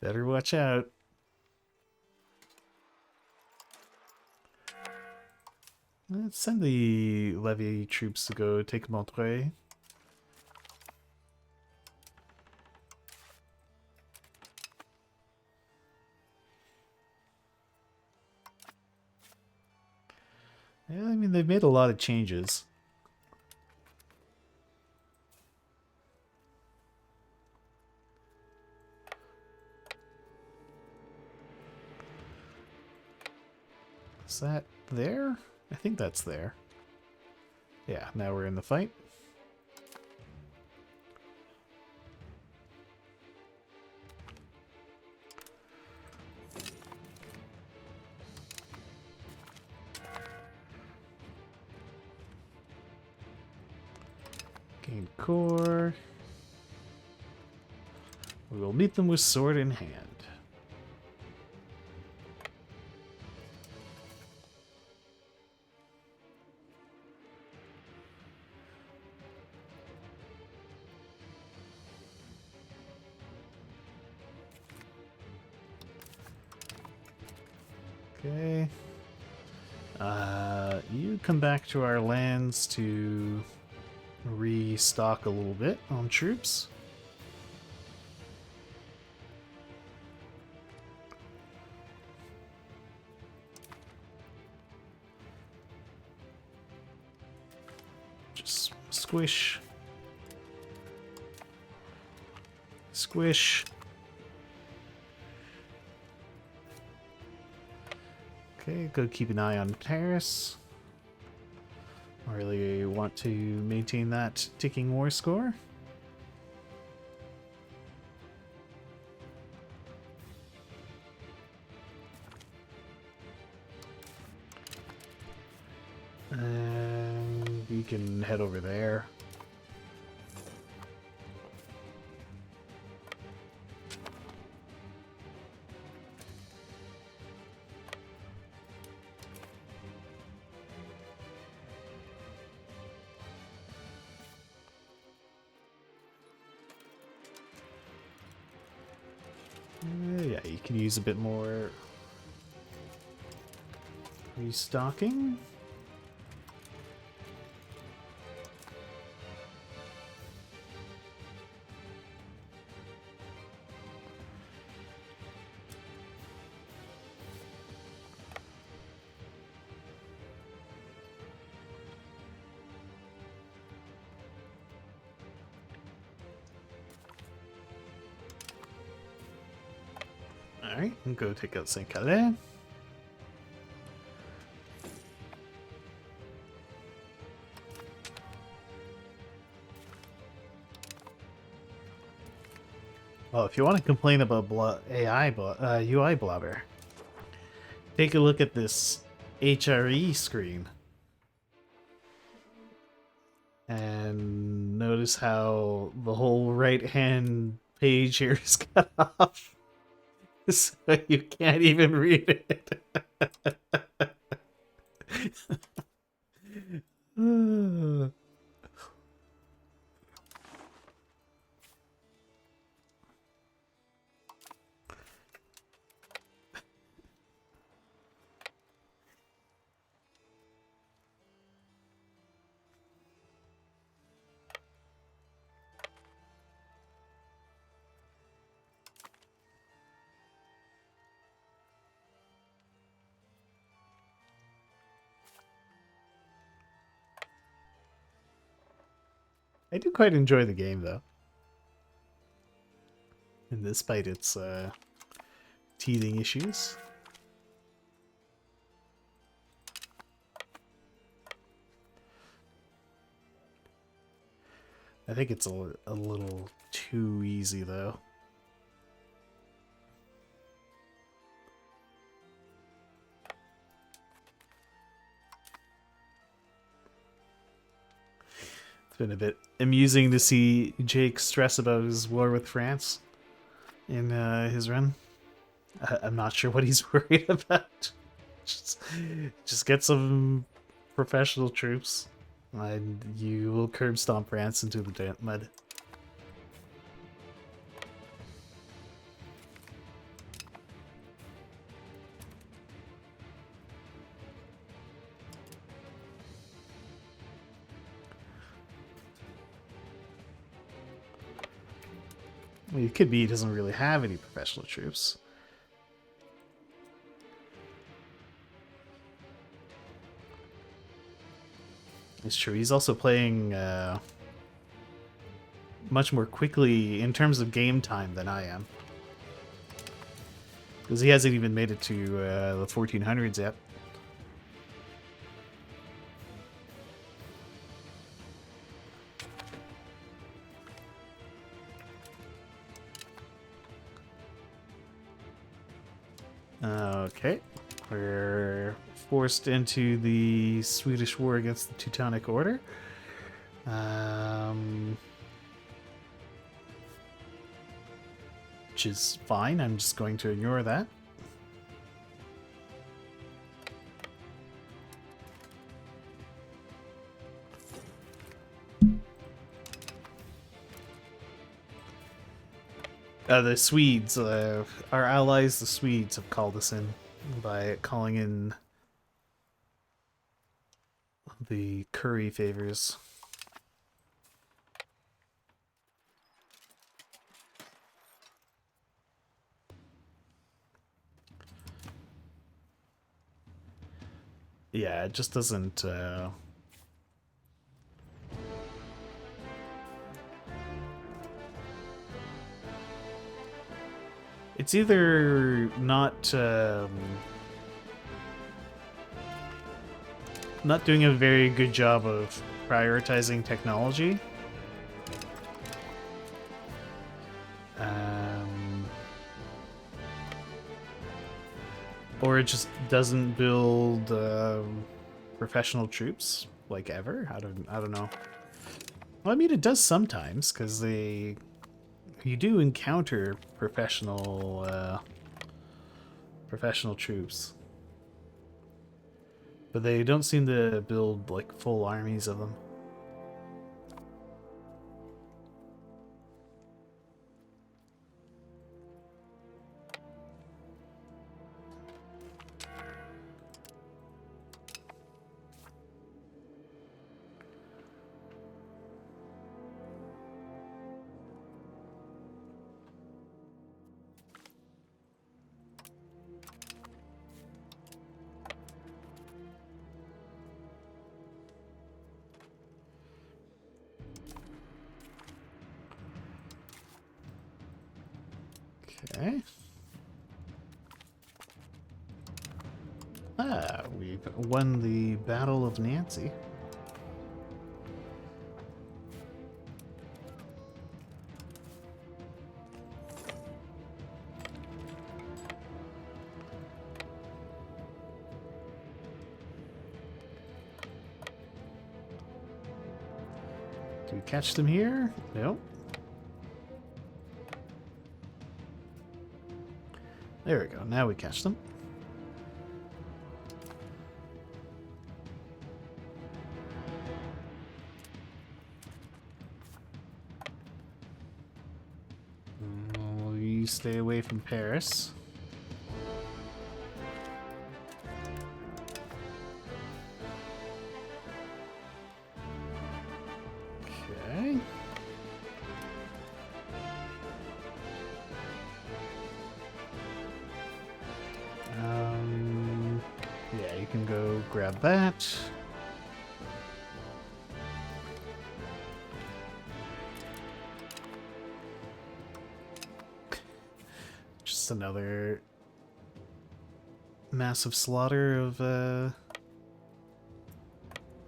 Better watch out. Let's send the levy troops to go take Montreuil. Yeah, I mean, they've made a lot of changes. Is that there? I think that's there. Yeah, now we're in the fight. Gain core. We will meet them with sword in hand. Okay. You come back to our lands to restock a little bit on troops. Just squish. Squish. Okay, go keep an eye on Paris. I really want to maintain that ticking war score. And we can head over there. Yeah, you can use a bit more restocking. Alright, go take out St. Calais. Well, if you want to complain about UI blobber, take a look at this HRE screen. And notice how the whole right-hand page here is cut off. So you can't even read it. I do quite enjoy the game, though. And despite its teething issues. I think it's a little too easy, though. It's been a bit amusing to see Jake stress about his war with France in his run. I'm not sure what he's worried about. just get some professional troops, and you will curb stomp France into the mud. I mean, it could be he doesn't really have any professional troops. It's true. He's also playing much more quickly in terms of game time than I am. Because he hasn't even made it to the 1400s yet. Okay. We're forced into the Swedish war against the Teutonic Order. Which is fine. I'm just going to ignore that. The Swedes, our allies, the Swedes, have called us in by calling in the curry favors. Yeah, it just doesn't... It's either not not doing a very good job of prioritizing technology, or it just doesn't build professional troops like ever. I don't know. Well, I mean, it does sometimes because you do encounter professional troops, but they don't seem to build like full armies of them. Okay. Ah, we've won the Battle of Nancy. Do we catch them here? Nope. There we go. Now we catch them. You stay away from Paris. Okay. Yeah, you can go grab that. Just another massive slaughter of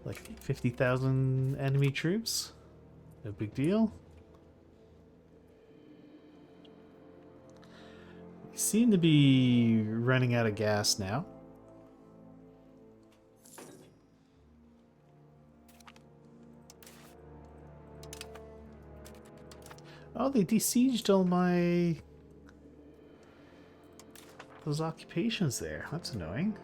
like 50,000 enemy troops. No big deal. We seem to be running out of gas now. Oh, they besieged all those occupations there. That's annoying.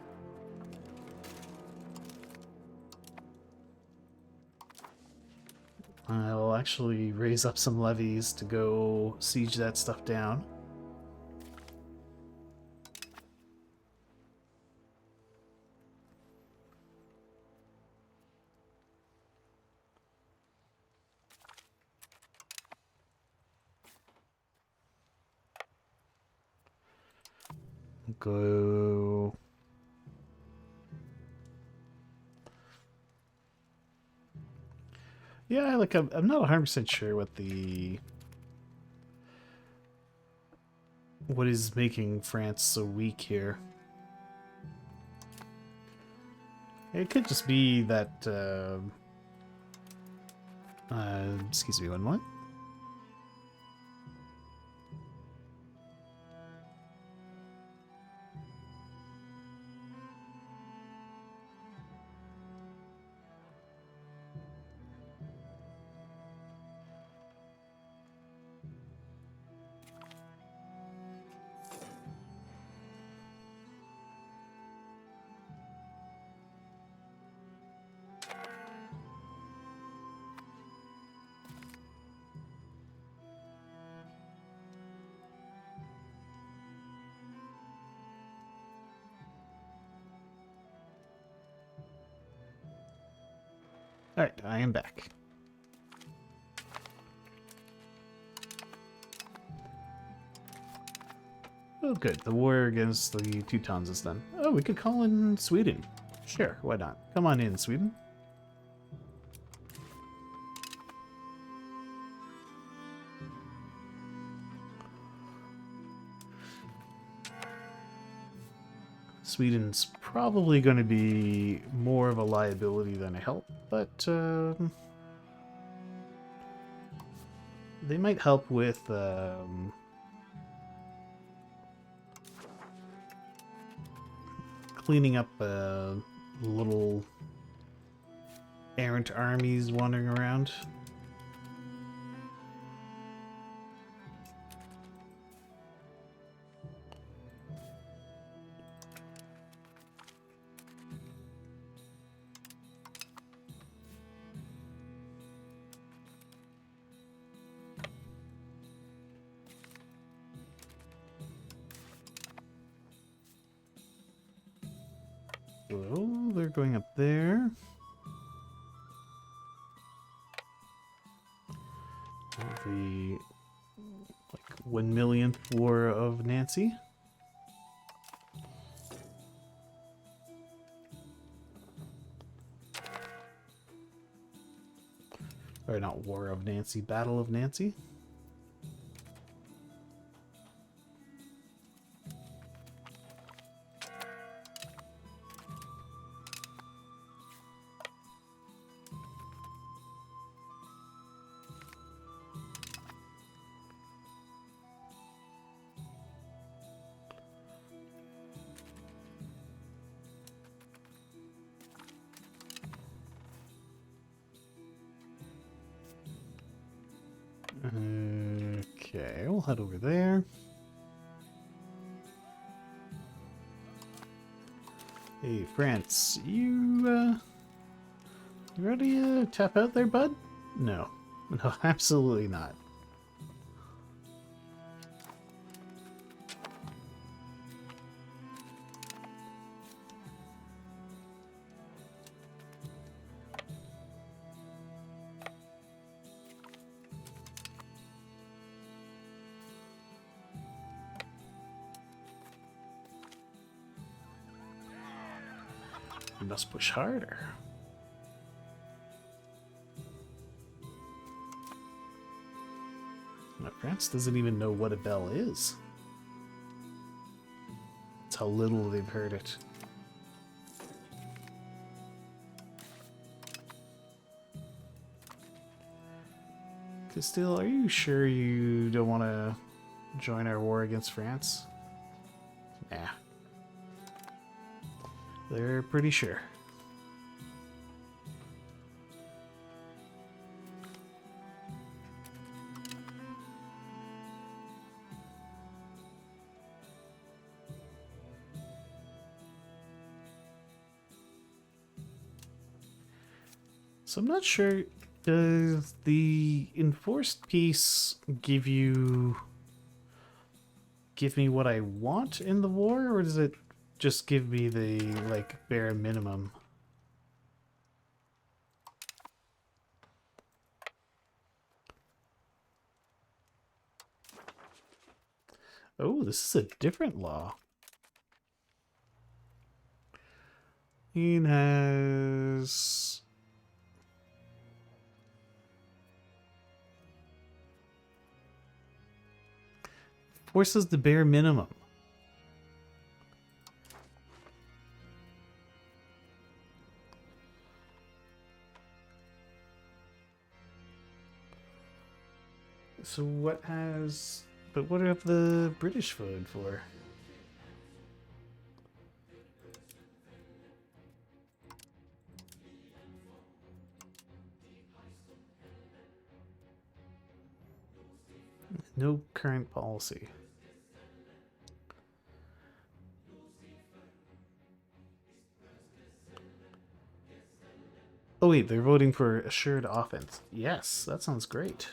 I'll actually raise up some levies to go siege that stuff down. Go. Yeah, like I'm not 100% sure what is making France so weak here. It could just be that excuse me one moment. Alright, I am back. Oh good, the war against the Teutons is done. Oh, we could call in Sweden. Sure, why not? Come on in, Sweden. Sweden's probably going to be more of a liability than a help, but they might help with cleaning up little errant armies wandering around. So they're going up there. The like 1,000,000th war of Nancy. Or not War of Nancy, Battle of Nancy. Okay, we'll head over there. Hey, France, you ready to tap out there, bud? No. No, absolutely not. We must push harder. Now, France doesn't even know what a bell is. That's how little they've heard it. Castile, are you sure you don't want to join our war against France? Nah. They're pretty sure. So I'm not sure, does the enforced peace give me what I want in the war, or does it just give me the, like, bare minimum? Oh, this is a different law. It has... forces the bare minimum. So what has... but what have the British voted for? No current policy. Oh wait, they're voting for assured offense. Yes, that sounds great.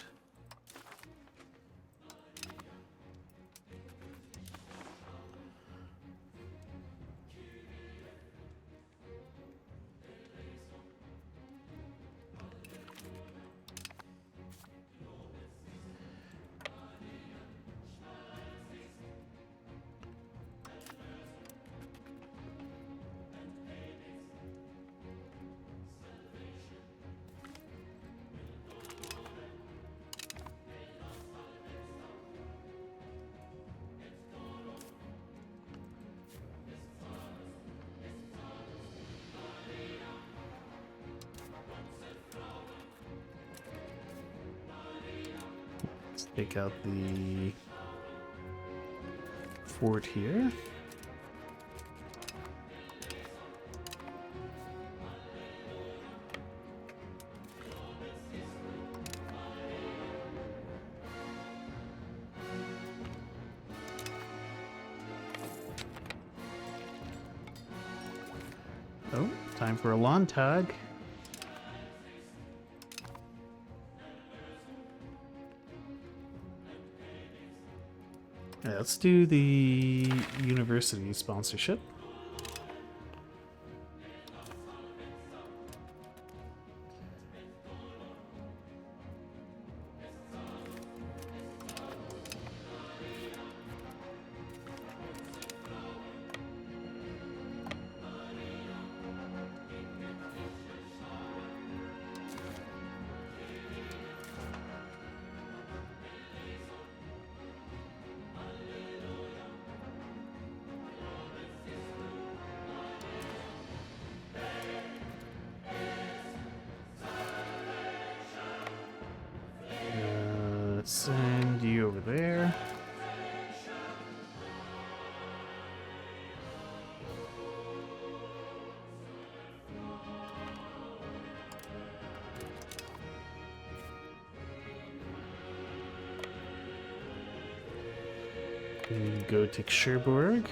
Let's take out the fort here. Oh, time for a Landtag. Yeah, let's do the university sponsorship. Send you over there. Go take Cherbourg.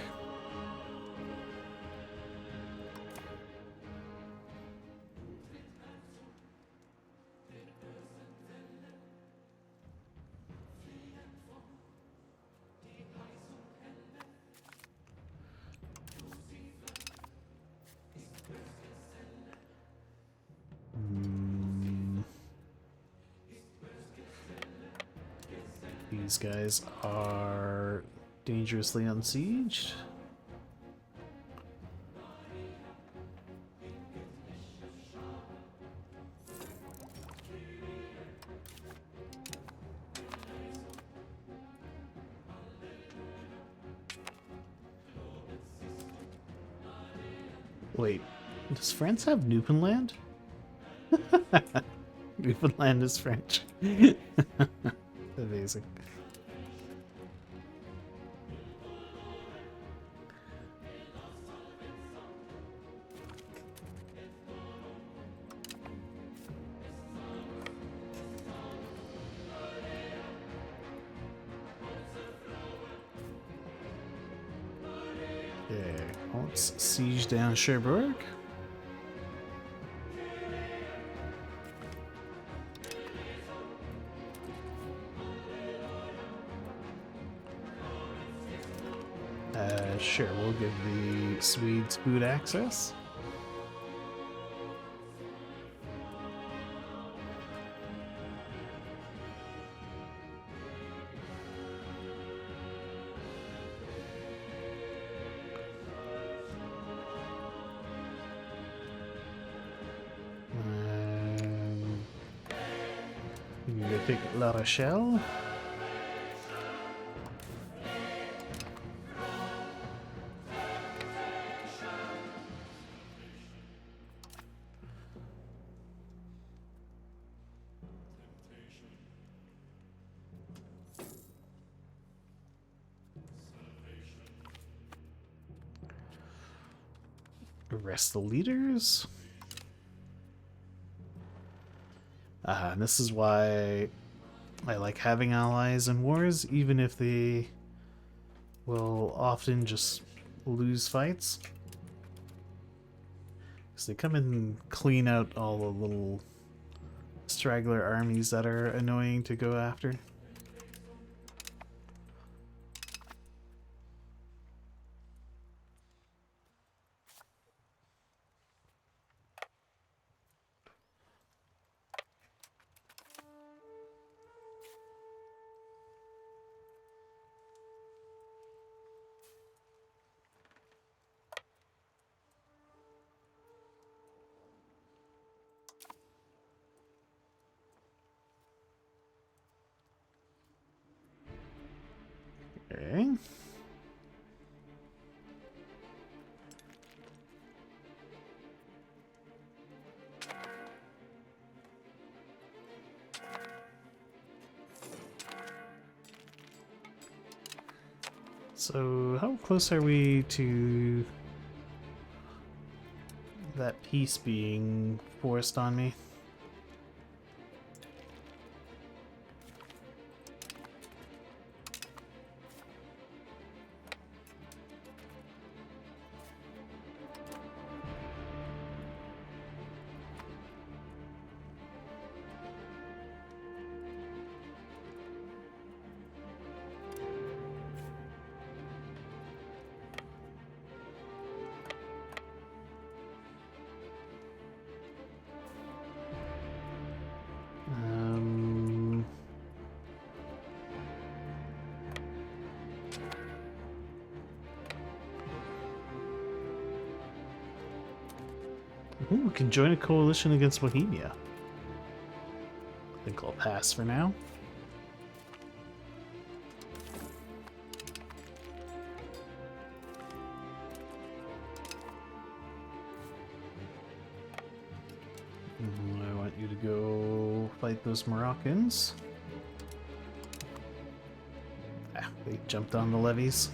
These guys are dangerously unsieged. Wait, does France have Newfoundland? Newfoundland is French. Amazing. Okay, let's siege down Cherbourg. Sure, we'll give the Swedes food access. You can go take La Rochelle. Arrest the leaders. And this is why I like having allies in wars, even if they will often just lose fights. Because they come and clean out all the little straggler armies that are annoying to go after. Okay. So, how close are we to that peace being forced on me? Ooh, we can join a coalition against Bohemia. I think I'll pass for now. I want you to go fight those Moroccans. Ah, they jumped on the levees.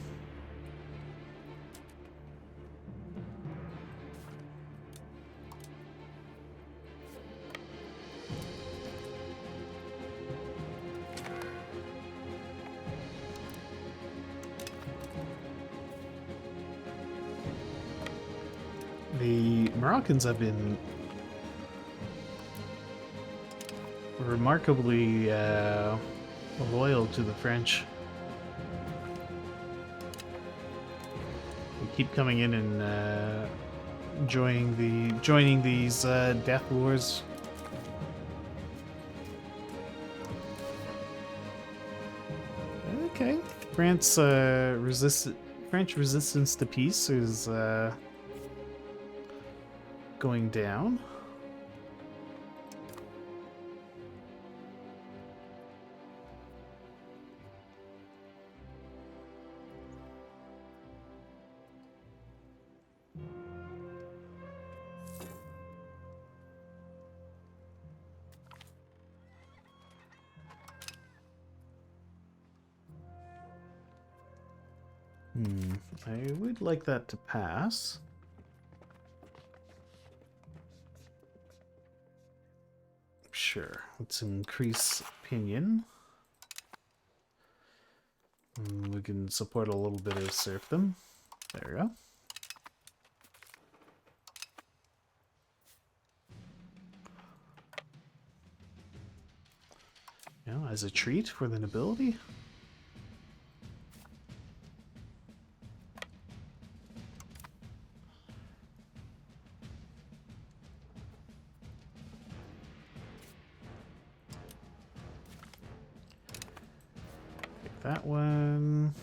The Moroccans have been remarkably loyal to the French. They keep coming in and joining these death wars. Okay, French resistance to peace is going down. I would like that to pass. Sure, let's increase opinion. We can support a little bit of serfdom. There we go. You know, as a treat for the nobility. That one.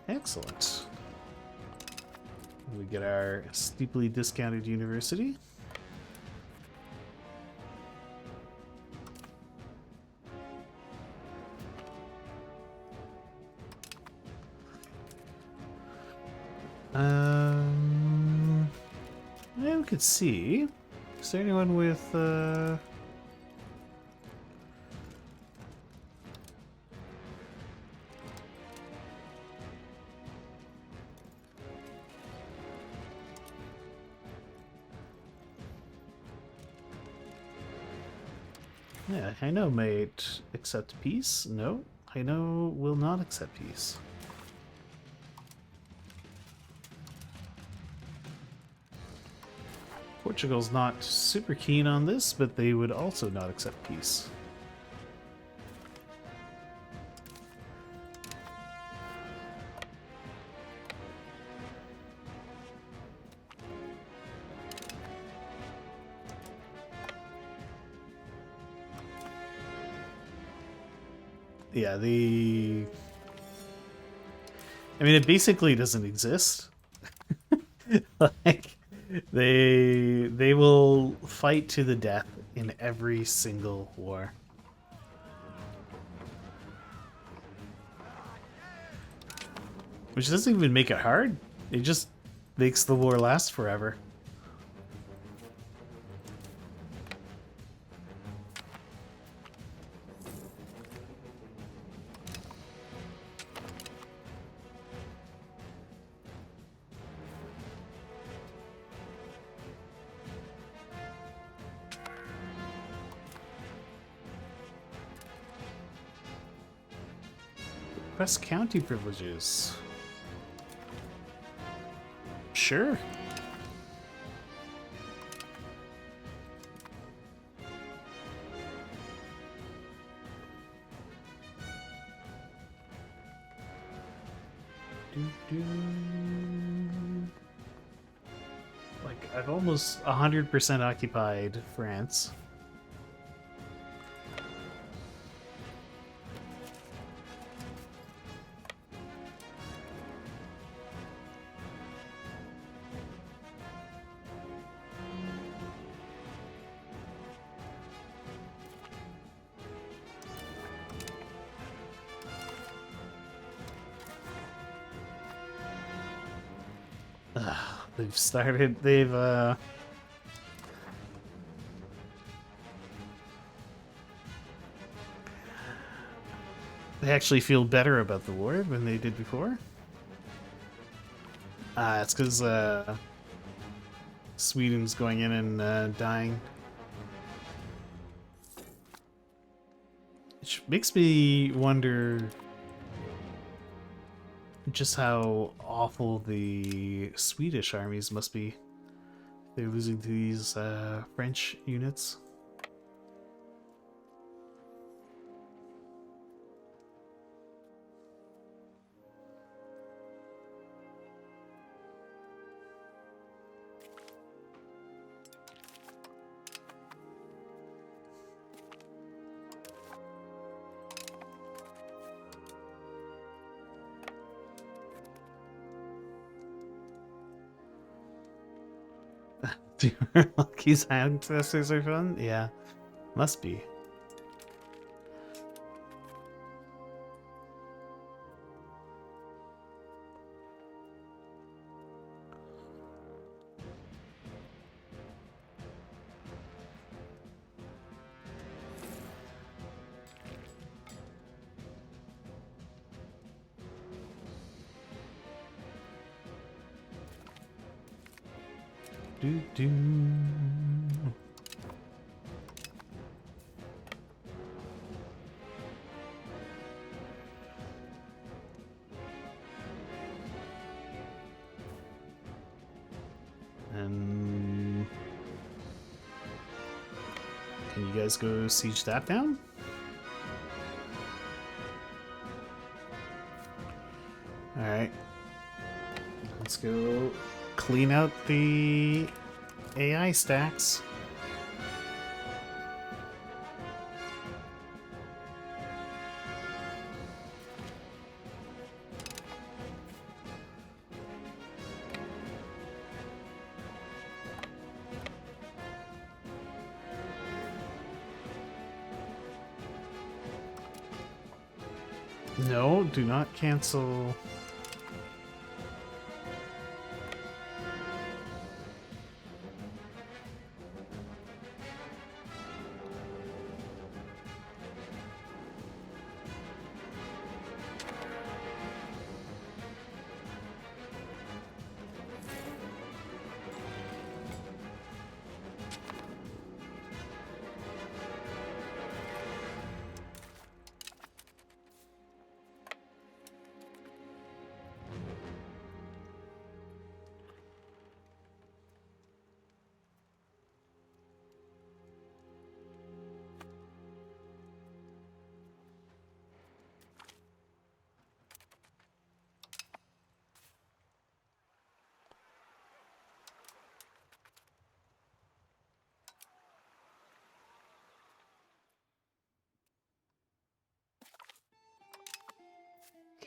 Excellent. We get our steeply discounted university. Yeah, we could see. Is there anyone with yeah, Hainaut might accept peace. No, Hainaut will not accept peace. Portugal's not super keen on this, but they would also not accept peace. Yeah, I mean, it basically doesn't exist. Like, they will fight to the death in every single war. Which doesn't even make it hard. It just makes the war last forever. Request county privileges. Sure. Like, I've almost 100% occupied France. They've started, they actually feel better about the war than they did before. It's because Sweden's going in and dying. Which makes me wonder just how awful the Swedish armies must be. They're losing to these French units. Do Lucky's ancestors are fun? Yeah, must be. Do do. And can you guys go siege that down? Alright. Let's go clean out the AI stacks. No, do not cancel.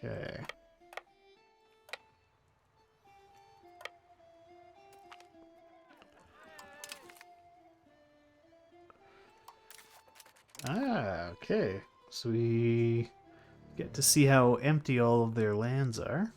Okay. Ah, okay. So we get to see how empty all of their lands are.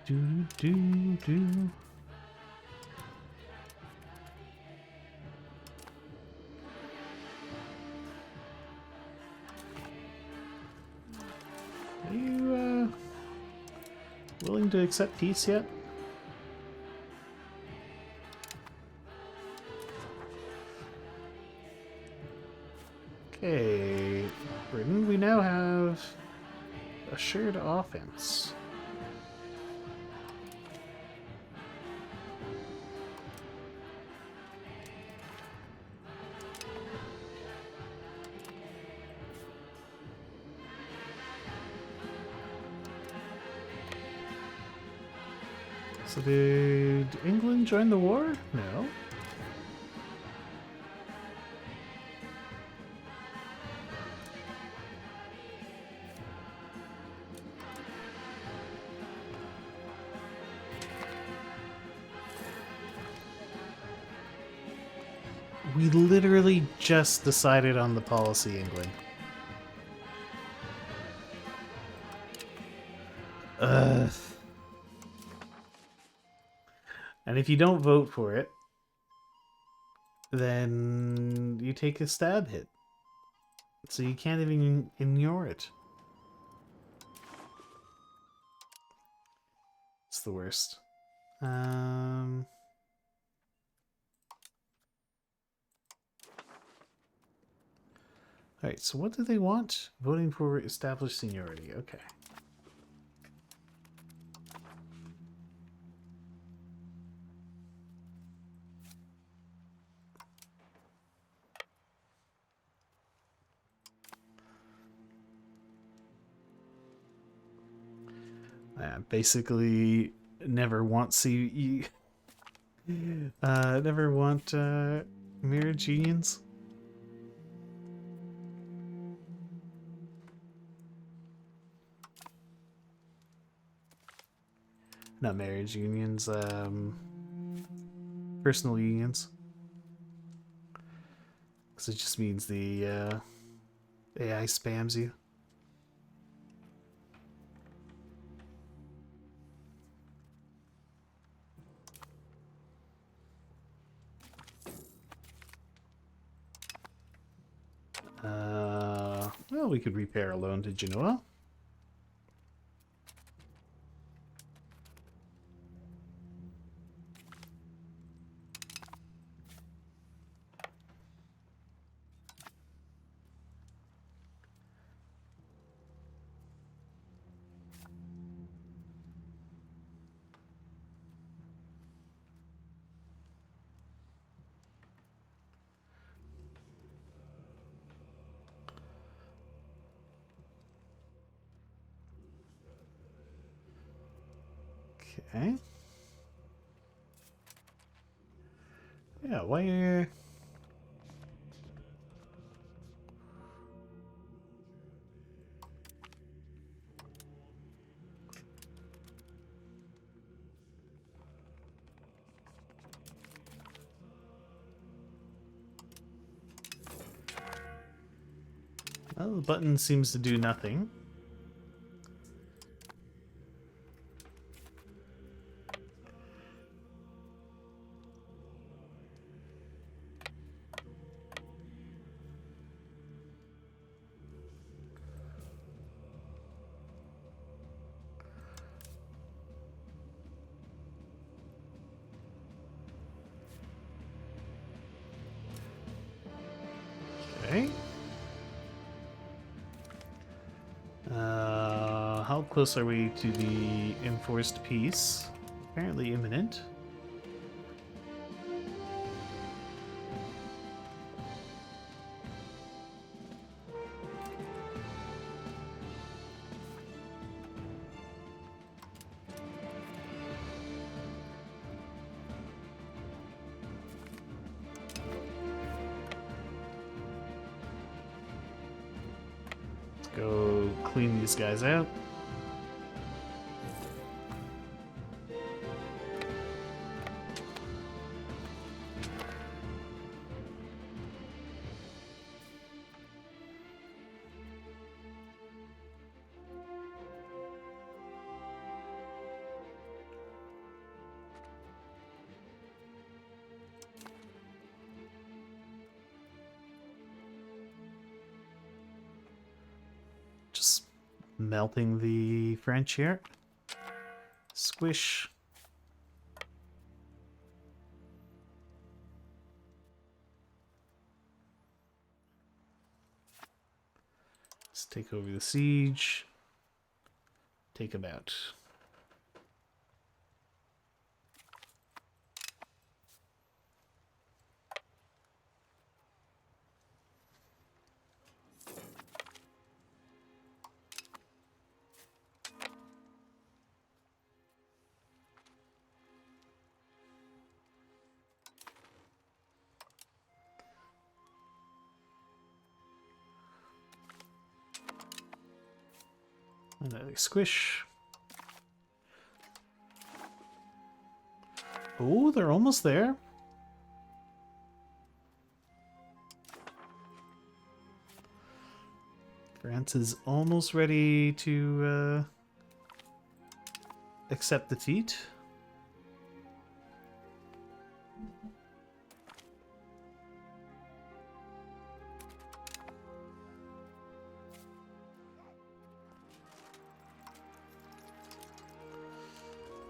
Do do do. Are you willing to accept peace yet? Okay, Britain, we now have assured offense. So did England join the war? No. We literally just decided on the policy, England. Ugh. And if you don't vote for it, then you take a stab hit. So you can't even ignore it. It's the worst. Alright, so what do they want? Voting for established seniority. Okay. Basically, never want never want marriage unions. Not marriage unions, personal unions. Because it just means the AI spams you. Well, we could repair a loan to Genoa. Okay. Yeah, why? Well, the button seems to do nothing. Okay. How close are we to the enforced peace? Apparently imminent. Let's go clean these guys out. Just melting the French here. Squish. Let's take over the siege. Take them out. Another squish. Oh, they're almost there. France is almost ready to accept defeat.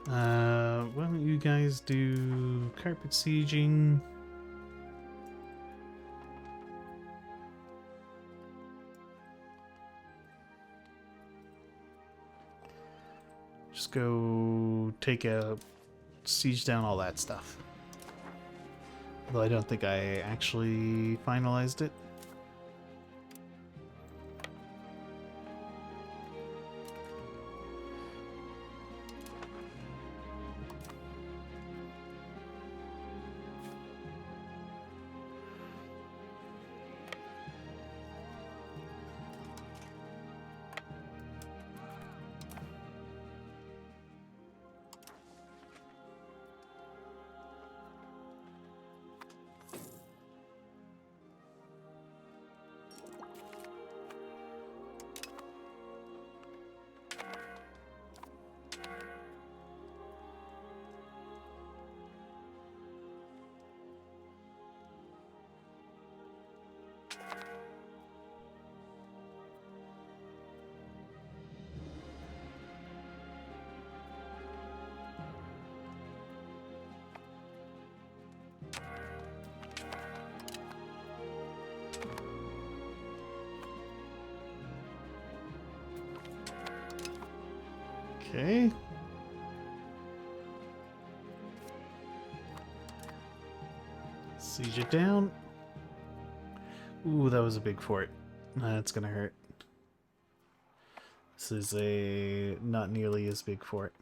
Why don't you guys do carpet sieging? Just go take a siege down all that stuff. Though I don't think I actually finalized it. Okay. Siege it down. Ooh, that was a big fort. That's gonna hurt. This is a not nearly as big fort.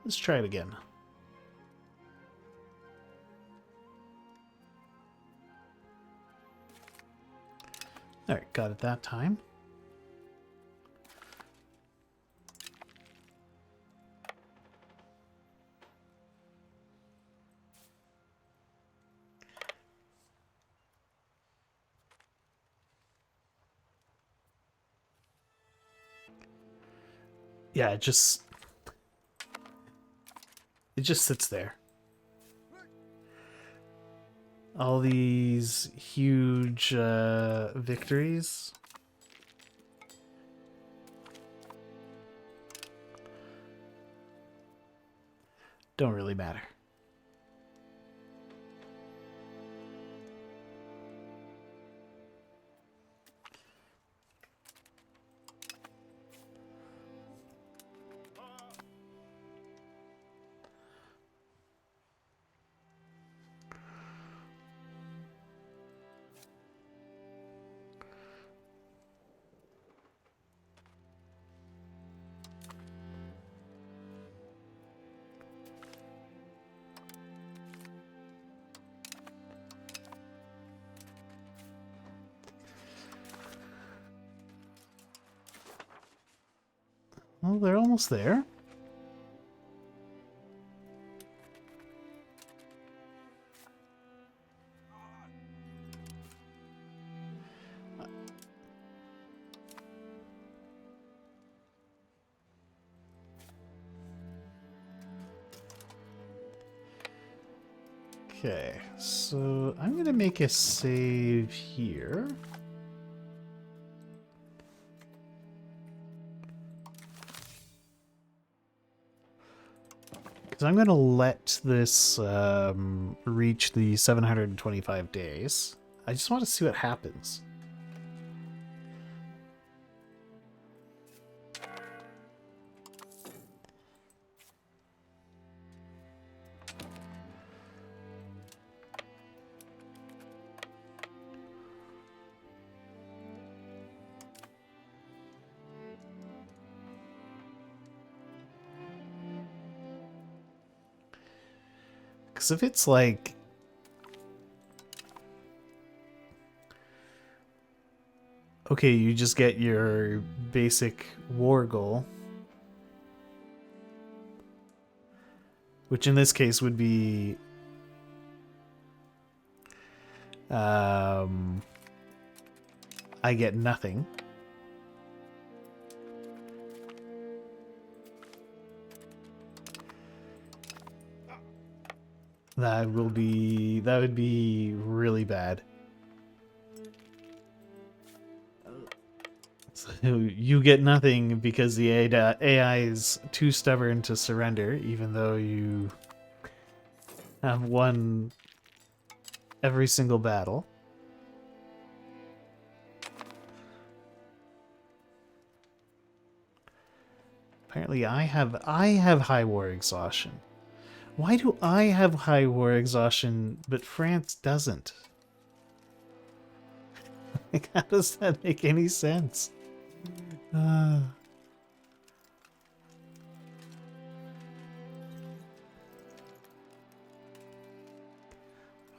Let's try it again. Alright, got it that time. Yeah, it just sits there. All these huge victories. Don't really matter. Well, they're almost there. Okay, so I'm going to make a save here. Because I'm going to let this reach the 725 days. I just want to see what happens. Because if it's like... Okay, you just get your basic war goal. Which in this case would be... I get nothing. That would be really bad. So you get nothing because the AI is too stubborn to surrender, even though you have won every single battle. Apparently I have high war exhaustion. Why do I have high war exhaustion, but France doesn't? Like, how does that make any sense?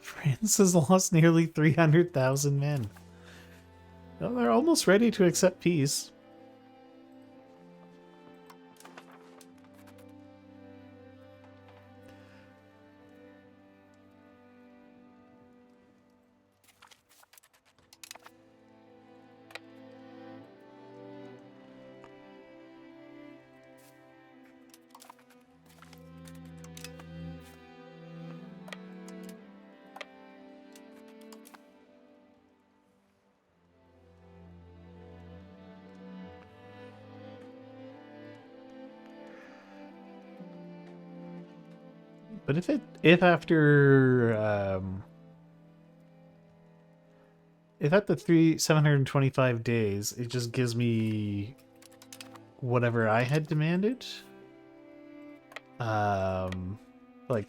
France has lost nearly 300,000 men. Well, they're almost ready to accept peace. But if after 725 days it just gives me whatever I had demanded, like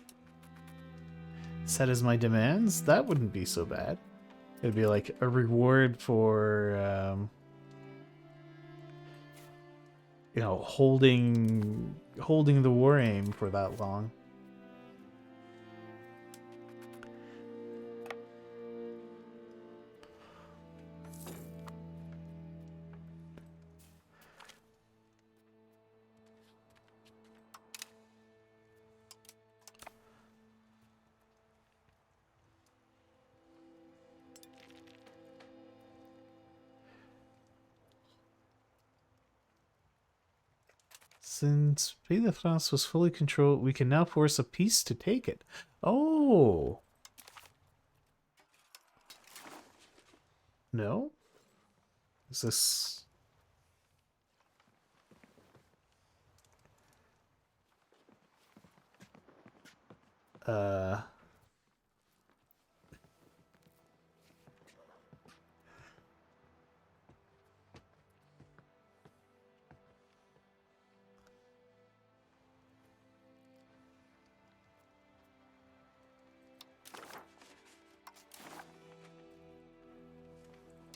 set as my demands, that wouldn't be so bad. It'd be like a reward for you know, holding the war aim for that long. Since Pays de France was fully controlled, we can now force a peace to take it. Oh. No? Is this...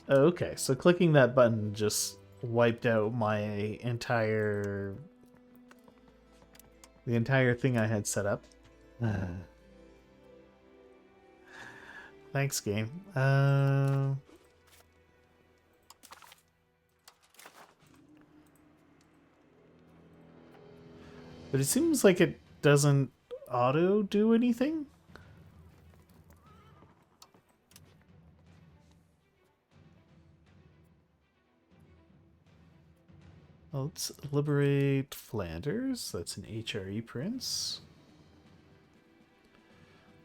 Okay, so clicking that button just wiped out my entire... the entire thing I had set up. Thanks, game. But it seems like it doesn't auto do anything. Well, let's liberate Flanders. That's an HRE prince.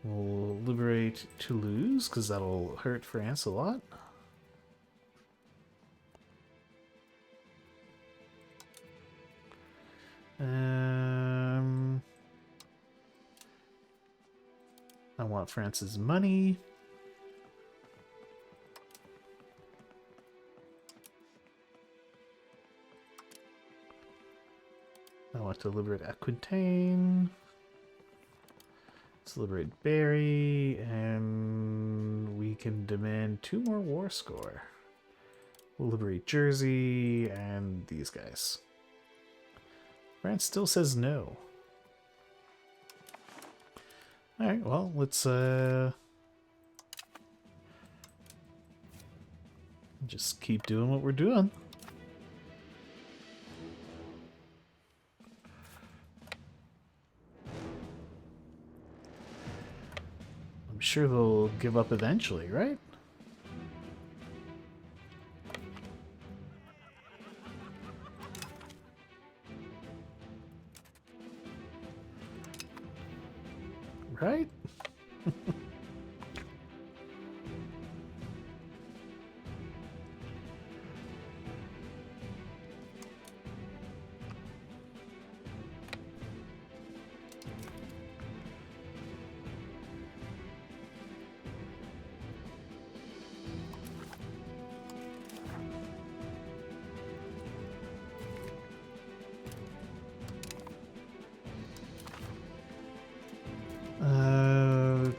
We'll liberate Toulouse, because that'll hurt France a lot. I want France's money. I want to liberate Aquitaine. Let's liberate Berry, and we can demand 2 more war score. We'll liberate Jersey and these guys. France still says no. Alright, well, let's just keep doing what we're doing. I'm sure they'll give up eventually, right? Right?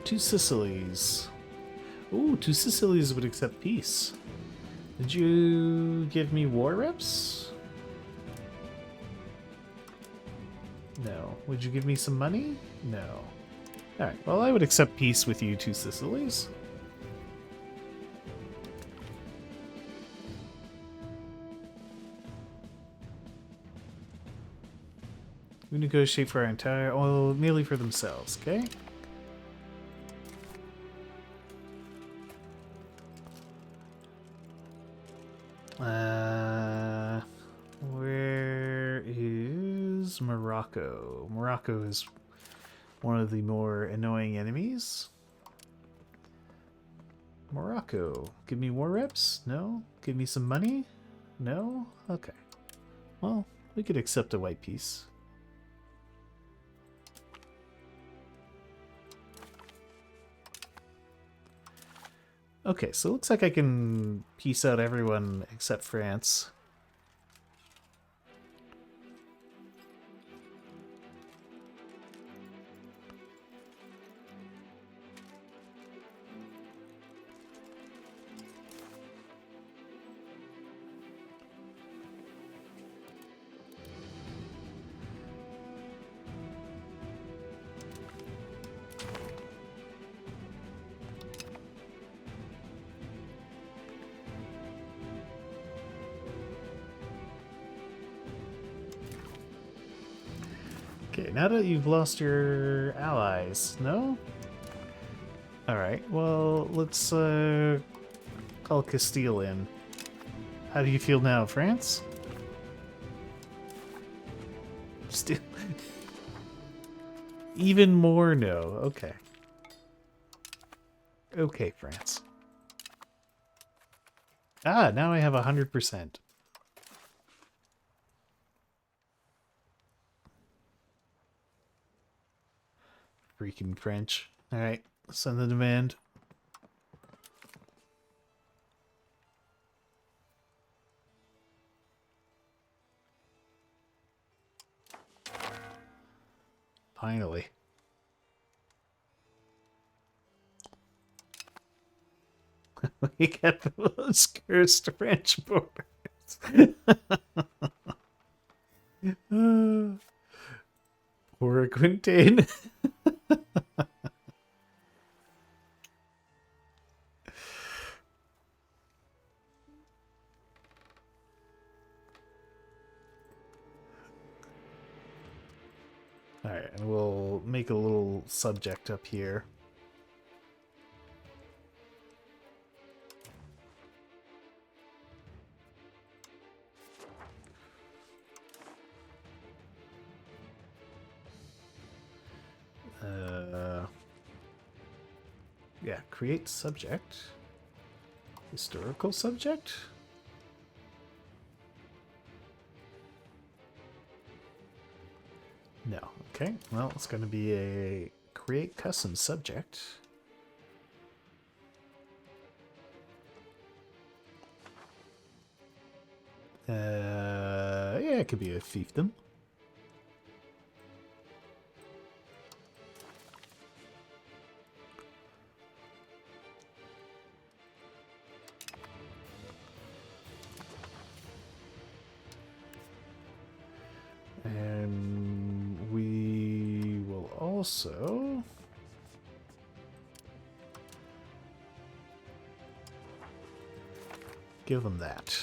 Two Sicilies. Ooh, two Sicilies would accept peace. Did you give me war reps? No. Would you give me some money? No. Alright, well, I would accept peace with you, two Sicilies. We negotiate for our entire... well, merely for themselves, okay? Where is Morocco? Morocco is one of the more annoying enemies. Morocco. Give me war reps? No? Give me some money? No? Okay. Well, we could accept a white peace. Okay, so it looks like I can peace out everyone except France. Okay, now that you've lost your allies, no? Alright, well, let's call Castile in. How do you feel now, France? Still... even more no. Okay. Okay, France. Ah, now I have 100%. Freaking French. Alright, send the demand. Finally. We get those cursed French borders. Poor Quintain. Alright, and we'll make a little subject up here. Yeah, create subject. Historical subject? No. Okay, well, it's going to be a create custom subject. Yeah, it could be a fiefdom. And we will also give them that.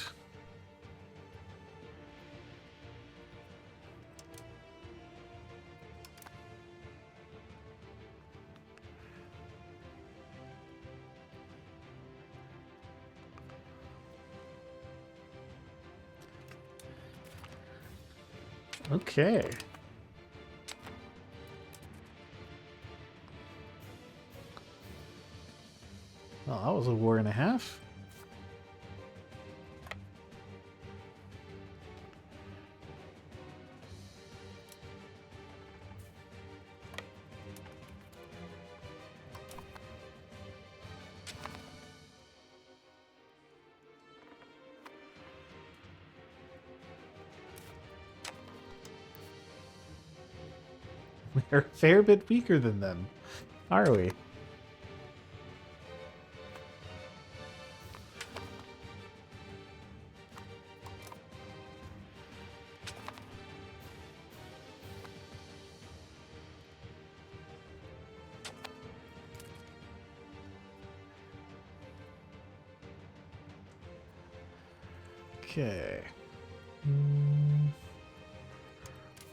Okay. Well, that was a war and a half. We're a fair bit weaker than them, are we? Okay.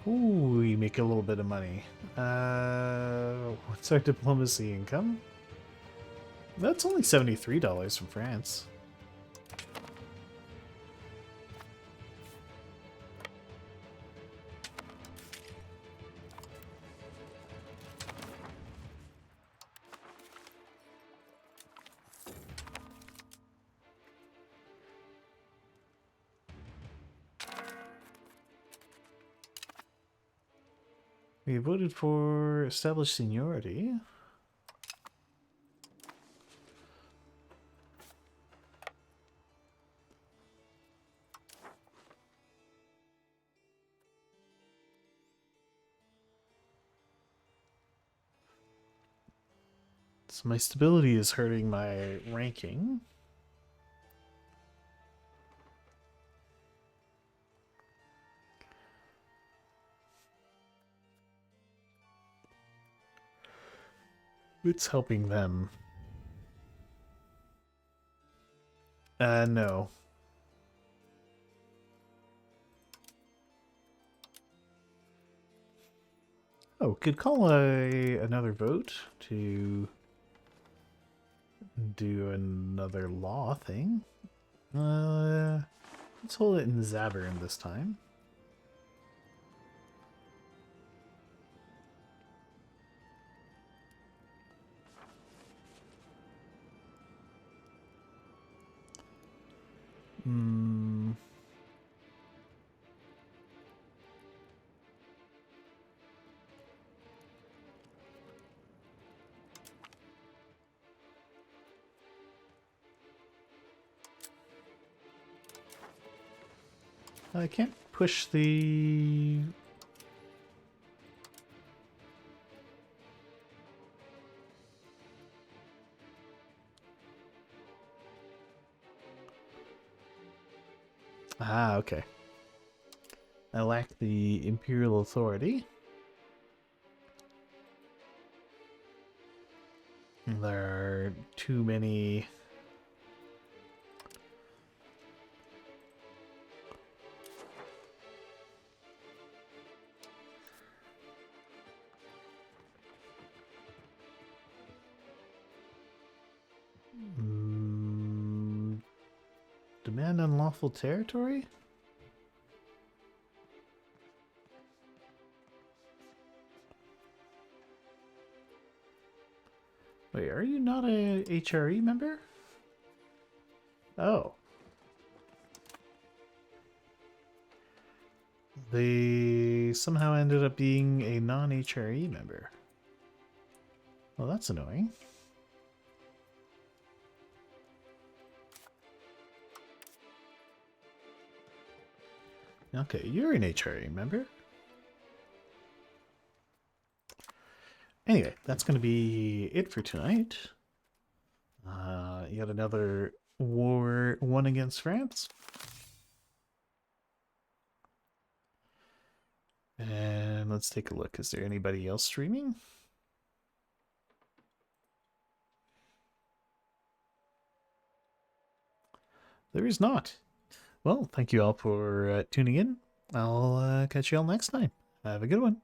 Ooh, we make a little bit of money. What's our diplomacy income? That's only $73 from France. We voted for established seniority. So my stability is hurting my ranking. It's helping them. No. Oh, could call another vote to do another law thing. Let's hold it in Zabern this time. I can't push the... Ah, okay. I lack the imperial authority. There are too many... Demand unlawful territory? Wait, are you not a HRE member? Oh. They somehow ended up being a non-HRE member. Well, that's annoying. Okay, you're an HRE member. Anyway, that's going to be it for tonight. Yet another war won against France. And let's take a look. Is there anybody else streaming? There is not. Well, thank you all for tuning in. I'll catch you all next time. Have a good one.